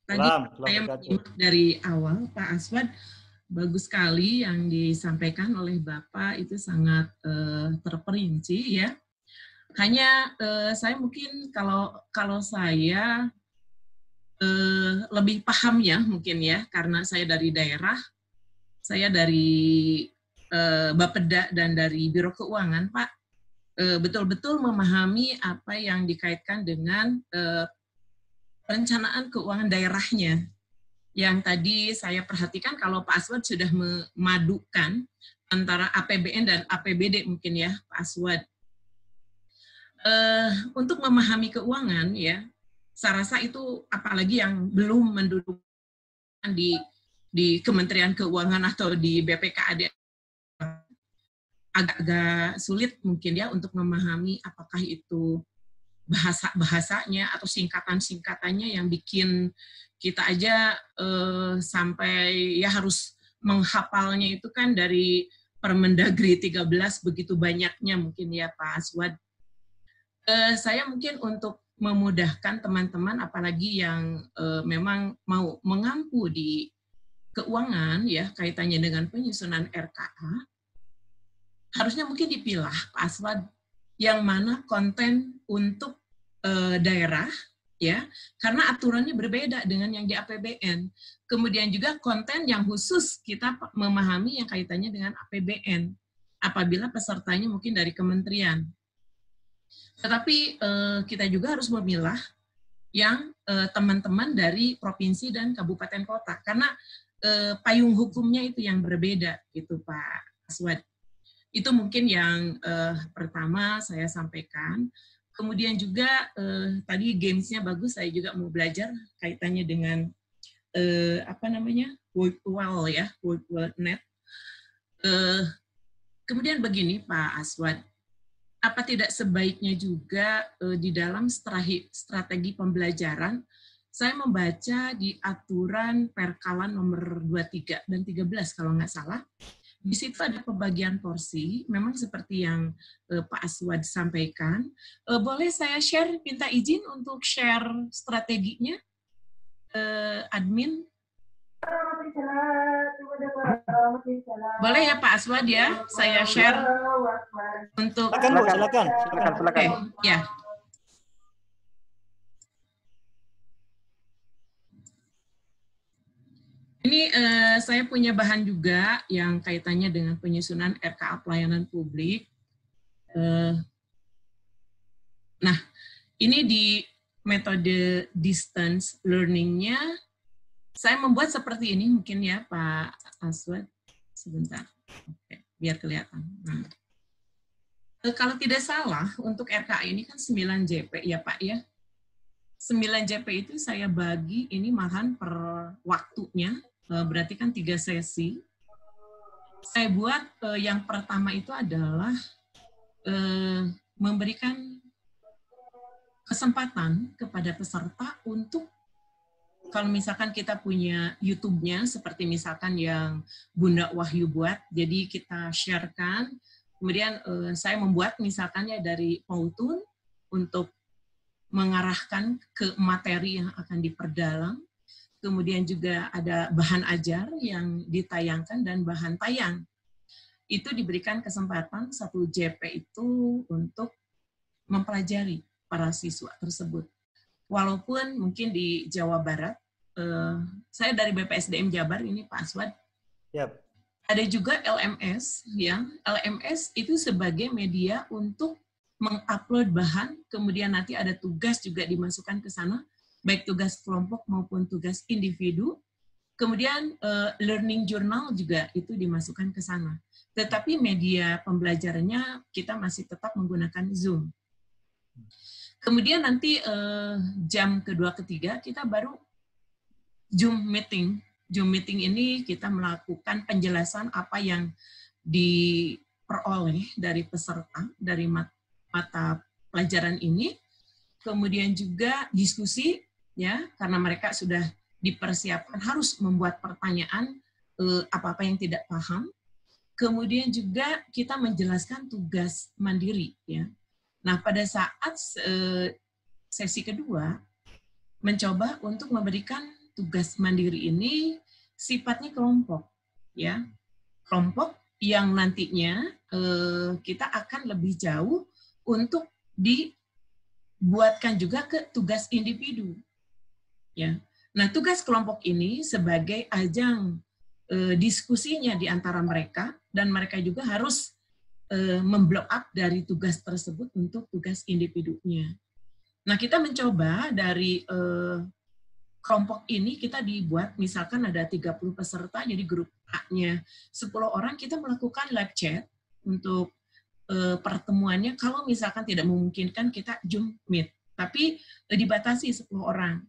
S9: Tadi saya menyimak dari awal Pak Aswad, bagus sekali yang disampaikan oleh Bapak, itu sangat terperinci ya. Hanya saya mungkin kalau saya lebih paham ya mungkin ya, karena saya dari daerah, saya dari Bapeda dan dari Biro Keuangan, Pak, betul-betul memahami apa yang dikaitkan dengan perencanaan keuangan daerahnya. Yang tadi saya perhatikan kalau Pak Aswad sudah memadukan antara APBN dan APBD mungkin ya, Pak Aswad. Untuk memahami keuangan ya, saya rasa itu apalagi yang belum mendudukkan di Kementerian Keuangan atau di BPKAD, agak sulit mungkin ya untuk memahami apakah itu bahasanya atau singkatan-singkatannya yang bikin kita aja sampai ya harus menghafalnya itu kan dari Permendagri 13 begitu banyaknya mungkin ya Pak Aswad. Saya mungkin untuk memudahkan teman-teman apalagi yang memang mau mengampu di keuangan ya kaitannya dengan penyusunan RKA, harusnya mungkin dipilah Pak Aswad yang mana konten untuk daerah ya, karena aturannya berbeda dengan yang di APBN. Kemudian juga konten yang khusus kita memahami yang kaitannya dengan APBN apabila pesertanya mungkin dari kementerian. Tetapi kita juga harus memilah yang teman-teman dari provinsi dan kabupaten kota, karena payung hukumnya itu yang berbeda, gitu Pak Aswad. Itu mungkin yang pertama saya sampaikan. Kemudian juga tadi gamesnya bagus, saya juga mau belajar kaitannya dengan virtual ya, virtual.net. Kemudian begini Pak Aswad, apa tidak sebaiknya juga di dalam strategi pembelajaran, saya membaca di aturan Perkalan nomor 23 dan 13 kalau nggak salah, di situ ada pembagian porsi, memang seperti yang Pak Aswad sampaikan. Boleh saya share, minta izin untuk share strateginya, admin? Boleh ya Pak Aswad ya, saya share untuk...
S2: Silakan.
S9: Okay, ya. Ini saya punya bahan juga yang kaitannya dengan penyusunan RKA pelayanan publik. Nah, ini di metode distance learning-nya, saya membuat seperti ini mungkin ya Pak Aswad. Sebentar, oke, biar kelihatan. Nah, kalau tidak salah, untuk RKA ini kan 9 JP ya Pak ya. 9 JP itu saya bagi ini malahan per waktunya, berarti kan 3 sesi. Saya buat yang pertama itu adalah memberikan kesempatan kepada peserta untuk, kalau misalkan kita punya YouTube-nya, seperti misalkan yang Bunda Wahyu buat, jadi kita share-kan, kemudian saya membuat misalkannya dari Powtoon untuk mengarahkan ke materi yang akan diperdalam, kemudian juga ada bahan ajar yang ditayangkan dan bahan tayang. Itu diberikan kesempatan 1 JP itu untuk mempelajari para siswa tersebut. Walaupun mungkin di Jawa Barat, saya dari BPSDM Jabar ini Pak Aswad,
S2: Yap.
S9: ada juga LMS, ya. LMS itu sebagai media untuk mengupload bahan, kemudian nanti ada tugas juga dimasukkan ke sana, baik tugas kelompok maupun tugas individu. Kemudian learning journal juga itu dimasukkan ke sana. Tetapi media pembelajarannya kita masih tetap menggunakan Zoom. Kemudian nanti jam kedua ketiga kita baru Zoom meeting. Zoom meeting ini kita melakukan penjelasan apa yang diperoleh dari peserta dari mata pelajaran ini. Kemudian juga diskusi, ya, karena mereka sudah dipersiapkan harus membuat pertanyaan apa-apa yang tidak paham. Kemudian juga kita menjelaskan tugas mandiri, ya. Nah, pada saat sesi kedua mencoba untuk memberikan tugas mandiri ini sifatnya kelompok, ya. Kelompok yang nantinya kita akan lebih jauh untuk dibuatkan juga ke tugas individu, ya. Nah, tugas kelompok ini sebagai ajang diskusinya di antara mereka, dan mereka juga harus memblow up dari tugas tersebut untuk tugas individunya. Nah, kita mencoba dari kelompok ini kita dibuat, misalkan ada 30 peserta, jadi grup A-nya 10 orang, kita melakukan live chat untuk pertemuannya. Kalau misalkan tidak memungkinkan, kita Zoom Meet. Tapi dibatasi 10 orang.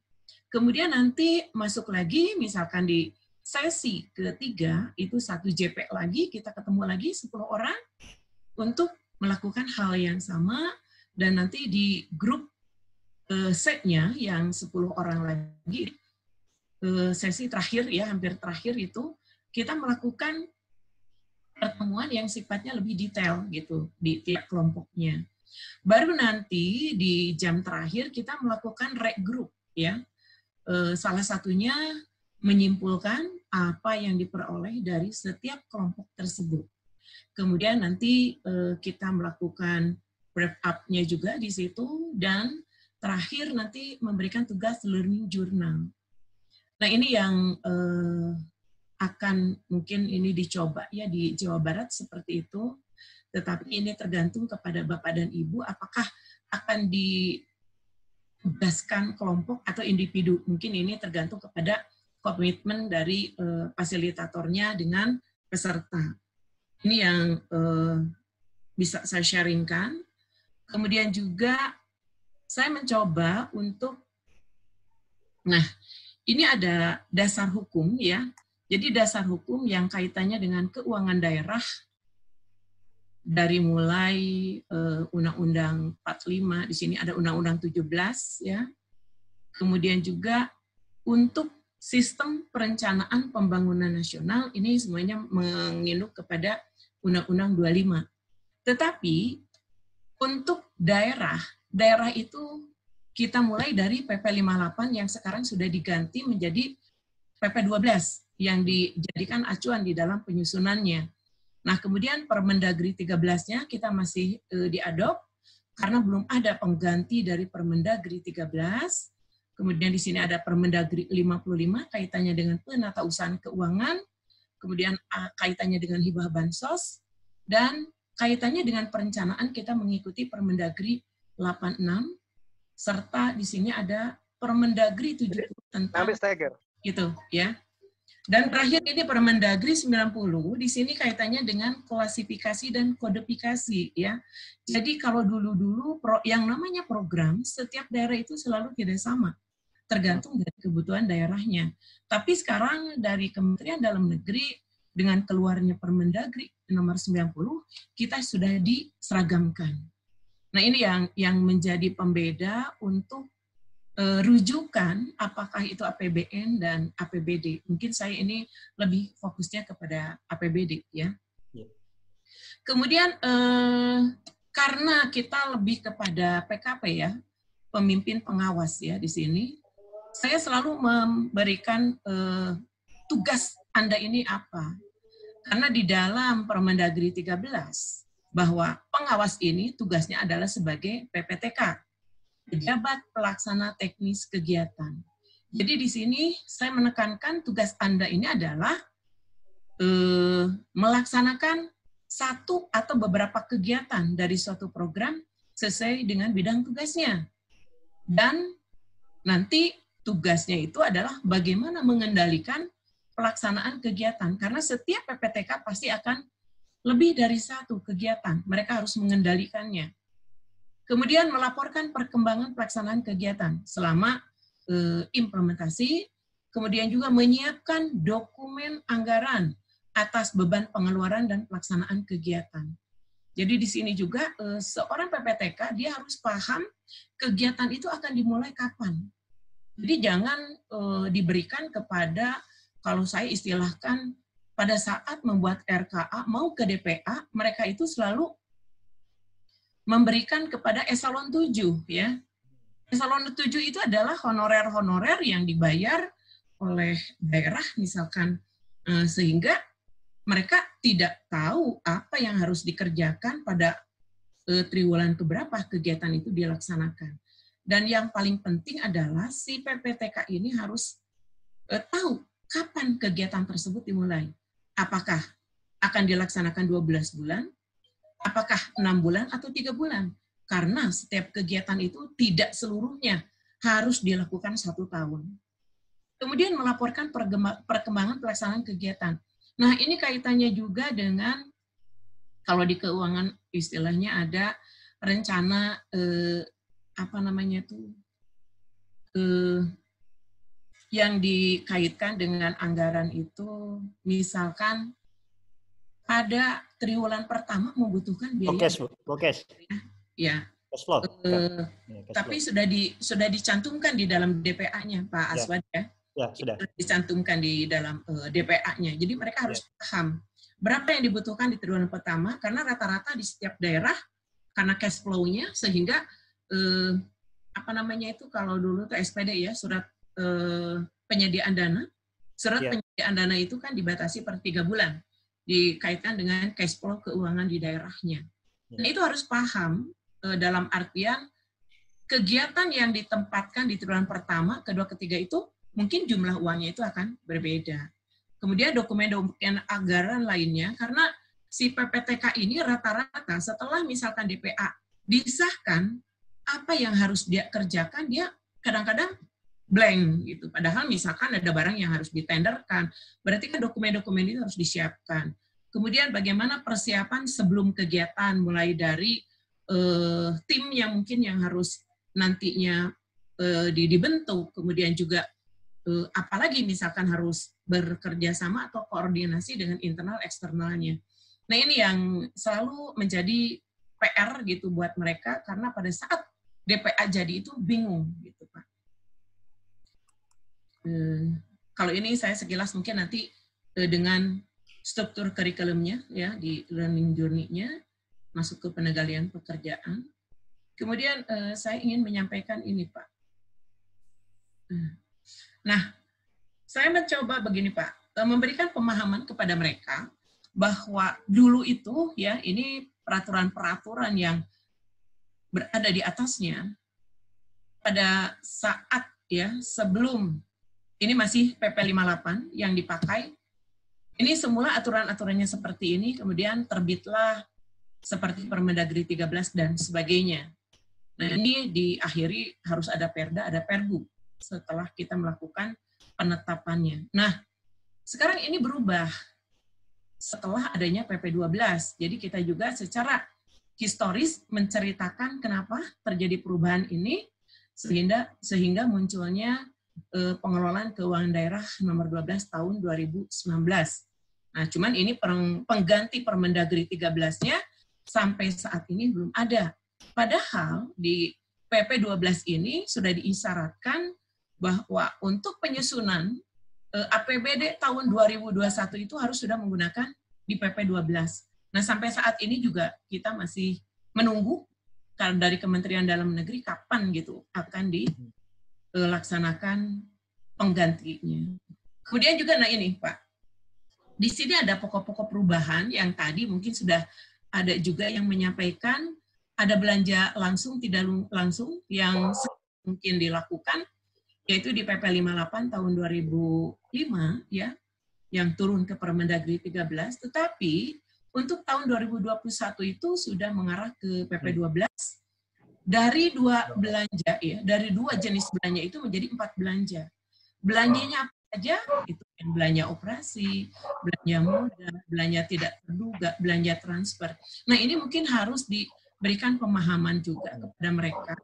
S9: Kemudian nanti masuk lagi, misalkan di sesi ketiga, itu 1 JP lagi, kita ketemu lagi 10 orang untuk melakukan hal yang sama, dan nanti di grup setnya yang 10 orang lagi, sesi terakhir, ya, hampir terakhir itu, kita melakukan pertemuan yang sifatnya lebih detail gitu di tiap kelompoknya. Baru nanti di jam terakhir kita melakukan regroup, ya. Salah satunya menyimpulkan apa yang diperoleh dari setiap kelompok tersebut. Kemudian nanti kita melakukan wrap up-nya juga di situ, dan terakhir nanti memberikan tugas learning journal. Nah, ini yang akan mungkin ini dicoba, ya, di Jawa Barat seperti itu. Tetapi ini tergantung kepada Bapak dan Ibu apakah akan ditugaskan kelompok atau individu. Mungkin ini tergantung kepada komitmen dari fasilitatornya dengan peserta. Ini yang bisa saya sharingkan. Kemudian juga saya mencoba untuk, nah, ini ada dasar hukum, ya. Jadi dasar hukum yang kaitannya dengan keuangan daerah, dari mulai Undang-Undang 45, di sini ada Undang-Undang 17, ya. Kemudian juga untuk sistem perencanaan pembangunan nasional, ini semuanya menginduk kepada Undang-Undang 25. Tetapi untuk daerah itu kita mulai dari PP 58 yang sekarang sudah diganti menjadi PP 12 yang dijadikan acuan di dalam penyusunannya. Nah, kemudian Permendagri 13-nya kita masih diadop karena belum ada pengganti dari Permendagri 13. Kemudian di sini ada Permendagri 55 kaitannya dengan penatausahaan keuangan, kemudian kaitannya dengan hibah bansos, dan kaitannya dengan perencanaan kita mengikuti Permendagri 86, serta di sini ada Permendagri 70 tentang gitu, ya. Dan terakhir ini Permendagri 90, di sini kaitannya dengan klasifikasi dan kodifikasi, ya. Jadi kalau dulu-dulu yang namanya program, setiap daerah itu selalu tidak sama, tergantung dari kebutuhan daerahnya. Tapi sekarang dari Kementerian Dalam Negeri dengan keluarnya Permendagri nomor 90, kita sudah diseragamkan. Nah, ini yang menjadi pembeda untuk rujukan apakah itu APBN dan APBD. Mungkin saya ini lebih fokusnya kepada APBD, ya. Kemudian karena kita lebih kepada PKP, ya, pemimpin pengawas, ya, di sini, saya selalu memberikan tugas Anda ini apa. Karena di dalam Permendagri 13, bahwa pengawas ini tugasnya adalah sebagai PPTK, Pejabat Pelaksana Teknis Kegiatan. Jadi di sini saya menekankan tugas Anda ini adalah melaksanakan satu atau beberapa kegiatan dari suatu program sesuai dengan bidang tugasnya. Dan nanti tugasnya itu adalah bagaimana mengendalikan pelaksanaan kegiatan. Karena setiap PPTK pasti akan lebih dari satu kegiatan. Mereka harus mengendalikannya. Kemudian melaporkan perkembangan pelaksanaan kegiatan selama implementasi, kemudian juga menyiapkan dokumen anggaran atas beban pengeluaran dan pelaksanaan kegiatan. Jadi di sini juga seorang PPTK dia harus paham kegiatan itu akan dimulai kapan. Jadi jangan diberikan kepada, kalau saya istilahkan, pada saat membuat RKA mau ke DPA, mereka itu selalu memberikan kepada eselon 7 ya. Eselon 7 itu adalah honorer-honorer yang dibayar oleh daerah misalkan, sehingga mereka tidak tahu apa yang harus dikerjakan pada triwulan keberapa kegiatan itu dilaksanakan. Dan yang paling penting adalah si PPTK ini harus tahu kapan kegiatan tersebut dimulai. Apakah akan dilaksanakan 12 bulan, apakah 6 bulan atau 3 bulan. Karena setiap kegiatan itu tidak seluruhnya harus dilakukan 1 tahun. Kemudian melaporkan perkembangan pelaksanaan kegiatan. Nah, ini kaitannya juga dengan, kalau di keuangan istilahnya ada rencana, yang dikaitkan dengan anggaran itu, misalkan pada triwulan pertama membutuhkan biaya.
S2: Bokes.
S9: Ya.
S2: Cashflow.
S9: Tapi sudah dicantumkan di dalam DPA-nya, Pak Aswad ya.
S2: Ya, sudah.
S9: Dicantumkan di dalam DPA-nya. Jadi mereka harus paham berapa yang dibutuhkan di triwulan pertama, karena rata-rata di setiap daerah karena cash flow-nya, sehingga kalau dulu tuh SPD ya, surat penyediaan dana. Surat penyediaan dana itu kan dibatasi per 3 bulan, dikaitkan dengan cash flow keuangan di daerahnya. Nah, itu harus paham dalam artian kegiatan yang ditempatkan di triwulan pertama, kedua, ketiga itu mungkin jumlah uangnya itu akan berbeda. Kemudian dokumen-dokumen anggaran lainnya, karena si PPTK ini rata-rata setelah misalkan DPA disahkan, apa yang harus dia kerjakan, dia kadang-kadang blank gitu. Padahal misalkan ada barang yang harus ditenderkan, berarti kan dokumen-dokumen itu harus disiapkan. Kemudian bagaimana persiapan sebelum kegiatan, mulai dari tim yang mungkin yang harus nantinya dibentuk, kemudian juga apalagi misalkan harus bekerja sama atau koordinasi dengan internal eksternalnya. Nah, ini yang selalu menjadi PR gitu buat mereka, karena pada saat DPA jadi itu bingung gitu Pak. Kalau ini saya sekilas mungkin nanti dengan struktur kurikulumnya ya, di learning journey-nya masuk ke penegalian pekerjaan. Kemudian saya ingin menyampaikan ini Pak. Nah, saya mencoba begini Pak, memberikan pemahaman kepada mereka bahwa dulu itu ya, ini peraturan-peraturan yang berada di atasnya pada saat ya sebelum ini masih PP 58 yang dipakai. Ini semula aturan-aturannya seperti ini, kemudian terbitlah seperti Permendagri 13 dan sebagainya. Nah, ini diakhiri harus ada Perda, ada Pergub setelah kita melakukan penetapannya. Nah, sekarang ini berubah setelah adanya PP 12. Jadi kita juga secara historis menceritakan kenapa terjadi perubahan ini sehingga munculnya pengelolaan keuangan daerah nomor 12 tahun 2019. Nah, cuman ini pengganti Permendagri 13-nya sampai saat ini belum ada. Padahal di PP 12 ini sudah diisyaratkan bahwa untuk penyusunan APBD tahun 2021 itu harus sudah menggunakan di PP 12. Nah, sampai saat ini juga kita masih menunggu dari Kementerian Dalam Negeri kapan gitu akan laksanakan penggantinya. Kemudian juga, nah ini Pak, di sini ada pokok-pokok perubahan yang tadi mungkin sudah ada juga yang menyampaikan, ada belanja langsung, tidak langsung yang mungkin dilakukan, yaitu di PP 58 tahun 2005, ya, yang turun ke Permendagri 13, tetapi untuk tahun 2021 itu sudah mengarah ke PP 12, dari 2 belanja, ya, dari 2 jenis belanja itu menjadi 4 belanja. Belanjanya apa saja? Itu yang belanja operasi, belanja modal, belanja tidak terduga, belanja transfer. Nah, ini mungkin harus diberikan pemahaman juga kepada mereka.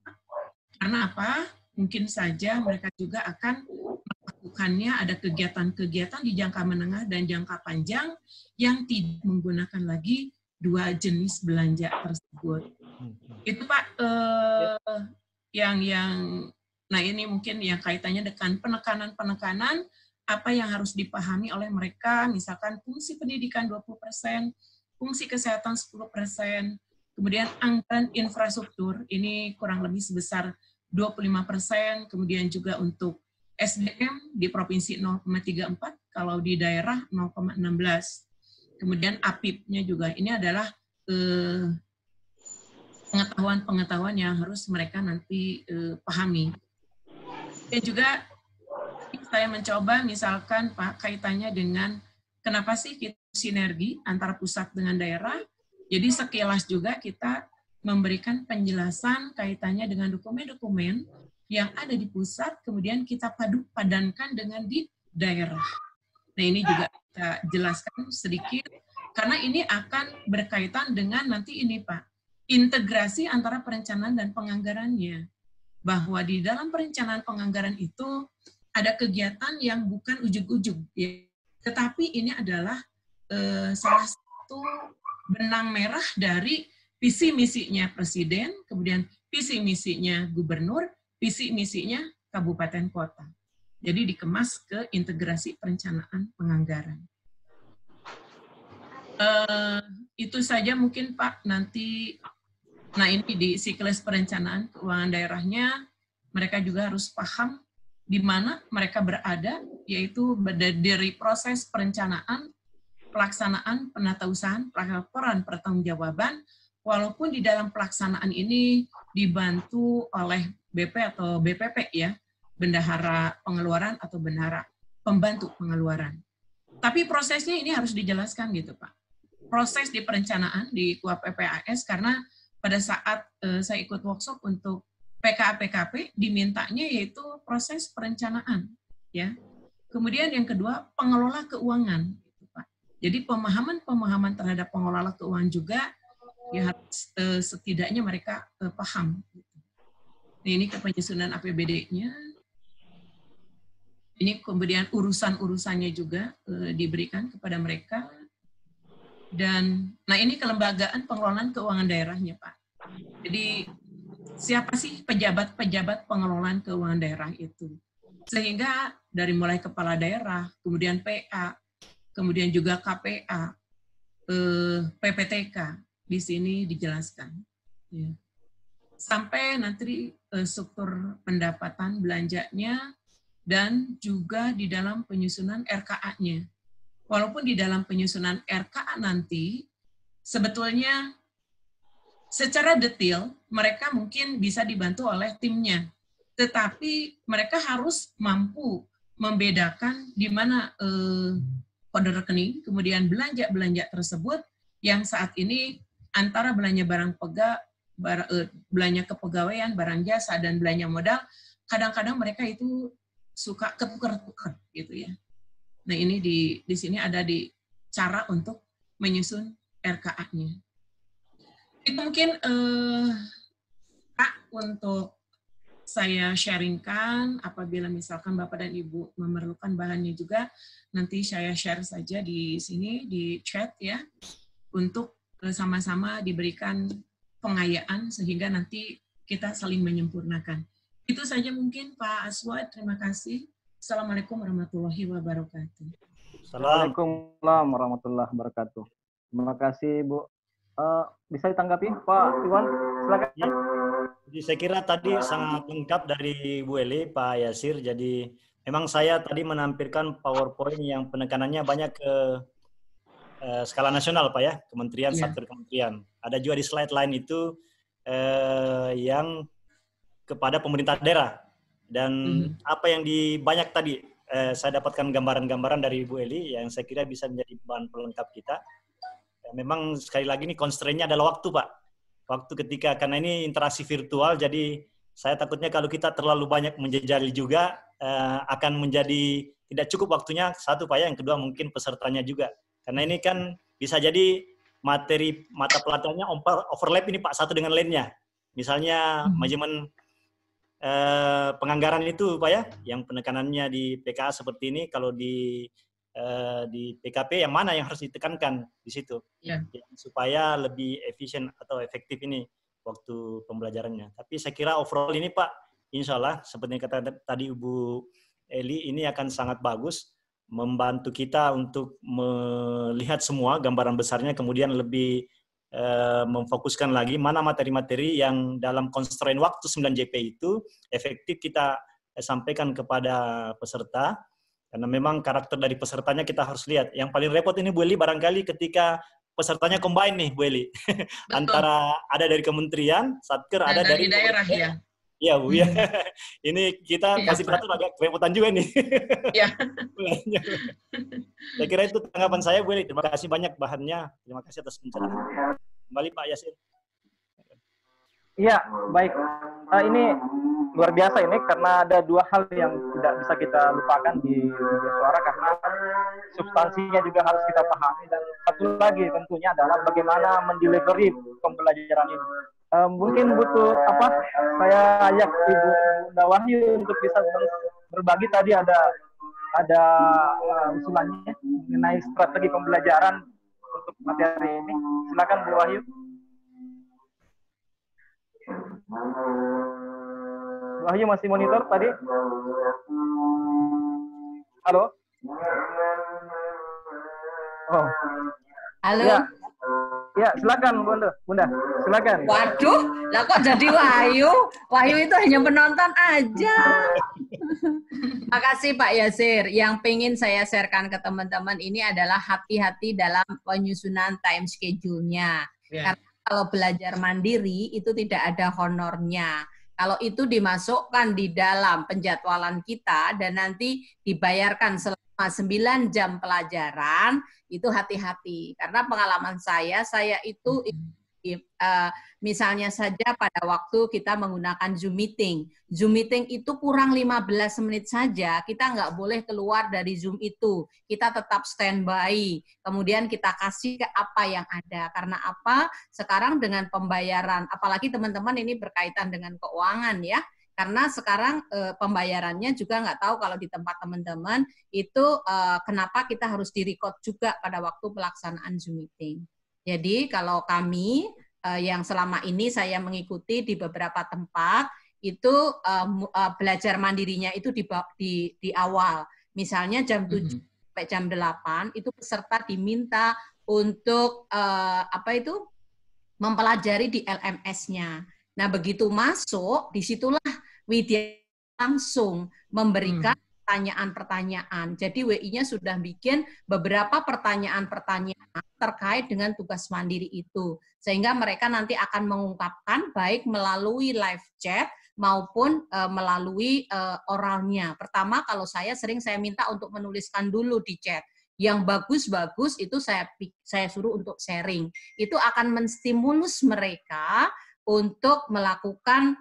S9: Karena apa? Mungkin saja mereka juga akan melakukannya, ada kegiatan-kegiatan di jangka menengah dan jangka panjang yang tidak menggunakan lagi 2 jenis belanja tersebut. Itu Pak, nah ini mungkin yang kaitannya dengan penekanan-penekanan, apa yang harus dipahami oleh mereka, misalkan fungsi pendidikan 20%, fungsi kesehatan 10%, kemudian anggaran infrastruktur, ini kurang lebih sebesar 25%, kemudian juga untuk SDM di provinsi 0,34, kalau di daerah 0,16. Kemudian APIP-nya juga, ini adalah pengetahuan-pengetahuan yang harus mereka nanti pahami. Dan juga saya mencoba misalkan Pak, kaitannya dengan kenapa sih kita sinergi antara pusat dengan daerah. Jadi sekilas juga kita memberikan penjelasan kaitannya dengan dokumen-dokumen yang ada di pusat, kemudian kita padankan dengan di daerah. Nah ini juga kita jelaskan sedikit, karena ini akan berkaitan dengan nanti ini Pak, integrasi antara perencanaan dan penganggarannya. Bahwa di dalam perencanaan penganggaran itu ada kegiatan yang bukan ujug-ujug, ya. Tetapi ini adalah salah satu benang merah dari visi misinya Presiden, kemudian visi misinya Gubernur, visi misinya Kabupaten Kota. Jadi dikemas ke integrasi perencanaan penganggaran. Itu saja mungkin Pak, nanti. Nah ini di siklus perencanaan keuangan daerahnya, mereka juga harus paham di mana mereka berada, yaitu dari proses perencanaan, pelaksanaan, penatausahaan, pelaporan pertanggungjawaban, walaupun di dalam pelaksanaan ini dibantu oleh BP atau BPP ya, bendahara pengeluaran atau bendahara pembantu pengeluaran. Tapi prosesnya ini harus dijelaskan gitu Pak. Proses di perencanaan di KUAP-PPAS, karena pada saat saya ikut workshop untuk PKA-PKP, dimintanya yaitu proses perencanaan. Ya. Kemudian yang kedua, pengelola keuangan. Gitu, Pak. Jadi pemahaman terhadap pengelola keuangan juga, ya harus setidaknya mereka paham. Nah, ini penyusunan APBD-nya. Ini kemudian urusan-urusannya juga diberikan kepada mereka. Dan, nah ini kelembagaan pengelolaan keuangan daerahnya, Pak. Jadi, siapa sih pejabat-pejabat pengelolaan keuangan daerah itu? Sehingga dari mulai kepala daerah, kemudian PA, kemudian juga KPA, PPTK, di sini dijelaskan. Ya. Sampai nanti struktur pendapatan belanjanya, dan juga di dalam penyusunan RKA-nya. Walaupun di dalam penyusunan RKA nanti, sebetulnya secara detail mereka mungkin bisa dibantu oleh timnya. Tetapi mereka harus mampu membedakan di mana kode rekening, kemudian belanja-belanja tersebut yang saat ini antara belanja belanja kepegawaian, barang jasa, dan belanja modal, kadang-kadang mereka itu suka ketukar-tukar gitu ya. Nah ini di sini ada di cara untuk menyusun RKA-nya. Itu mungkin Pak untuk saya sharingkan. Apabila misalkan Bapak dan Ibu memerlukan bahannya juga, nanti saya share saja di sini di chat ya, untuk sama-sama diberikan pengayaan sehingga nanti kita saling menyempurnakan. Itu saja mungkin Pak Aswad. Terima kasih. Assalamualaikum warahmatullahi wabarakatuh.
S1: Assalamualaikum warahmatullahi wabarakatuh. Terima kasih Bu. Bisa ditanggapi Pak Iwan? Silakan.
S2: Jadi saya kira tadi sangat lengkap dari Bu Eli, Pak Yasir. Jadi memang saya tadi menampilkan PowerPoint yang penekanannya banyak ke skala nasional, Pak ya, kementerian, satker kementerian. Ada juga di slide lain itu yang kepada pemerintah daerah. Dan apa yang banyak tadi, saya dapatkan gambaran-gambaran dari Bu Eli yang saya kira bisa menjadi bahan pelengkap kita. Memang sekali lagi ini constraint-nya adalah waktu, Pak. Waktu ketika, karena ini interaksi virtual, jadi saya takutnya kalau kita terlalu banyak menjejali juga, akan menjadi tidak cukup waktunya, satu Pak ya, yang kedua mungkin pesertanya juga. Karena ini kan bisa jadi materi mata pelajarannya overlap ini Pak, satu dengan lainnya. Misalnya manajemen penganggaran itu Pak ya, yang penekanannya di PKA seperti ini, kalau di PKP yang mana yang harus ditekankan di situ, supaya lebih efisien atau efektif ini waktu pembelajarannya. Tapi saya kira overall ini Pak, insya Allah seperti yang kata tadi Ibu Eli, ini akan sangat bagus, membantu kita untuk melihat semua gambaran besarnya, kemudian lebih memfokuskan lagi mana materi-materi yang dalam constraint waktu 9 JP itu efektif kita sampaikan kepada peserta. Karena memang karakter dari pesertanya kita harus lihat. Yang paling repot ini Bu Eli barangkali ketika pesertanya combine nih Bu Eli. Antara ada dari kementerian, satker, ada dari
S9: daerah ya.
S2: Iya Bu ya. Ini kita kasih pelatur agak kerepotan juga nih.
S9: Iya.
S2: Saya kira itu tanggapan saya Bu Eli. Terima kasih banyak bahannya. Terima kasih atas pencerahan. Kembali Pak Yasir.
S1: Iya, baik. Ini luar biasa ini karena ada dua hal yang tidak bisa kita lupakan di Video Suara, karena substansinya juga harus kita pahami, dan satu lagi tentunya adalah bagaimana mendelivery pembelajaran ini. Mungkin butuh saya ajak Ibu Bunda Wahyu untuk bisa berbagi. Tadi ada usulannya mengenai strategi pembelajaran untuk materi ini. Silakan Bu Wahyu. Wahyu masih monitor tadi? Halo? Oh.
S11: Halo?
S1: Ya, silakan Bunda. Silakan.
S11: Waduh, lah kok jadi Wahyu? Wahyu itu hanya penonton aja. Makasih Pak Yasir. Yang pengen saya sharekan ke teman-teman ini adalah hati-hati dalam penyusunan time schedule-nya. Karena kalau belajar mandiri itu tidak ada honornya. Kalau itu dimasukkan di dalam penjadwalan kita dan nanti dibayarkan selama 9 jam pelajaran, itu hati-hati. Karena pengalaman saya itu misalnya saja pada waktu kita menggunakan Zoom meeting. Zoom meeting itu kurang 15 menit saja, kita nggak boleh keluar dari Zoom itu. Kita tetap standby, kemudian kita kasih ke apa yang ada. Karena apa? Sekarang dengan pembayaran, apalagi teman-teman ini berkaitan dengan keuangan ya, karena sekarang pembayarannya juga nggak tahu kalau di tempat teman-teman itu kenapa kita harus di-record juga pada waktu pelaksanaan Zoom meeting. Jadi kalau kami yang selama ini saya mengikuti di beberapa tempat itu belajar mandirinya itu di awal. Misalnya jam 7 sampai jam 8 itu peserta diminta untuk mempelajari di LMS-nya. Nah, begitu masuk, disitulah Widya langsung memberikan pertanyaan-pertanyaan. Jadi WI-nya sudah bikin beberapa pertanyaan-pertanyaan terkait dengan tugas mandiri itu. Sehingga mereka nanti akan mengungkapkan baik melalui live chat maupun melalui oralnya. Pertama, kalau saya minta untuk menuliskan dulu di chat. Yang bagus-bagus itu saya suruh untuk sharing. Itu akan menstimulus mereka untuk melakukan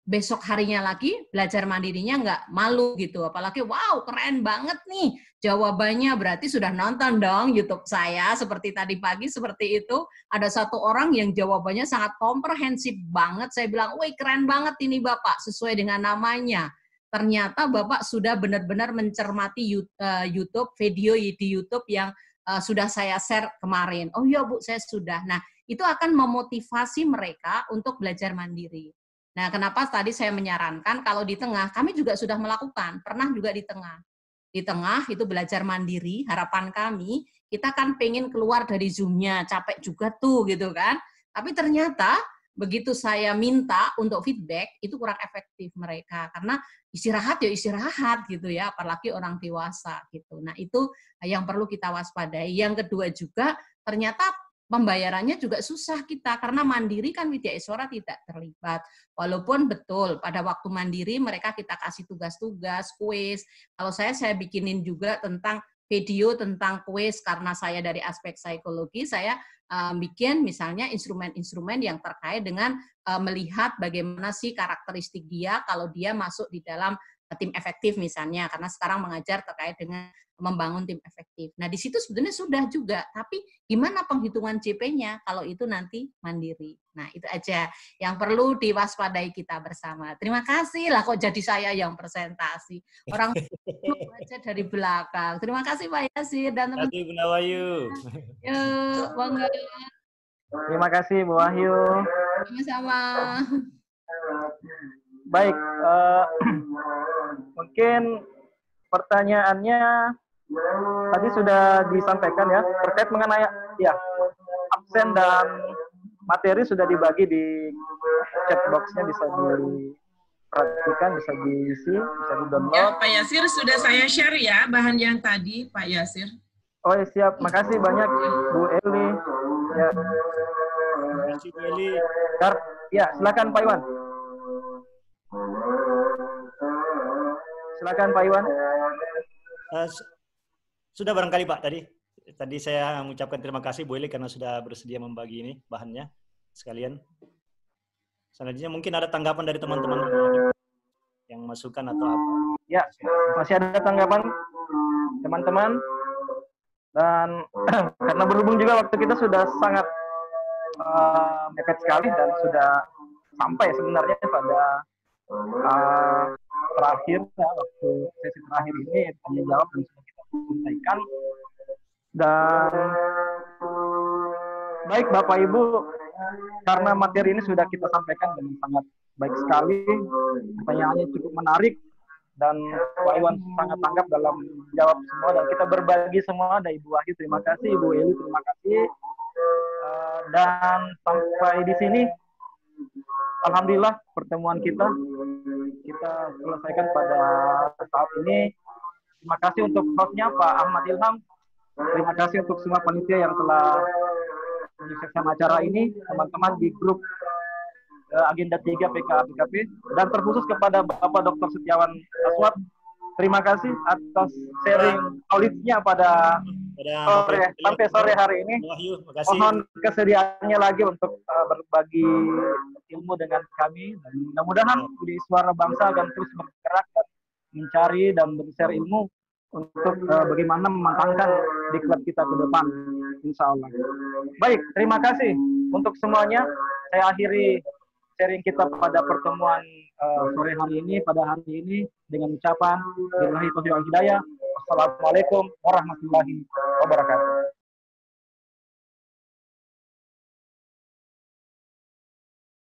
S11: besok harinya lagi belajar mandirinya nggak malu gitu. Apalagi wow keren banget nih jawabannya, berarti sudah nonton dong YouTube saya seperti tadi pagi seperti itu. Ada satu orang yang jawabannya sangat komprehensif banget. Saya bilang, wih keren banget ini Bapak, sesuai dengan namanya. Ternyata Bapak sudah benar-benar mencermati YouTube, video di YouTube yang sudah saya share kemarin. Oh iya Bu, saya sudah. Nah, itu akan memotivasi mereka untuk belajar mandiri. Nah, kenapa tadi saya menyarankan kalau di tengah, kami juga sudah melakukan, pernah juga di tengah. Di tengah itu belajar mandiri, harapan kami, kita kan pengen keluar dari Zoom-nya, capek juga tuh gitu kan. Tapi ternyata begitu saya minta untuk feedback itu kurang efektif mereka, karena istirahat ya istirahat gitu ya, apalagi orang dewasa gitu. Nah itu yang perlu kita waspadai. Yang kedua juga ternyata pembayarannya juga susah kita, karena mandiri kan Widya Iswara tidak terlibat. Walaupun betul pada waktu mandiri mereka kita kasih tugas-tugas, kuis. Kalau saya bikinin juga tentang video tentang kuis, karena saya dari aspek psikologi, saya bikin misalnya instrumen-instrumen yang terkait dengan melihat bagaimana sih karakteristik dia kalau dia masuk di dalam tim efektif misalnya, karena sekarang mengajar terkait dengan membangun tim efektif. Nah, di situ sebenarnya sudah juga, tapi gimana penghitungan CP-nya kalau itu nanti mandiri. Nah, itu aja yang perlu diwaspadai kita bersama. Terima kasih lah kok jadi saya yang presentasi. Orang baca dari belakang. Terima kasih Pak Yasir dan teman-teman.
S2: Terima kasih Bunda Wahyu.
S11: Yuk, bangga.
S1: Terima kasih Bu Wahyu.
S11: Sama-sama.
S1: Baik, mungkin pertanyaannya tadi sudah disampaikan ya, terkait mengenai ya absen dan materi sudah dibagi di chat box-nya, bisa diperhatikan, bisa diisi, bisa di-download.
S9: Ya, Pak Yasir sudah saya share ya bahan yang tadi, Pak Yasir.
S1: Oh ya, siap, makasih banyak Bu Eli. Ya.
S2: Terima kasih Bu Eli.
S1: Ya, silakan Pak Iwan. Silakan Pak Iwan.
S2: Sudah barangkali Pak tadi saya mengucapkan terima kasih Bu Eli karena sudah bersedia membagi ini bahannya sekalian. Selanjutnya mungkin ada tanggapan dari teman-teman yang masukan atau apa?
S1: Ya, masih ada tanggapan teman-teman, dan karena berhubung juga waktu kita sudah sangat mepet sekali dan sudah sampai sebenarnya pada terakhir ya, waktu sesi terakhir ini tanya jawab dan sudah kita selesaikan. Dan baik Bapak Ibu, karena materi ini sudah kita sampaikan dengan sangat baik sekali, pertanyaannya cukup menarik dan Pak Iwan sangat tanggap dalam jawab semua, dan kita berbagi semua. Ada Ibu Wahyu, terima kasih, Ibu Eli, terima kasih. Dan sampai di sini alhamdulillah pertemuan kita selesaikan pada saat ini. Terima kasih untuk hostnya Pak Ahmad Ilham. Terima kasih untuk semua panitia yang telah menyukseskan acara ini, teman-teman di grup Agenda 3 PKP, dan terkhusus kepada Bapak Dr. Setiawan Aswad. Terima kasih atas sharing knowledge-nya pada sampai sore hari ini. Mohon kesediaannya lagi untuk berbagi ilmu dengan kami. Dan mudah-mudahan di Suara Bangsa akan terus bergerak dan mencari dan men-share ilmu untuk bagaimana mematangkan diklat kita ke depan, insya Allah. Baik, terima kasih untuk semuanya. Saya akhiri sharing kita pada pertemuan sore hari ini, pada hari ini, dengan ucapan billahi taufiq wal hidayah. Wassalamualaikum warahmatullahi wabarakatuh.